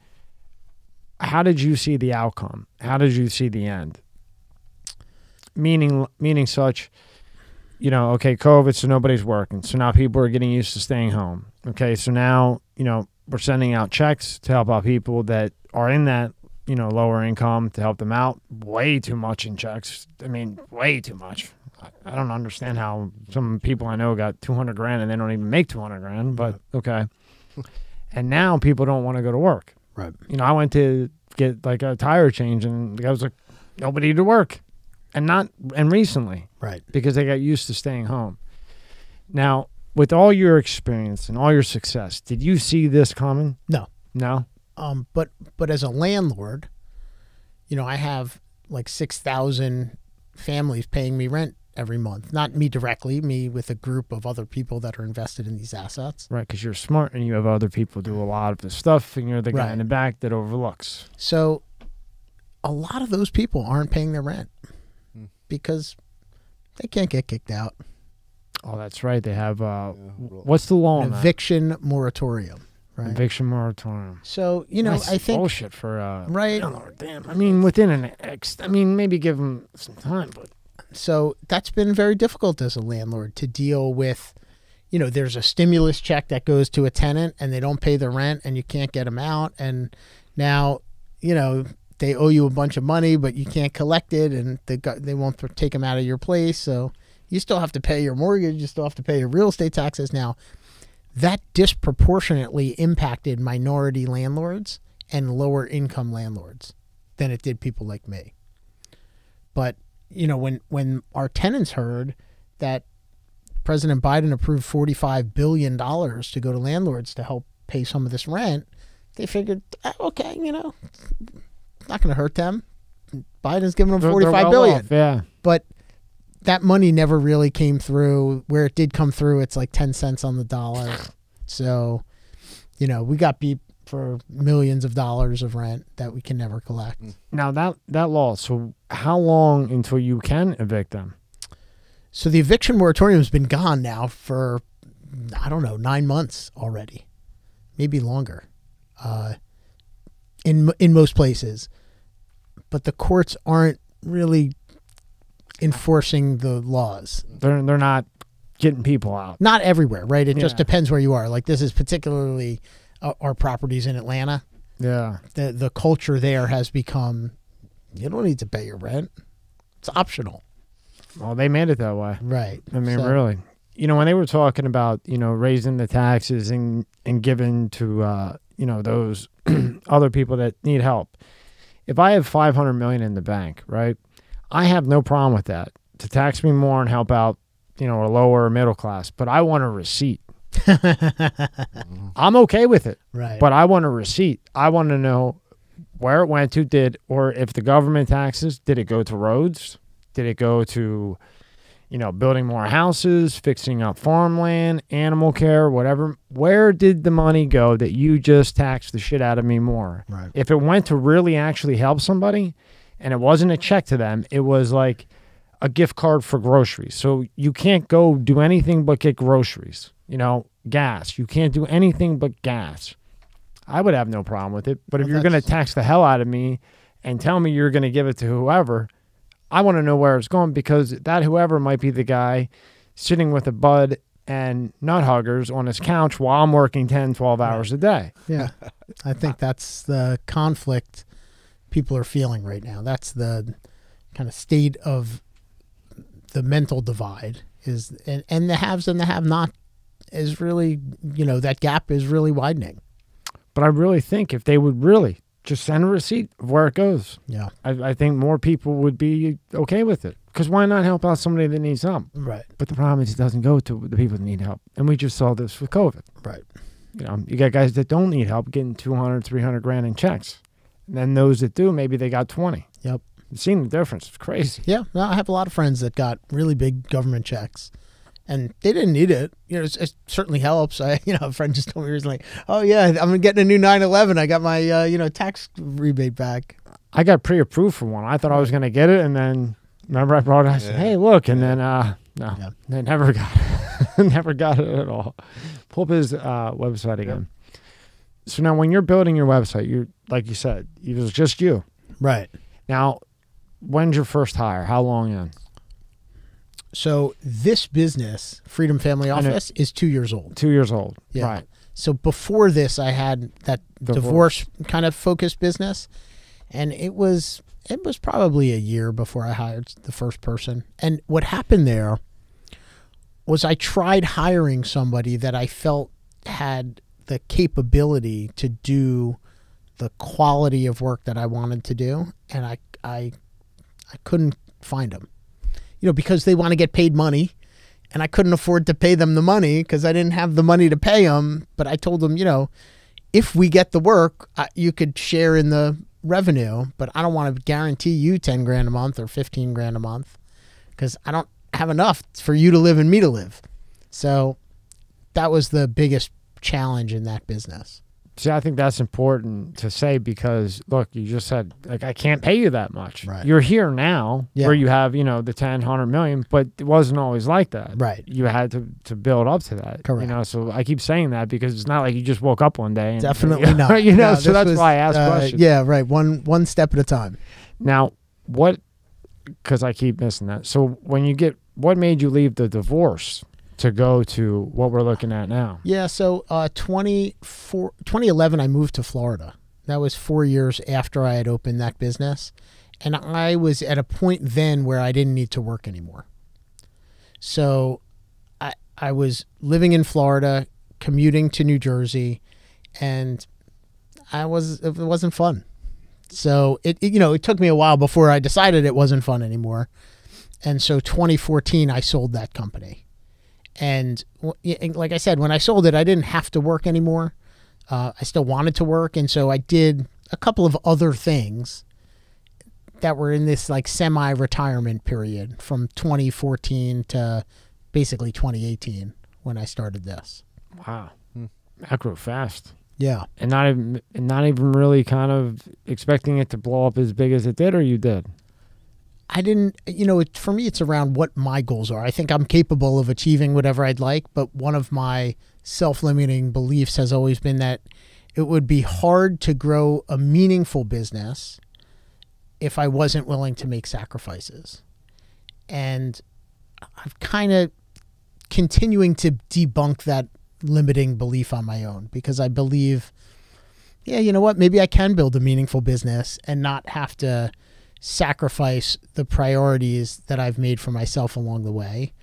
how did you see the outcome? How did you see the end? Meaning such, you know, okay, COVID, so nobody's working. So now people are getting used to staying home. Okay, so now, you know, we're sending out checks to help out people that are in that, you know, lower income to help them out. Way too much in checks. I mean, way too much. I don't understand how some people I know got 200 grand and they don't even make 200 grand, but okay. And now people don't want to go to work. Right. You know, I went to get like a tire change and the guy was like, nobody to work. And recently. Right. Because they got used to staying home. Now, with all your experience and all your success, did you see this coming? No. No? But as a landlord, you know, I have like 6,000 families paying me rent every month. Not me directly, me with a group of other people that are invested in these assets. Right, because you're smart and you have other people do a lot of the stuff and you're the guy in the back that overlooks. So a lot of those people aren't paying their rent because they can't get kicked out. Oh, that's right. They have, what's the law on that? Eviction moratorium. Right. Eviction moratorium. So, you know, that's I think bullshit for right. Damn. I mean, within maybe give them some time, but so that's been very difficult as a landlord to deal with. You know, there's a stimulus check that goes to a tenant and they don't pay the rent and you can't get them out, and now, you know, they owe you a bunch of money but you can't collect it and they won't take them out of your place, so you still have to pay your mortgage, you still have to pay your real estate taxes. Now, that disproportionately impacted minority landlords and lower income landlords than it did people like me. But, you know, when our tenants heard that President Biden approved $45 billion to go to landlords to help pay some of this rent, they figured, okay, you know, not going to hurt them. Biden's giving them $45 billion. Yeah. But that money never really came through. Where it did come through, it's like 10 cents on the dollar. So, you know, we got beat for millions of dollars of rent that we can never collect. Now that law, so how long until you can evict them? So the eviction moratorium has been gone now for, I don't know, 9 months already, maybe longer, in most places. But the courts aren't really enforcing the laws. They're not getting people out. Not everywhere, right? It just depends where you are. Like this is particularly our properties in Atlanta. Yeah. The culture there has become, you don't need to pay your rent. It's optional. Well, they made it that way. Right. I mean, really. You know, when they were talking about, you know, raising the taxes and giving to, you know, those other people that need help. If I have $500 million in the bank, right, I have no problem with that, to tax me more and help out, you know, a lower middle class. But I want a receipt. I'm okay with it. Right. But I want a receipt. I want to know where it went to, or if the government taxes, did it go to roads? Did it go to, you know, building more houses, fixing up farmland, animal care, whatever? Where did the money go that you just taxed the shit out of me more? Right. If it went to really actually help somebody and it wasn't a check to them, it was like a gift card for groceries. So you can't go do anything but get groceries, you know, gas. You can't do anything but gas. I would have no problem with it. But if you're going to tax the hell out of me and tell me you're going to give it to whoever, I want to know where it's going, because that whoever might be the guy sitting with a bud and nut huggers on his couch while I'm working 10, 12 hours a day. Yeah. I think that's the conflict people are feeling right now. That's the kind of state of the mental divide is, and the haves and the have-not is really, that gap is really widening. But I really think if they would really just send a receipt of where it goes, Yeah. I think more people would be okay with it. Because why not help out somebody that needs help? Right. But the problem is it doesn't go to the people that need help. And we just saw this with COVID. Right. You got guys that don't need help getting 200, 300 grand in checks. And then those that do, maybe they got 20. Yep. You've seen the difference. It's crazy. Yeah. No, I have a lot of friends that got really big government checks. And they didn't need it. It certainly helps. A friend just told me recently, oh, yeah, I'm getting a new 911. I got my, tax rebate back. I got pre-approved for one. I thought I was going to get it. And then, remember, I brought it. I said, hey, look. And then, no, they never got it. Never got it at all. Pull up his website again. Yep. So now when you're building your website, like you said, it was just you. Right. Now, when's your first hire? How long in? So this business, Freedom Family Office, is 2 years old. 2 years old. Yeah. Right. So before this, I had that divorce kind of focused business, and it was probably a year before I hired the first person. And what happened there was I tried hiring somebody that I felt had the capability to do the quality of work that I wanted to do, and I couldn't find them. Because they want to get paid money, and I couldn't afford to pay them the money because I didn't have the money to pay them. But I told them, if we get the work, you could share in the revenue, but I don't want to guarantee you 10 grand a month or 15 grand a month because I don't have enough for you to live and me to live. So that was the biggest challenge in that business. See, I think that's important to say because, look, you just said, I can't pay you that much. Right. You're here now where you have, the 10, 100 million, but it wasn't always like that. Right. You had to build up to that. Correct. So I keep saying that because it's not like you just woke up one day. And, Definitely not. No, so that's why I asked questions. Yeah, right. One step at a time. Now, because I keep missing that. So what made you leave the divorce to go to what we're looking at now? Yeah, so 2011, I moved to Florida. That was 4 years after I had opened that business. And I was at a point then where I didn't need to work anymore. So I was living in Florida, commuting to New Jersey, and it wasn't fun. So it took me a while before I decided it wasn't fun anymore. And so 2014, I sold that company. And like I said, when I sold it, I didn't have to work anymore. I still wanted to work. And so I did a couple of other things that were in this like semi-retirement period from 2014 to basically 2018 when I started this. Wow. That grew fast. Yeah. And not even really kind of expecting it to blow up as big as it did, or you did? I didn't, for me, it's around what my goals are. I think I'm capable of achieving whatever I'd like, but one of my self-limiting beliefs has always been that it would be hard to grow a meaningful business if I wasn't willing to make sacrifices. And I'm kind of continuing to debunk that limiting belief on my own because I believe, you know what, maybe I can build a meaningful business and not have to sacrifice the priorities that I've made for myself along the way.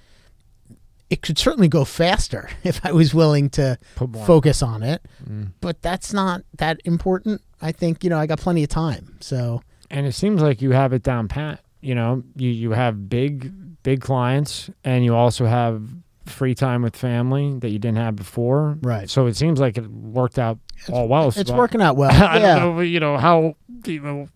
It could certainly go faster if I was willing to focus on it, but that's not that important. I think, I got plenty of time. So, and it seems like you have it down pat. You have big clients, and you also have free time with family that you didn't have before. Right. So it seems like it worked out all well. It's working out well. I don't know, how,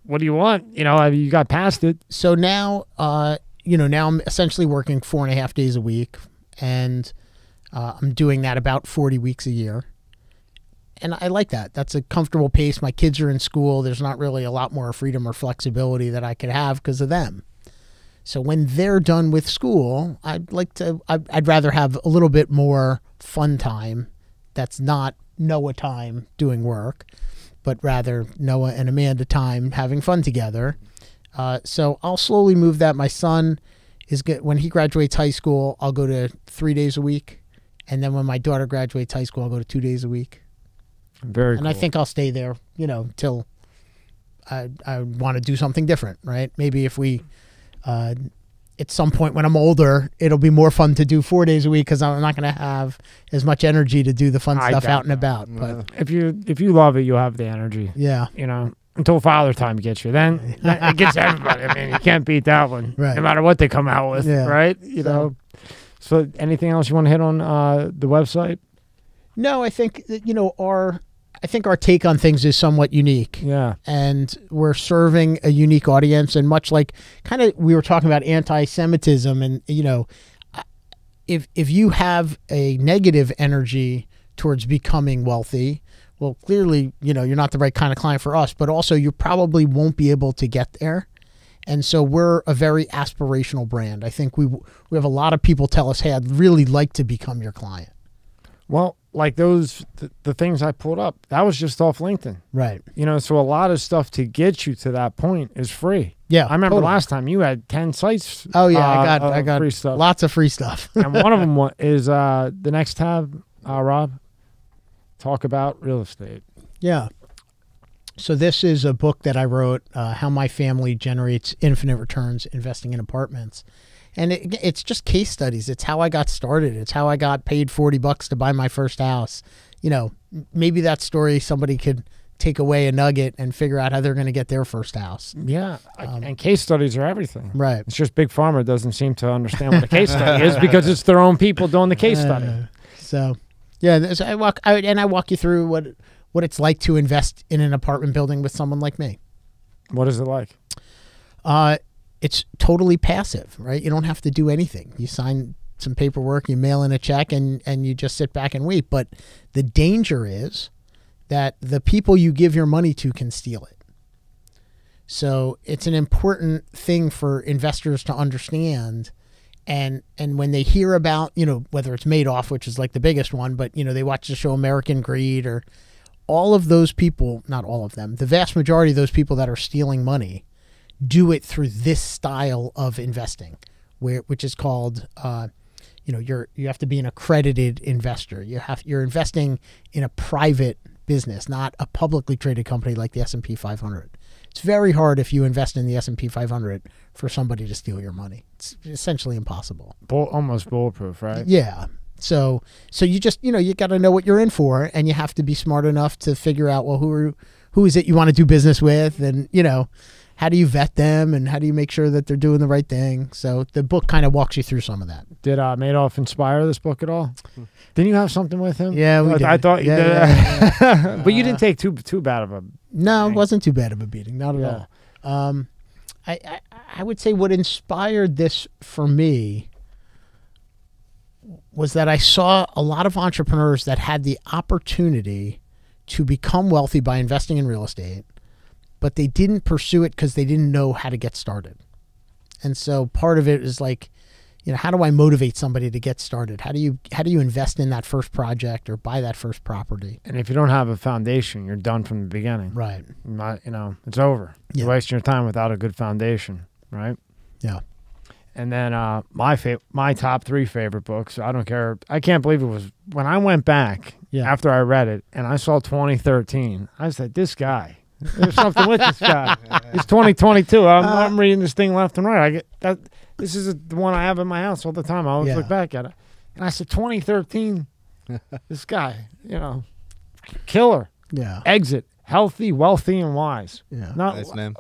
what do you want? You got past it. So now, now I'm essentially working 4.5 days a week, and I'm doing that about 40 weeks a year. And I like that. That's a comfortable pace. My kids are in school. There's not really a lot more freedom or flexibility that I could have because of them. So when they're done with school, I'd rather have a little bit more fun time that's not Noah time doing work, but rather Noah and Amanda time having fun together. So I'll slowly move that. My son is good. When he graduates high school, I'll go to 3 days a week. And then when my daughter graduates high school, I'll go to 2 days a week. Very And cool. I think I'll stay there, till I want to do something different, right? Maybe if we, at some point when I'm older, it'll be more fun to do 4 days a week because I'm not going to have as much energy to do the fun stuff out and about. But if you love it, you'll have the energy. yeah, Until Father Time gets you. Then it gets everybody. I mean, you can't beat that one. Right. No matter what they come out with, Yeah. right? So anything else you want to hit on the website? no, I think that, our take on things is somewhat unique. Yeah. And we're serving a unique audience. And much like kind of we were talking about anti-Semitism, and if you have a negative energy towards becoming wealthy, well, clearly, you're not the right kind of client for us, but also you probably won't be able to get there. And so we're a very aspirational brand. I think we have a lot of people tell us, hey, I'd really like to become your client. Well, like the things I pulled up, that was just off LinkedIn. Right. So a lot of stuff to get you to that point is free. Yeah. I remember totally. last time you had 10 sites. Oh yeah, I got free stuff. lots of free stuff. And one of them is the next tab, Rob. Talk about real estate. Yeah. So this is a book that I wrote, How My Family Generates Infinite Returns Investing in Apartments. And it's just case studies. It's how I got started. It's how I got paid $40 to buy my first house. Maybe that story somebody could take away a nugget and figure out how they're going to get their first house. Yeah. And case studies are everything. Right. It's just Big Pharma doesn't seem to understand what a case study is because it's their own people doing the case study. So, yeah, I walk you through what it's like to invest in an apartment building with someone like me. What is it like? It's totally passive, right? You don't have to do anything. You sign some paperwork, you mail in a check, and you just sit back and wait. But the danger is that the people you give your money to can steal it. So it's an important thing for investors to understand. And when they hear about, whether it's Madoff, which is like the biggest one, but, they watch the show American Greed, or all of those people, not all of them, the vast majority of those people that are stealing money do it through this style of investing, which is called, you have to be an accredited investor. You're investing in a private business, not a publicly traded company like the S&P 500. It's very hard if you invest in the S&P 500 for somebody to steal your money. It's essentially impossible. Almost bulletproof, right? Yeah. So you just, you got to know what you're in for, and you have to be smart enough to figure out, well, who is it you want to do business with? And, how do you vet them, and how do you make sure that they're doing the right thing? So the book kind of walks you through some of that. Did Madoff inspire this book at all? Didn't you have something with him? Yeah, we did. I thought you did. Yeah. But you didn't take too bad of a... No, it wasn't too bad of a beating. Not at all. I would say what inspired this for me was that I saw a lot of entrepreneurs that had the opportunity to become wealthy by investing in real estate, but they didn't pursue it because they didn't know how to get started. And so part of it is like, how do I motivate somebody to get started? How do you invest in that first project or buy that first property? And if you don't have a foundation, you're done from the beginning. Right. It's over. Yeah. You're wasting your time without a good foundation, right? Yeah. And then my top 3 favorite books, I don't care. I can't believe it was when I went back after I read it and I saw 2013. I said, this guy, there's something with this guy. It's 2022. I'm reading this thing left and right. I get that. This is the one I have in my house all the time. I always look back at it. And I said, 2013, this guy, killer. Yeah. Exit, healthy, wealthy, and wise. Yeah. Nice name.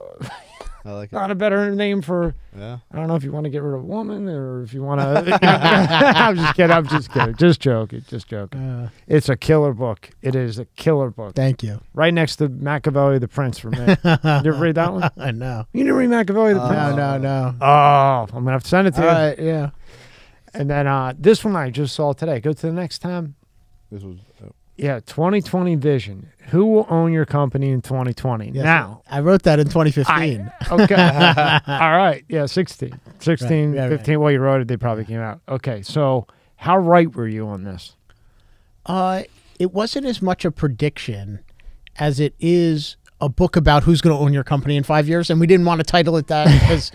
I like it. Not a better name for, Yeah. I don't know if you want to get rid of a woman or if you want to. I'm just kidding. Just joking. It's a killer book. It is a killer book. Thank you. Right next to Machiavelli the Prince for me. You ever read that one? I know. You didn't read Machiavelli the Prince? No. Oh, I'm going to have to send it to you. All right, yeah. And then this one I just saw today. Go to the next tab. This was. 2020 vision. Who will own your company in 2020? Yes, Now. I wrote that in 2015. Okay. All right. Yeah, 16, Right, 15. Well, you wrote it. They probably came out. Okay. So how right were you on this? It wasn't as much a prediction as it is a book about who's going to own your company in 5 years, and we didn't want to title it that because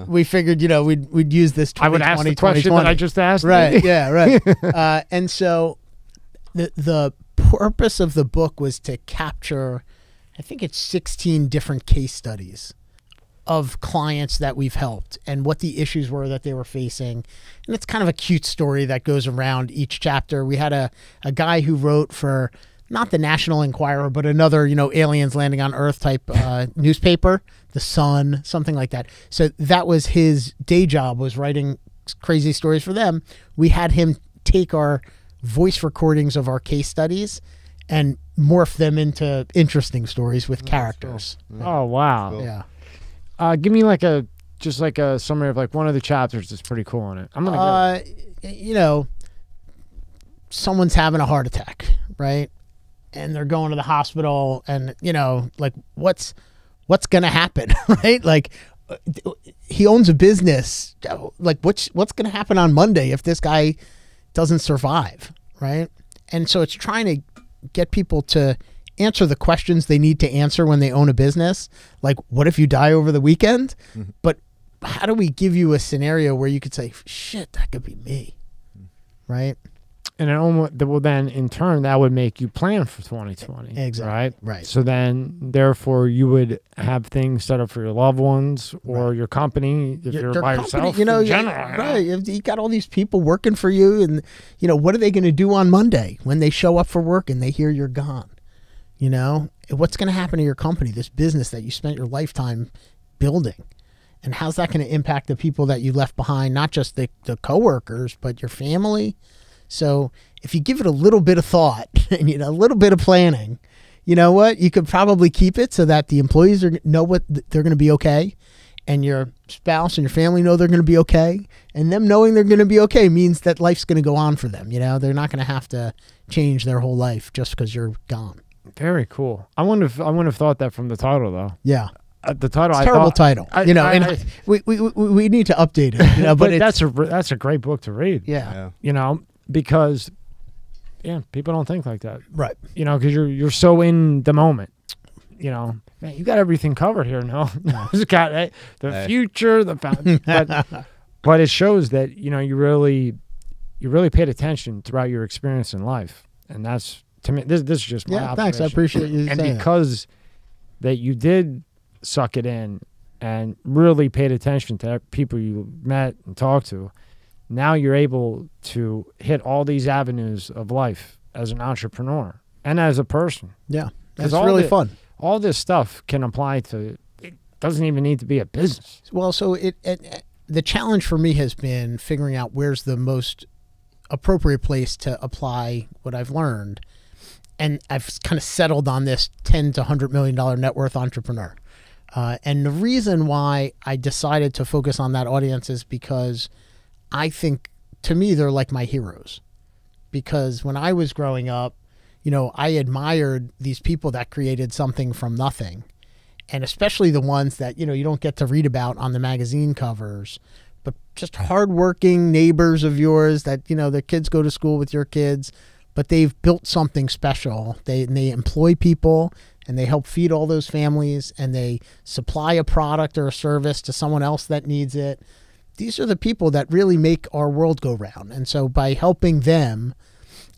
we figured, we'd use this 2020, I would ask the question that I just asked. Right, yeah, right. And so the purpose of the book was to capture, I think it's 16 different case studies of clients that we've helped and what the issues were that they were facing. And it's kind of a cute story that goes around each chapter. We had a guy who wrote for not the National Enquirer, but another, aliens landing on Earth type newspaper, The Sun, something like that. So that was his day job, was writing crazy stories for them. We had him take our voice recordings of our case studies and morph them into interesting stories with characters. Cool. Oh, wow. Cool. Yeah. Give me just a summary of one of the chapters that's pretty cool on it. I'm going to someone's having a heart attack, right? And they're going to the hospital, and what's going to happen, right? He owns a business. What's going to happen on Monday if this guy doesn't survive, right? And so it's trying to get people to answer the questions they need to answer when they own a business. Like, what if you die over the weekend? Mm-hmm. But how do we give you a scenario where you could say, shit, that could be me, right? And then in turn, that would make you plan for 2020. Exactly. Right. So then, therefore, you would have things set up for your loved ones or your company if you're by yourself. In general, right? You got all these people working for you, and what are they going to do on Monday when they show up for work and they hear you're gone? What's going to happen to your company, this business that you spent your lifetime building, and how's that going to impact the people that you left behind? Not just the coworkers, but your family. So if you give it a little bit of thought and a little bit of planning, you know what? You could probably keep it so that the employees know what they're going to be okay, and your spouse and your family know they're going to be okay, and them knowing they're going to be okay means that life's going to go on for them. They're not going to have to change their whole life just because you're gone. Very cool. I wouldn't have thought that from the title though. Yeah. The title, terrible title. We need to update it. But that's a great book to read. Yeah. Because people don't think like that. Right. Because you're so in the moment. Man, you got everything covered here. No, it's got the future, but it shows that you really paid attention throughout your experience in life, and that's, to me, this is just my observation. Thanks. I appreciate you saying and because that you did suck it in and really paid attention to people you met and talked to. Now you're able to hit all these avenues of life as an entrepreneur and as a person. Yeah, that's really fun. All this stuff can apply to, it doesn't even need to be a business. Well, so the challenge for me has been figuring out where's the most appropriate place to apply what I've learned. And I've kind of settled on this $10 to $100 million net worth entrepreneur. And the reason why I decided to focus on that audience is because I think, to me, they're like my heroes. Because when I was growing up, I admired these people that created something from nothing. And especially the ones that, you don't get to read about on the magazine covers, but just hardworking neighbors of yours that, their kids go to school with your kids, but they've built something special. They employ people, and they help feed all those families, and they supply a product or a service to someone else that needs it. These are the people that really make our world go round. And so by helping them,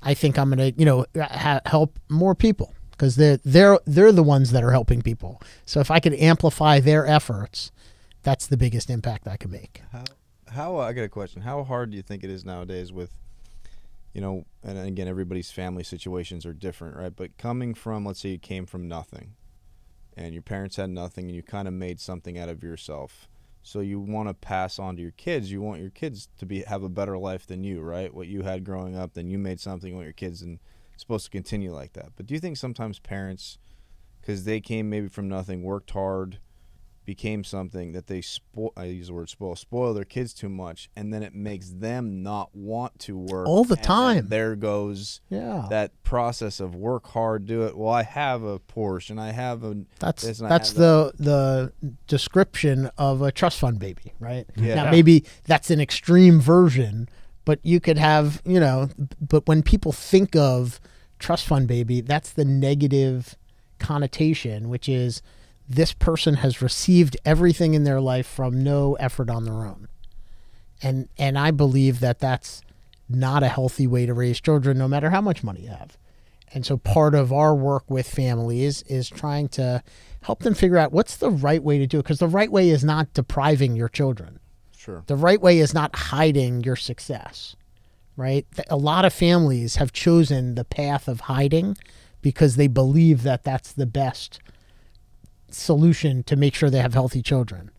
I think I'm going to, help more people, because they're the ones that are helping people. So if I could amplify their efforts, that's the biggest impact I can make. How I got a question. How hard do you think it is nowadays with, and again, everybody's family situations are different, right? But coming from, let's say you came from nothing and your parents had nothing and you kind of made something out of yourself. So you want to pass on to your kids. You want your kids to have a better life than you, right? What you had growing up, then you made something. You want your kids and supposed to continue like that. But do you think sometimes parents, because they came maybe from nothing, worked hard, became something, that they I use the word spoil their kids too much, and then it makes them not want to work all the time? There goes that process of work hard, do it. Well, I have a Porsche and I have a that's the description of a trust fund baby, right? Yeah. Now maybe that's an extreme version, but you could have, but when people think of trust fund baby, that's the negative connotation, which is this person has received everything in their life from no effort on their own. And I believe that that's not a healthy way to raise children, no matter how much money you have. And so part of our work with families is trying to help them figure out what's the right way to do it. Because the right way is not depriving your children. Sure. The right way is not hiding your success, right? A lot of families have chosen the path of hiding because they believe that that's the best solution to make sure they have healthy children.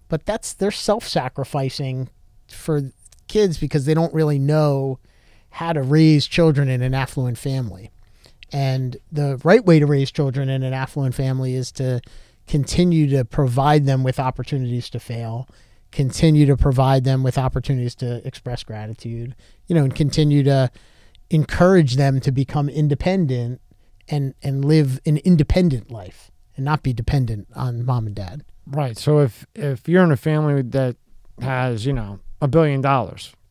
But they're self-sacrificing for kids because they don't really know how to raise children in an affluent family. And the right way to raise children in an affluent family is to continue to provide them with opportunities to fail, continue to provide them with opportunities to express gratitude, and continue to encourage them to become independent and live an independent life and not be dependent on mom and dad. Right. So if you're in a family that has, $1 billion,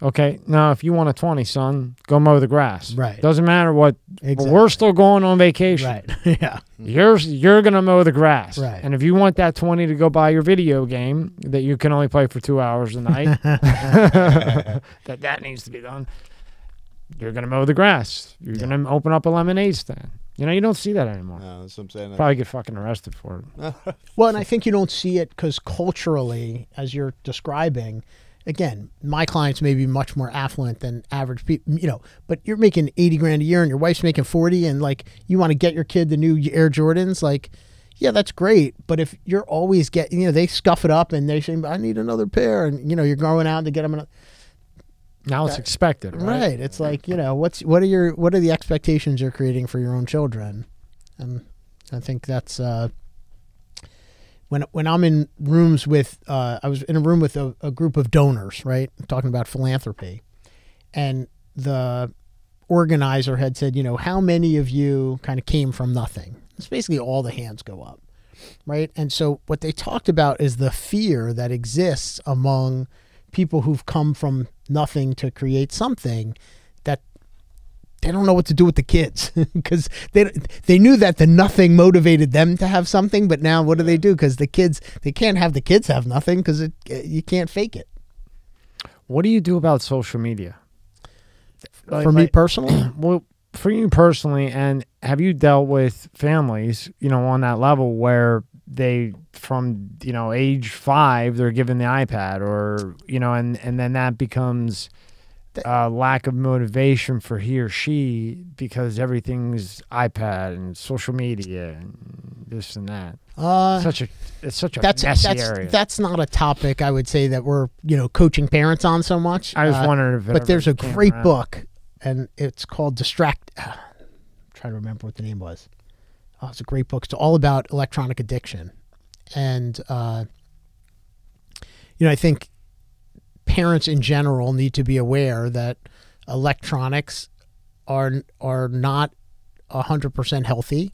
okay, now if you want a 20, son, go mow the grass. Right. Doesn't matter what. Exactly. We're still going on vacation. Right. Yeah. You're gonna mow the grass. Right. And if you want that 20 to go buy your video game that you can only play for 2 hours a night, that needs to be done. You're gonna mow the grass. You're gonna open up a lemonade stand. You don't see that anymore. No, that's what I'm saying. Probably get fucking arrested for it. Well, and I think you don't see it because culturally, as you're describing, again, my clients may be much more affluent than average people, but you're making 80 grand a year and your wife's making 40 and you want to get your kid the new Air Jordans, yeah, that's great. But if you're always getting, they scuff it up and they say, I need another pair. And, you're going out to get them. Now it's expected, right? Right. It's what are the expectations you're creating for your own children? And I think that's, when I'm in rooms with, I was in a room with a group of donors, right? Talking about philanthropy. And the organizer had said, how many of you kind of came from nothing? It's basically all the hands go up, right? And so what they talked about is the fear that exists among people who've come from nothing to create something, that they don't know what to do with the kids because they knew that the nothing motivated them to have something, but now what do they do? Because they can't have the kids have nothing because you can't fake it. What do you do about social media? For me personally? Well, for you personally, and have you dealt with families, on that level where they, from, age 5, they're given the iPad or, and then that becomes lack of motivation for he or she because everything's iPad and social media and this and that. It's such a messy area. That's not a topic I would say that we're, coaching parents on so much. I was wondering if but there's a great book and it's called Distract. I'm trying to remember what the name was. Oh, it's a great book. It's all about electronic addiction. And, I think parents in general need to be aware that electronics are not 100% healthy.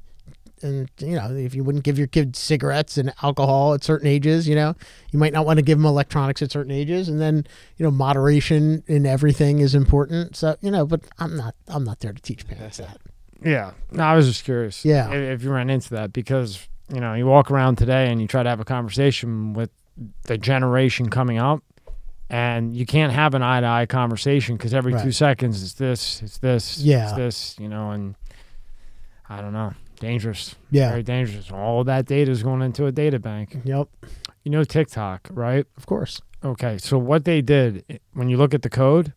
And, if you wouldn't give your kids cigarettes and alcohol at certain ages, you might not want to give them electronics at certain ages. And then, moderation in everything is important. So, but I'm not there to teach parents that. Yeah. No, I was just curious. Yeah. If you ran into that because, you walk around today and you try to have a conversation with the generation coming up and you can't have an eye-to-eye conversation because every 2 seconds it's this, it's this, and I don't know. Dangerous. Yeah. Very dangerous. All of that data is going into a data bank. Yep. TikTok, right? Of course. Okay. So what they did, when you look at the code,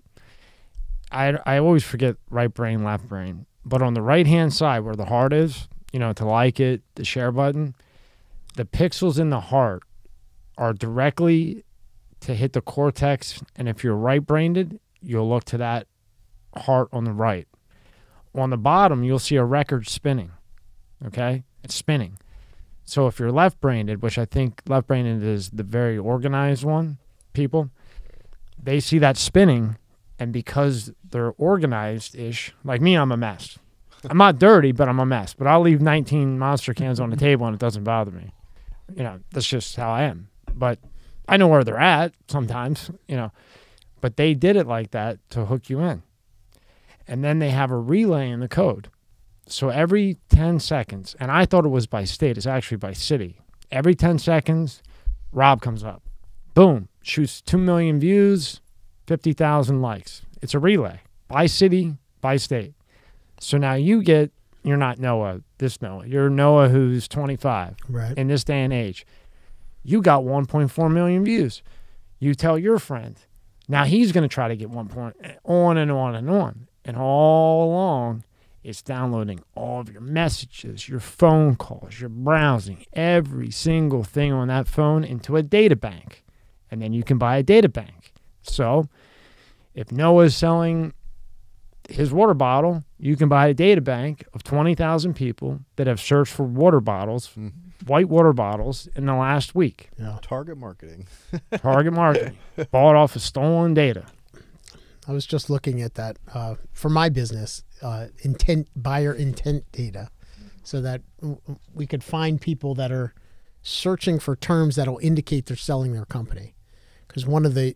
I always forget right brain, left brain. But on the right-hand side where the heart is, to like it, the share button, the pixels in the heart are directly to hit the cortex. And if you're right-brained, you'll look to that heart on the right. On the bottom, you'll see a record spinning. Okay? It's spinning. So if you're left-brained, which I think left-brained is the very organized one, people, they see that spinning, and because they're organized-ish, like me, I'm a mess. I'm not dirty, but I'm a mess. But I'll leave 19 Monster cans on the table, and it doesn't bother me. That's just how I am. But I know where they're at sometimes, But they did it like that to hook you in. And then they have a relay in the code. So every 10 seconds, and I thought it was by state, it's actually by city. Every 10 seconds, Rob comes up. Boom, shoots 2 million views, 50,000 likes. It's a relay, by city, by state. So now you're not Noah, this Noah. You're Noah who's 25 Right. in this day and age. You got 1.4 million views. You tell your friend. Now he's going to try to get 1 point, on and on and on. And all along, it's downloading all of your messages, your phone calls, your browsing, every single thing on that phone into a data bank. And then you can buy a data bank. So if Noah's selling his water bottle, you can buy a data bank of 20,000 people that have searched for water bottles, white water bottles, in the last week. Yeah. Target marketing. Target marketing. Bought off of stolen data. I was just looking at that for my business, buyer intent data, so that we could find people that are searching for terms that will indicate they're selling their company. Because one of the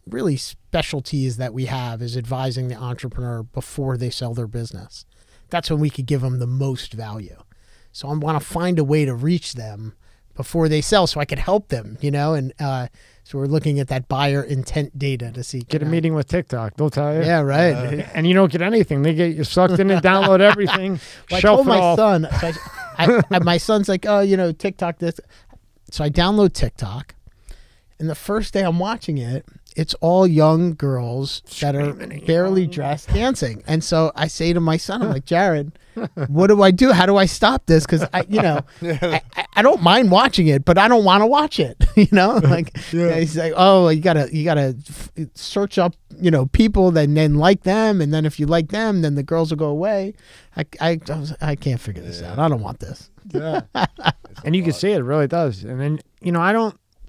really specialties that we have is advising the entrepreneur before they sell their business. That's when we could give them the most value. So I want to find a way to reach them before they sell so I could help them, and so we're looking at that buyer intent data to see. Get a meeting with TikTok. They'll tell you. Yeah, right. And you don't get anything. They get you sucked in and download everything. Well, I shelf told it my off. son, so my son's like, oh, TikTok this. So I download TikTok, and the first day I'm watching it, it's all young girls that are barely dressed dancing. And so I say to my son, I'm like, Jared, what do I do? How do I stop this? Because I don't mind watching it, but I don't want to watch it. He's like, oh, you gotta search up, people, then like them, and then if you like them, then the girls will go away. I can't figure this out. I don't want this. Yeah. And you can see it really does. And then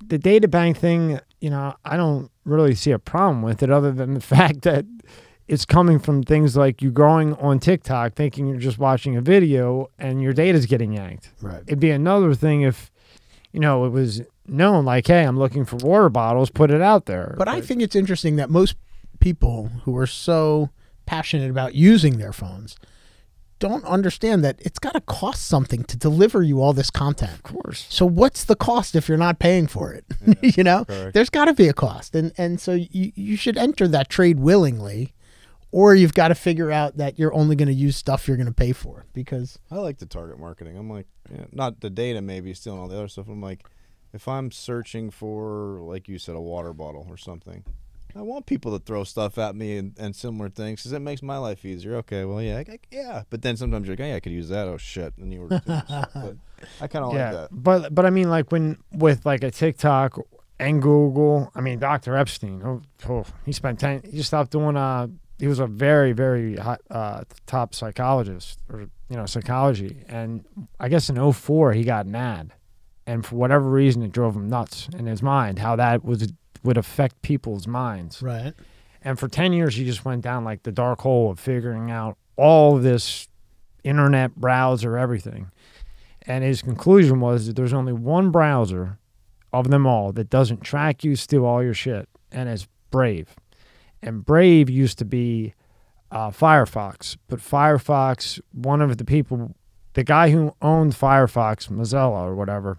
the data bank thing, I don't really see a problem with it other than the fact that it's coming from things like you going on TikTok thinking you're just watching a video and your data's getting yanked. Right. It'd be another thing if, it was known like, hey, I'm looking for water bottles, put it out there. But I think it's interesting that most people who are so passionate about using their phones don't understand that it's got to cost something to deliver you all this content. Of course. So what's the cost if you're not paying for it? Yeah, correct. There's got to be a cost. And so you should enter that trade willingly, or you've got to figure out that you're only going to use stuff you're going to pay for. Because I like the target marketing. I'm like, not the data maybe still and all the other stuff. I'm like, if I'm searching for, like you said, a water bottle or something, I want people to throw stuff at me and similar things because it makes my life easier. Okay, well, yeah. But then sometimes you're like, hey, I could use that. Oh, shit. And you were but I kind of like that. But I mean, like with like a TikTok and Google, I mean, Dr. Epstein, he stopped doing, he was a very, very hot, top psychologist or, psychology. And I guess in 2004, he got an ad. And for whatever reason, it drove him nuts in his mind, how that would affect people's minds. right. And for 10 years, he just went down like the dark hole of figuring out all of this internet browser, everything. And his conclusion was that there's only one browser of them all that doesn't track you, steal all your shit, and it's Brave. And Brave used to be Firefox. But Firefox, the guy who owned Firefox, Mozilla or whatever,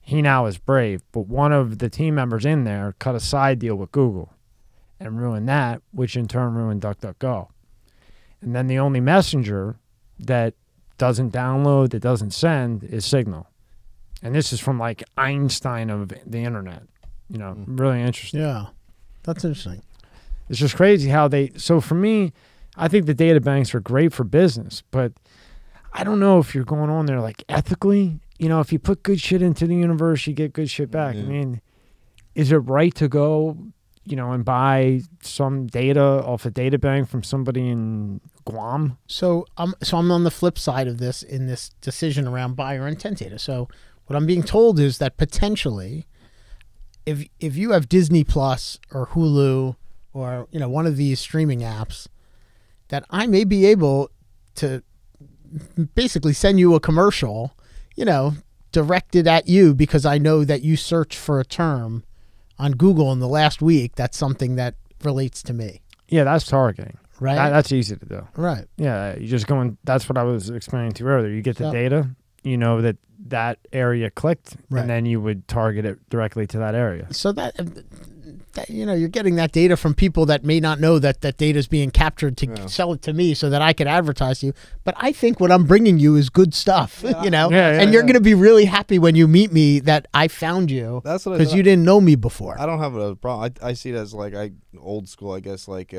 he now is Brave, but one of the team members in there cut a side deal with Google and ruined that, which in turn ruined DuckDuckGo. And then the only messenger that doesn't download, that doesn't send, is Signal. And this is from like Einstein of the internet. Really interesting. Yeah, that's interesting. It's just crazy how so for me, I think the data banks are great for business, but I don't know if you're going on there like ethically. If you put good shit into the universe, you get good shit back. Yeah. I mean, is it right to go, and buy some data off a data bank from somebody in Guam? So I'm on the flip side of this in this decision around buyer intent data. So what I'm being told is that potentially, if you have Disney Plus or Hulu or one of these streaming apps, that I may be able to basically send you a commercial, directed at you because I know that you searched for a term on Google in the last week. That's something that relates to me. Yeah, that's targeting. right? That's easy to do. Right. Yeah, you just go in. That's what I was explaining to you earlier. You get the So- data, you know that area clicked, Right. and then you would target it directly to that area. So that you're getting that data from people that may not know that data is being captured to sell it to me so that I could advertise to you. But I think what I'm bringing you is good stuff, you know, and you're going to be really happy when you meet me that I found you. That's what because you didn't know me before. I don't have a problem. I see it as like old school, I guess. Like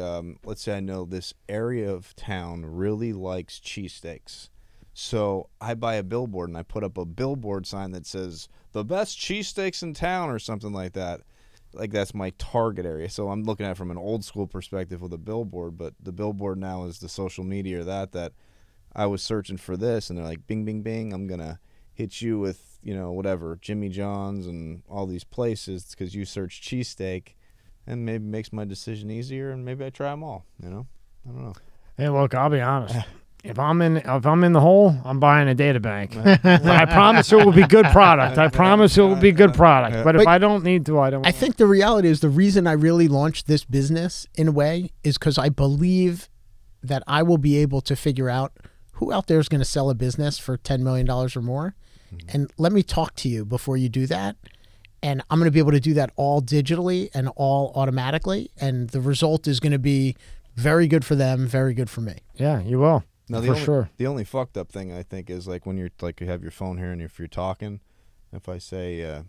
let's say I know this area of town really likes cheesesteaks. So I buy a billboard and I put up a billboard sign that says the best cheesesteaks in town or something like that. Like that's my target area. So I'm looking at it from an old school perspective with a billboard, but the billboard now is the social media or that I was searching for this and they're like, bing, bing, bing, I'm going to hit you with, you know, whatever, Jimmy John's and all these places because you search cheesesteak and maybe makes my decision easier and maybe I try them all, you know? I don't know. Hey, look, I'll be honest. If I'm in the hole, I'm buying a data bank. I promise it will be good product. I promise it will be good product. But if I don't need to, I don't. I think the reality is the reason I really launched this business in a way is because I believe that I will be able to figure out who out there is going to sell a business for $10 million or more. And let me talk to you before you do that. And I'm going to be able to do that all digitally and all automatically. And the result is going to be very good for them, very good for me. Yeah, you will. No, the only fucked up thing I think is like when you're like you have your phone here and if you're talking, if I say,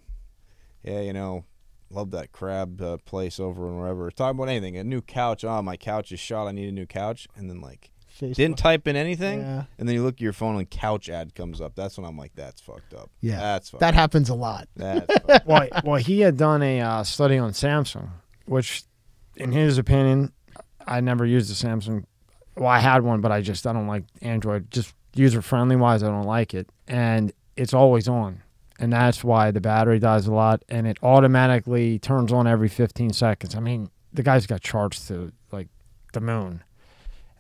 yeah, you know, love that crab place over and wherever, talking about anything, a new couch, my couch is shot, I need a new couch, and then like Facebook. Didn't type in anything, Yeah. and then you look at your phone and couch ad comes up. That's when I'm like, that's fucked up. Yeah, that's fucked that up. happens a lot. That's fucked up. Well, he had done a study on Samsung, which, in his opinion, I never used a Samsung. Well, I had one, but I don't like Android. Just user-friendly wise, I don't like it. And it's always on. And that's why the battery dies a lot. And it automatically turns on every 15 seconds. I mean, the guy's got charged to, like, the moon.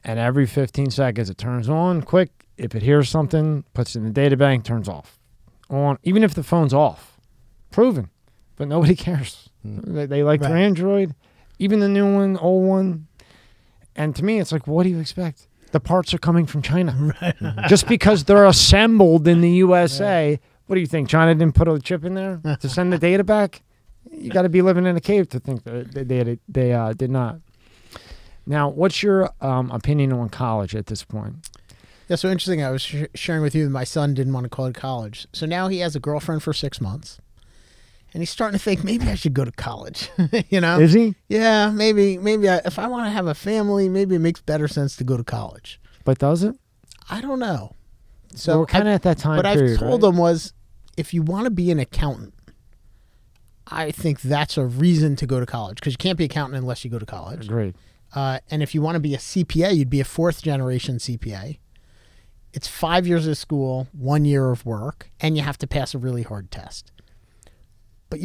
And every 15 seconds, it turns on quick. If it hears something, puts it in the data bank, turns off. On, even if the phone's off. Proven. But nobody cares. They like their Android. Even the new one, old one. And to me, it's like, what do you expect? The parts are coming from China. Just because they're assembled in the USA, what do you think? China didn't put a chip in there to send the data back? You got to be living in a cave to think that they did not. Now, what's your opinion on college at this point? Yeah, so interesting. I was sharing with you that my son didn't want to call it college. So now he has a girlfriend for 6 months. And he's starting to think, maybe I should go to college. You know? Is he? Yeah, maybe if I want to have a family, maybe it makes better sense to go to college. But does it? I don't know. So we're kind of at that time what period, I've told right? him was, if you want to be an accountant, I think that's a reason to go to college, because you can't be an accountant unless you go to college. Agreed. And if you want to be a CPA, you'd be a fourth-generation CPA. It's 5 years of school, 1 year of work, and you have to pass a really hard test. But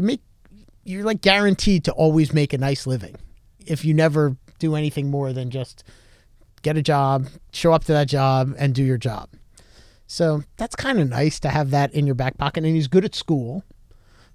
you're like guaranteed to always make a nice living if you never do anything more than just get a job, show up to that job, and do your job. So that's kind of nice to have that in your back pocket. And he's good at school.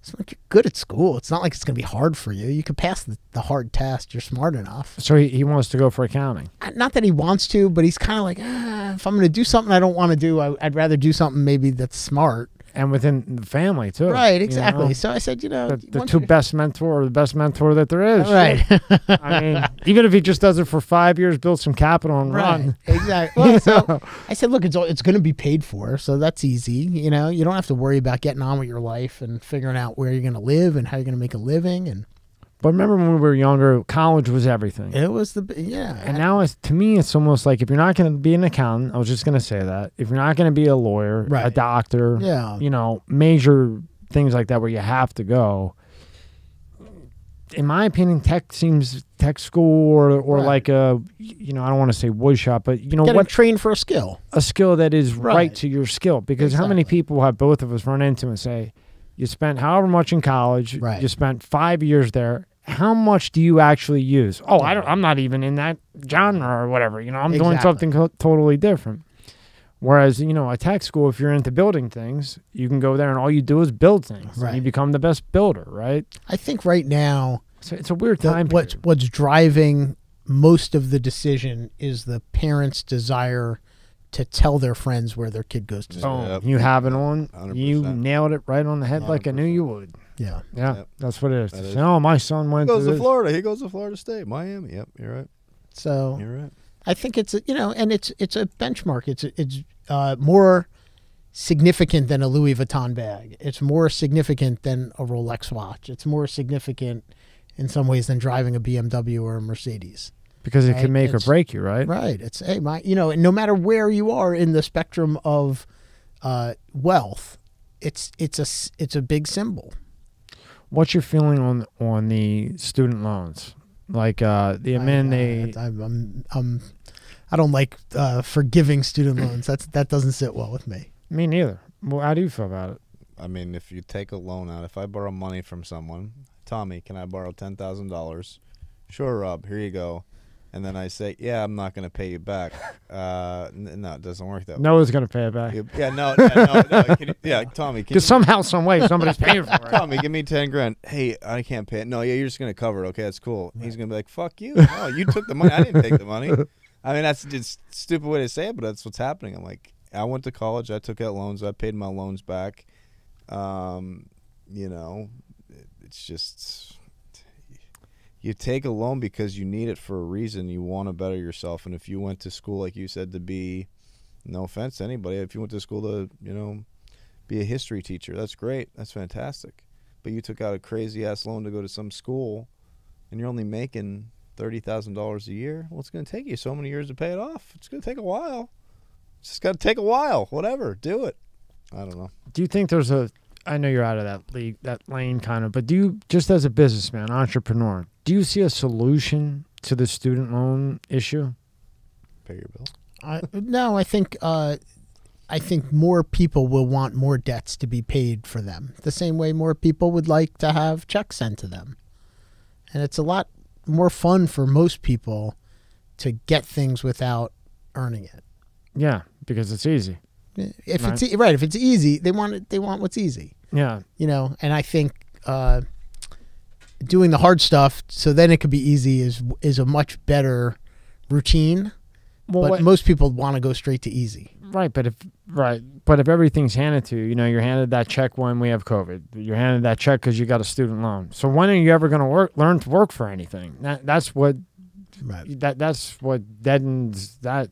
It's like, you're good at school. It's not like it's going to be hard for you. You can pass the hard test. You're smart enough. So he wants to go for accounting. Not that he wants to, but he's kind of like, if I'm going to do something I don't want to do, I'd rather do something maybe that's smart. And within the family, too. Right, exactly. You know? So I said, the best mentor that there is. Right. I mean, even if he just does it for 5 years, build some capital and run. Exactly. Well, so I said, look, it's going to be paid for, so that's easy. You know, you don't have to worry about getting on with your life and figuring out where you're going to live and how you're going to make a living. But remember when we were younger, college was everything. It was And now, to me, it's almost like if you're not going to be an accountant, I was just going to say that. If you're not going to be a lawyer, a doctor, major things like that where you have to go, in my opinion, tech school or like a, I don't want to say wood shop, but trained for a skill. A skill that is right to your skill. Because how many people have both of us run into and say, you spent however much in college, you spent 5 years there, how much do you actually use? Oh, I'm not even in that genre or whatever. I'm doing something totally different. Whereas, a tech school, if you're into building things, you can go there and all you do is build things. Right. And you become the best builder, right? I think right now, so it's a weird time. What's driving most of the decision is the parents' desire to tell their friends where their kid goes to school. Boom. You have it on. 100%. You nailed it right on the head like I knew 100%. you would. Yeah. Yeah, Yep. that's what it is. That is. Oh, my son He went goes to to this. Florida. He goes to Florida State, Miami. Yep, you're right. So You're right. I think it's a, and it's a benchmark. It's more significant than a Louis Vuitton bag. It's more significant than a Rolex watch. It's more significant in some ways than driving a BMW or a Mercedes. Because it Right? can make or It's- break you, right? Right. It's and no matter where you are in the spectrum of wealth, it's a big symbol. What's your feeling on the student loans? Like the amend I don't like forgiving student loans. That doesn't sit well with me. Me neither. Well, how do you feel about it? I mean, if you take a loan out, if I borrow money from someone, Tommy, can I borrow $10,000? Sure, Rob, here you go. And then I say, yeah, I'm not going to pay you back. No, it doesn't work that way. No one's going to pay it back. Yeah, no. Tommy. Because somehow, some way, somebody's paying for it. Tommy, give me 10 grand. Hey, I can't pay it. No, yeah, you're just going to cover it. Okay, that's cool. He's going to be like, fuck you. No, you took the money. I didn't take the money. I mean, that's just a stupid way to say it, but that's what's happening. I'm like, I went to college. I took out loans. I paid my loans back. It's just you take a loan because you need it for a reason. You want to better yourself. And if you went to school, like you said, to be, no offense to anybody, if you went to school to, be a history teacher, that's great. That's fantastic. But you took out a crazy-ass loan to go to some school, and you're only making $30,000 a year. Well, it's going to take you so many years to pay it off. It's going to take a while. It's just got to take a while. Whatever. Do it. I don't know. Do you think there's I know you're out of that league, that lane kind of, but do you, just as a businessman, entrepreneur, do you see a solution to the student loan issue? Pay your bill. No, I think more people will want more debts to be paid for them, the same way more people would like to have checks sent to them. And it's a lot more fun for most people to get things without earning it. Yeah, because it's easy. If Right. if it's easy, they want what's easy. Yeah. And I think doing the hard stuff so then it could be easy is a much better routine. Well, But most people want to go straight to easy. Right, but if everything's handed to you, you're handed that check when we have COVID. You're handed that check because you got a student loan. So when are you ever going to learn to work for anything? That's what that's what deadens that.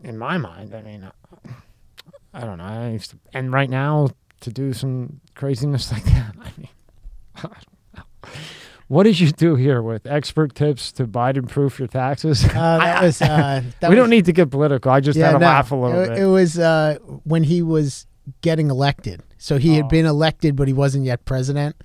In my mind, I mean, I don't know. And right now, to do some craziness like that, I mean, I don't know. What did you do here with expert tips to Biden-proof your taxes? We don't need to get political. I just had to laugh a little bit. It was when he was getting elected. So he had been elected, but he wasn't yet president.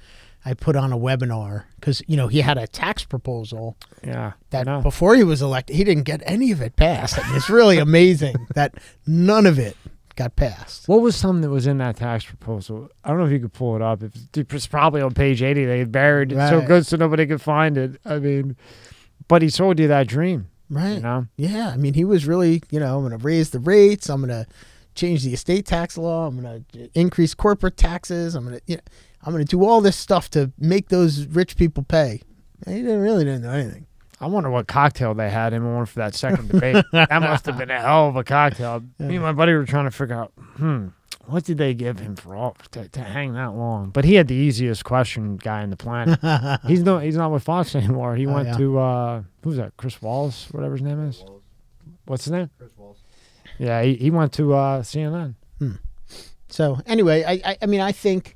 I put on a webinar because, he had a tax proposal that before he was elected, he didn't get any of it passed. I mean, it's really amazing that none of it got passed. What was something that was in that tax proposal? I don't know if you could pull it up. It's probably on page 80. They buried it so good so nobody could find it. I mean, but he sold you that dream. Right. Yeah. I mean, he was really, I'm going to raise the rates. I'm going to change the estate tax law. I'm going to increase corporate taxes. I'm going to do all this stuff to make those rich people pay. He really didn't do anything. I wonder what cocktail they had him on for that second debate. That must have been a hell of a cocktail. Me and my buddy were trying to figure out, what did they give him for to hang that long? But he had the easiest question guy in the planet. He's not with Fox anymore. He went to who's that? Chris Wallace, whatever his name is. What's his name? Chris Wallace. Yeah, he went to CNN. So anyway, I mean, I think,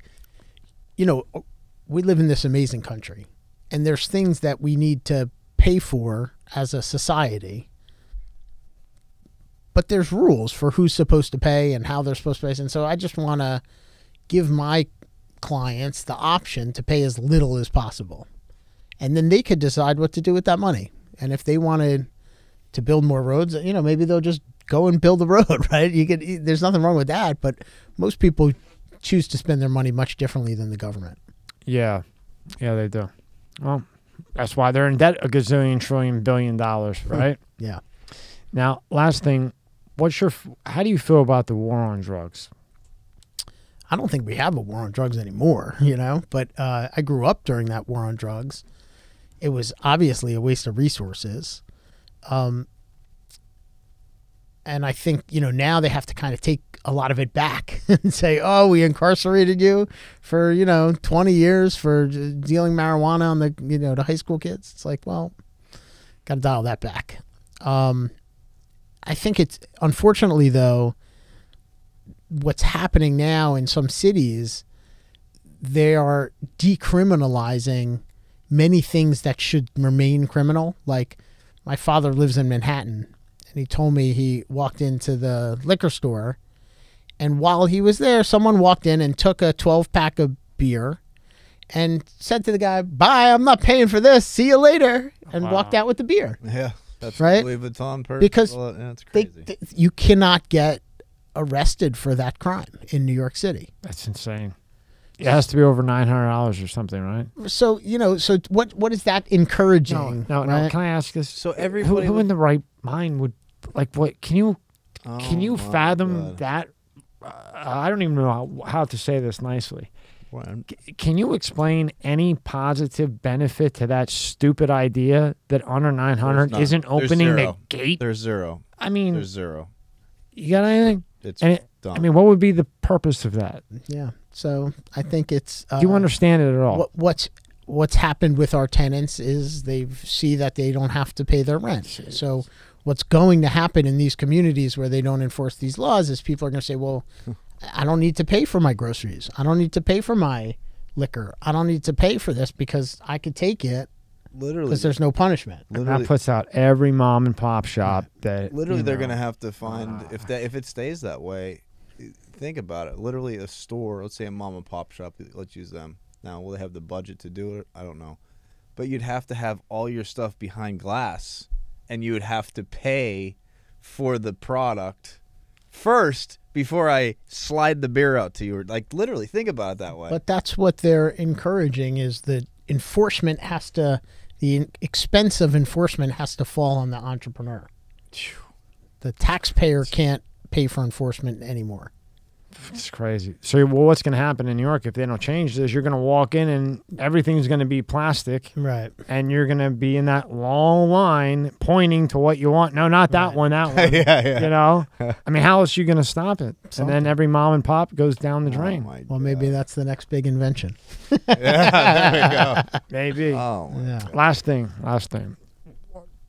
we live in this amazing country, and there's things that we need to pay for as a society, but there's rules for who's supposed to pay and how they're supposed to pay. And so I just want to give my clients the option to pay as little as possible, and then they could decide what to do with that money. And if they wanted to build more roads, maybe they'll just go and build the road, right? There's nothing wrong with that, but most people choose to spend their money much differently than the government. Yeah, they do. Well, that's why they're in debt a gazillion trillion billion dollars, right? Yeah. Now, last thing, how do you feel about the war on drugs? I don't think we have a war on drugs anymore, but I grew up during that war on drugs. it was obviously a waste of resources. And I think, now they have to kind of take a lot of it back and say, oh, we incarcerated you for, 20 years for dealing marijuana on the high school kids. It's like, well, got to dial that back. I think it's, unfortunately, though, what's happening now in some cities, they are decriminalizing many things that should remain criminal. Like, my father lives in Manhattan, and he told me he walked into the liquor store, and while he was there, someone walked in and took a 12-pack of beer and said to the guy, bye, I'm not paying for this, see you later, and walked out with the beer. Yeah, that's right? Louis Vuitton purse. Because that's crazy. you cannot get arrested for that crime in New York City. That's insane. It has to be over $900 or something, right? So, so what is that encouraging? No. Right? Can I ask this? So everybody who in the right mind would, like, what, can you fathom that? I don't even know how to say this nicely. Can you explain any positive benefit to that stupid idea that under 900 isn't opening the gate? There's zero. I mean, there's zero. You got anything? It's done. I mean, what would be the purpose of that? Yeah. So I think it's. Do you understand it at all? What's happened with our tenants is they see that they don't have to pay their rent. Jeez. So what's going to happen in these communities where they don't enforce these laws is people are going to say, well, I don't need to pay for my groceries. I don't need to pay for my liquor. I don't need to pay for this because I could take it. Literally, because there's no punishment. And that puts out every mom and pop shop that. Literally, they're going to have to find if it stays that way. Think about it. Literally, a store. Let's say a mom and pop shop. Let's use them. Now, will they have the budget to do it? I don't know. But you'd have to have all your stuff behind glass, and you would have to pay for the product first before I slide the beer out to you. Like, literally, think about it that way. But that's what they're encouraging is that enforcement has to, the expense of enforcement has to fall on the entrepreneur. The taxpayer can't pay for enforcement anymore. It's crazy. So, what's going to happen in New York if they don't change this? You're going to walk in and everything's going to be plastic. Right. And you're going to be in that long line pointing to what you want. No, not that one, that one. Yeah. You know? I mean, how else are you going to stop it? And then every mom and pop goes down the drain. Well, maybe that's the next big invention. Yeah, there we go. Maybe. Oh, yeah. Last thing.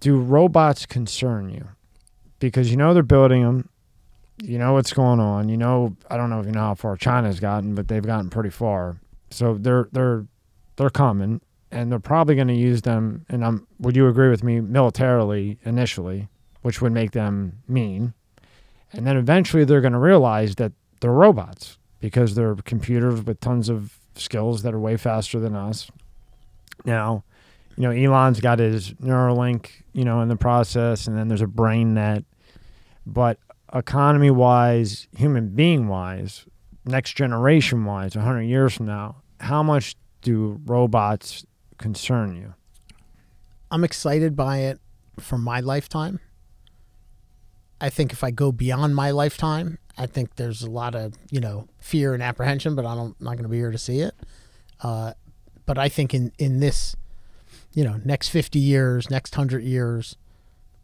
Do robots concern you? Because they're building them. You know what's going on. I don't know if you know how far China's gotten, but they've gotten pretty far. So they're coming, and they're probably going to use them. And would you agree with me? Militarily initially, which would make them mean, and then eventually they're going to realize that they're robots because they're computers with tons of skills that are way faster than us. Now, Elon's got his Neuralink, in the process, and then there's a brain net, but economy-wise, human being-wise, next generation-wise, 100 years from now, how much do robots concern you? I'm excited by it for my lifetime. I think if I go beyond my lifetime, I think there's a lot of, fear and apprehension, but I'm not going to be here to see it. But I think in this, next 50 years, next 100 years,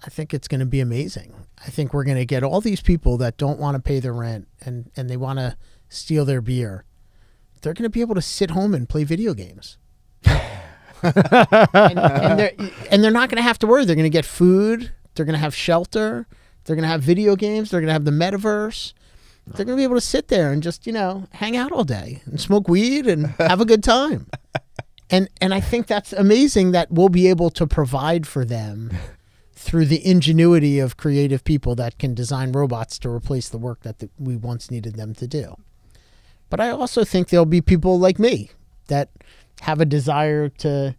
I think it's going to be amazing. I think we're going to get all these people that don't want to pay their rent and they want to steal their beer. They're going to be able to sit home and play video games. and they're not going to have to worry. They're going to get food. They're going to have shelter. They're going to have video games. They're going to have the metaverse. They're going to be able to sit there and just, hang out all day and smoke weed and have a good time. And I think that's amazing that we'll be able to provide for them through the ingenuity of creative people that can design robots to replace the work that we once needed them to do. But I also think there'll be people like me that have a desire to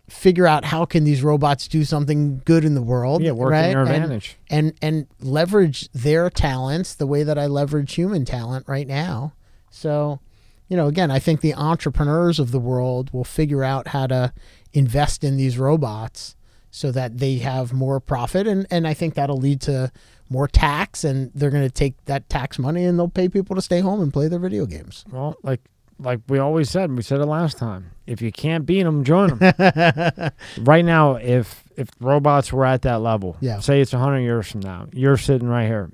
figure out how can these robots do something good in the world. Yeah, work in your advantage. And leverage their talents the way that I leverage human talent right now. So, again, I think the entrepreneurs of the world will figure out how to invest in these robots so that they have more profit. And I think that'll lead to more tax, and they're going to take that tax money and they'll pay people to stay home and play their video games. Well, like like we always said, we said it last time. If you can't beat them, join them. Right now, if robots were at that level, say it's 100 years from now, you're sitting right here.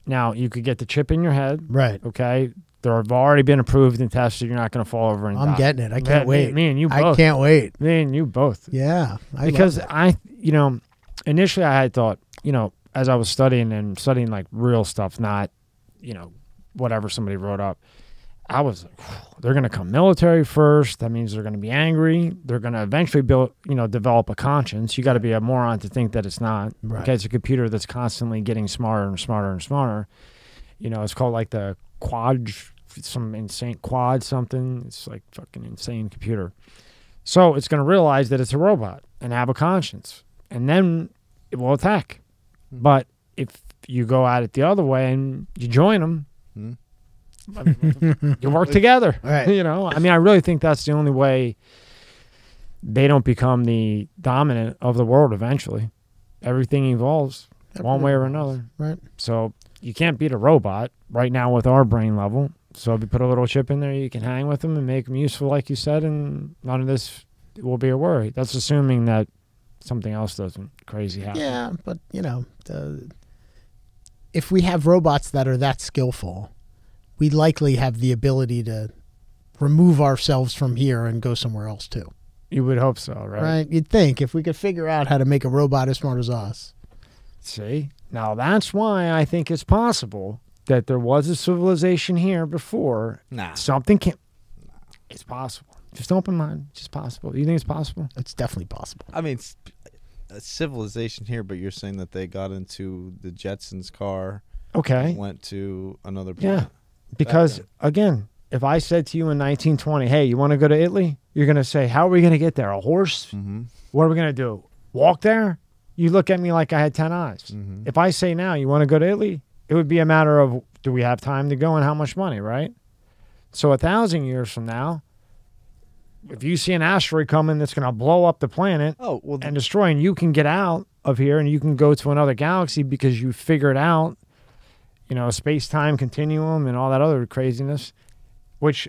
Now, you could get the chip in your head. Right. Okay. They've already been approved and tested. You're not going to fall over and die. I'm getting it. I can't wait. Me and you both. I can't wait. Me and you both. Yeah. Because initially I had thought, as I was studying like real stuff, not, whatever somebody wrote up, I was like, they're going to come military first. That means they're going to be angry. They're going to eventually develop a conscience. You got to be a moron to think that it's not. Right. Okay, it's a computer that's constantly getting smarter and smarter and smarter. It's called like the some insane quad something. It's like fucking insane computer. So it's going to realize that it's a robot and have a conscience, and then it will attack. But if you go at it the other way and you join them, you work together. Right. I really think that's the only way they don't become the dominant of the world eventually. Everything evolves one way or another. Right. So you can't beat a robot right now with our brain level. So if you put a little chip in there, you can hang with them and make them useful, like you said, and none of this will be a worry. That's assuming that something else doesn't crazy happen. Yeah, but, if we have robots that are that skillful, we likely have the ability to remove ourselves from here and go somewhere else, too. You would hope so, right? Right. You'd think if we could figure out how to make a robot as smart as us. See? Now, that's why I think it's possible that there was a civilization here before. Nah. Something can... It's possible. Just open mind. It's just possible. You think it's possible? It's definitely possible. I mean, it's a civilization here, but you're saying that they got into the Jetsons car. Okay. Went to another planet. Yeah. Because, again, if I said to you in 1920, hey, you want to go to Italy? You're going to say, how are we going to get there? A horse? Mm-hmm. What are we going to do? Walk there? You look at me like I had 10 eyes. Mm-hmm. If I say now, you want to go to Italy? It would be a matter of, do we have time to go and how much money, right? So 1,000 years from now, if you see an asteroid coming that's going to blow up the planet and destroy, and you can get out of here and you can go to another galaxy because you figured out, space-time continuum and all that other craziness, which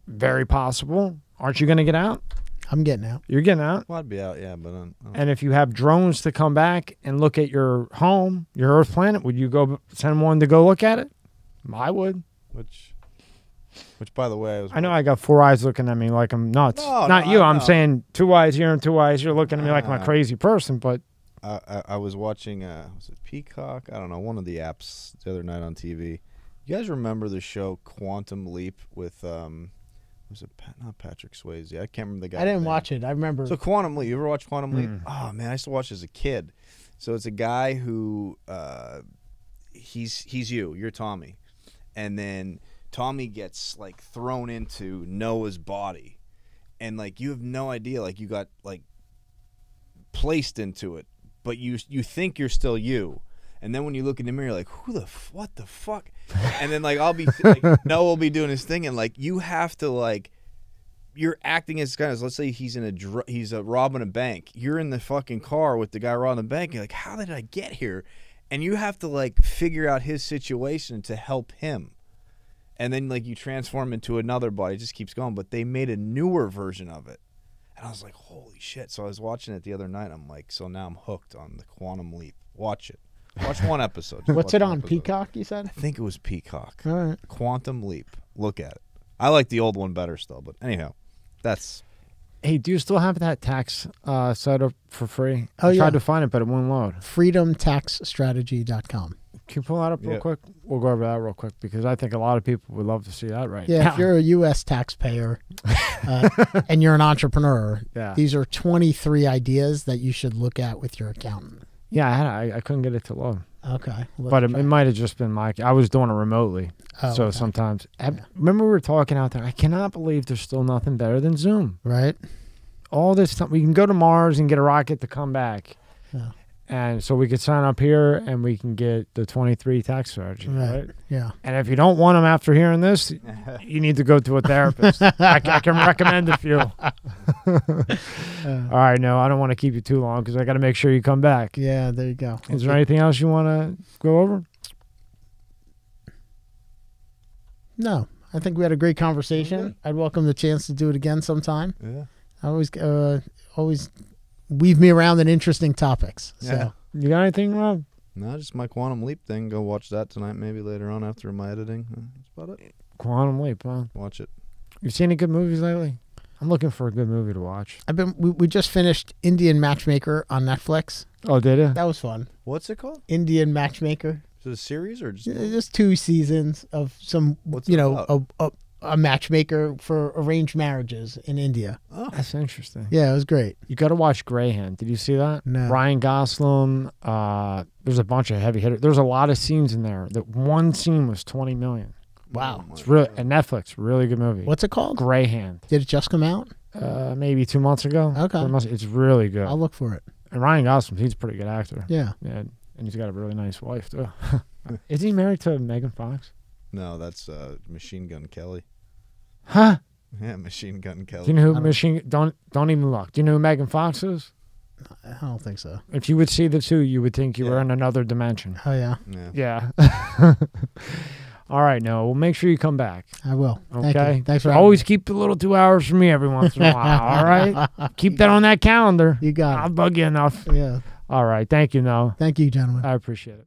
very possible. Aren't you going to get out? I'm getting out. You're getting out. Well, I'd be out, yeah, but and if you have drones to come back and look at your home, your Earth planet, would you go send one to go look at it? I would. Which, by the way, I know I got 4 eyes looking at me like I'm nuts. No, Not you. I'm no. saying 2 eyes here and 2 eyes. You're looking at me like I'm a crazy person, but I was watching, was it Peacock? I don't know, one of the apps the other night on TV. You guys remember the show Quantum Leap with, was it not Patrick Swayze? I can't remember the guy. I didn't watch it. I remember. So Quantum Leap, you ever watch Quantum Leap? Oh, man, I used to watch as a kid. So it's a guy who, he's you're Tommy. And then Tommy gets, like, thrown into Noah's body. And, like, you have no idea. Like, you got, like, placed into it. But you think you're still you. And then when you look in the mirror, you're like, what the fuck? And then, like, Noah will be doing his thing. And, like, you have to, like, you're acting as kind of, let's say he's robbing a bank. You're in the fucking car with the guy robbing the bank. You're like, how did I get here? And you have to, like, figure out his situation to help him. And then, like, you transform into another body. It just keeps going. But they made a newer version of it. And I was like, holy shit. So I was watching it the other night. I'm like, so now I'm hooked on the Quantum Leap. Watch it. Watch one episode. What's it on? Peacock, you said? I think it was Peacock. All right. Quantum Leap. Look at it. I like the old one better still. But anyhow, that's... Hey, do you still have that tax set up for free? Oh, I yeah. tried to find it, but it wouldn't load. freedomtaxstrategy.com. Can you pull that up real quick? We'll go over that real quick because I think a lot of people would love to see that right now. If you're a U.S. taxpayer and you're an entrepreneur, these are 23 ideas that you should look at with your accountant. Yeah, I couldn't get it to load. Okay. But it might have just been I was doing it remotely. Oh, so okay. sometimes. Remember we were talking out there. I cannot believe there's still nothing better than Zoom. Right. All this time. We can go to Mars and get a rocket to come back. Yeah. And so we could sign up here and we can get the 23 tax strategy, right? Yeah. And if you don't want them after hearing this, you need to go to a therapist. I can recommend a few. All right, no, I don't want to keep you too long because I got to make sure you come back. Yeah, there you go. Is there anything else you want to go over? No, I think we had a great conversation. I'd welcome the chance to do it again sometime. Yeah. I always weave me around in interesting topics. So. Yeah. You got anything, Rob? No, just my Quantum Leap thing. Go watch that tonight, maybe later on after my editing. That's about it. Quantum Leap, huh? Watch it. You seen any good movies lately? I'm looking for a good movie to watch. We just finished Indian Matchmaker on Netflix. Oh, did you? That was fun. What's it called? Indian Matchmaker. Is it a series or just? Just 2 seasons of some, What's it about? a matchmaker for arranged marriages in India. Oh, That's interesting. Yeah, it was great. You got to watch Greyhound. Did you see that? No. Ryan Gosling. There's a bunch of heavy hitters. There's a lot of scenes in there. That one scene was 20 million. Wow. It's really a Netflix. Really good movie. What's it called? Greyhound. Did it just come out? Maybe 2 months ago. Okay. It's really good. I'll look for it. And Ryan Gosling, he's a pretty good actor. Yeah. Yeah, and he's got a really nice wife too. Is he married to Megan Fox? no, that's Machine Gun Kelly. Huh? Yeah, Machine Gun Do Kelly. you know who don't even look? Do you know who Megan Fox is? I don't think so. If you would see the two, you would think you were Yeah. in another dimension. Oh, yeah. Yeah. Yeah. All right, no. Well, make sure you come back. I will. Okay. Thank you. Thanks for having Always keep the little 2 hours for me every once in a while. All right. Keep that on that calendar. me. You got I'll bug you enough. it. Yeah. All right. Thank you, Noah. Thank you, gentlemen. I appreciate it.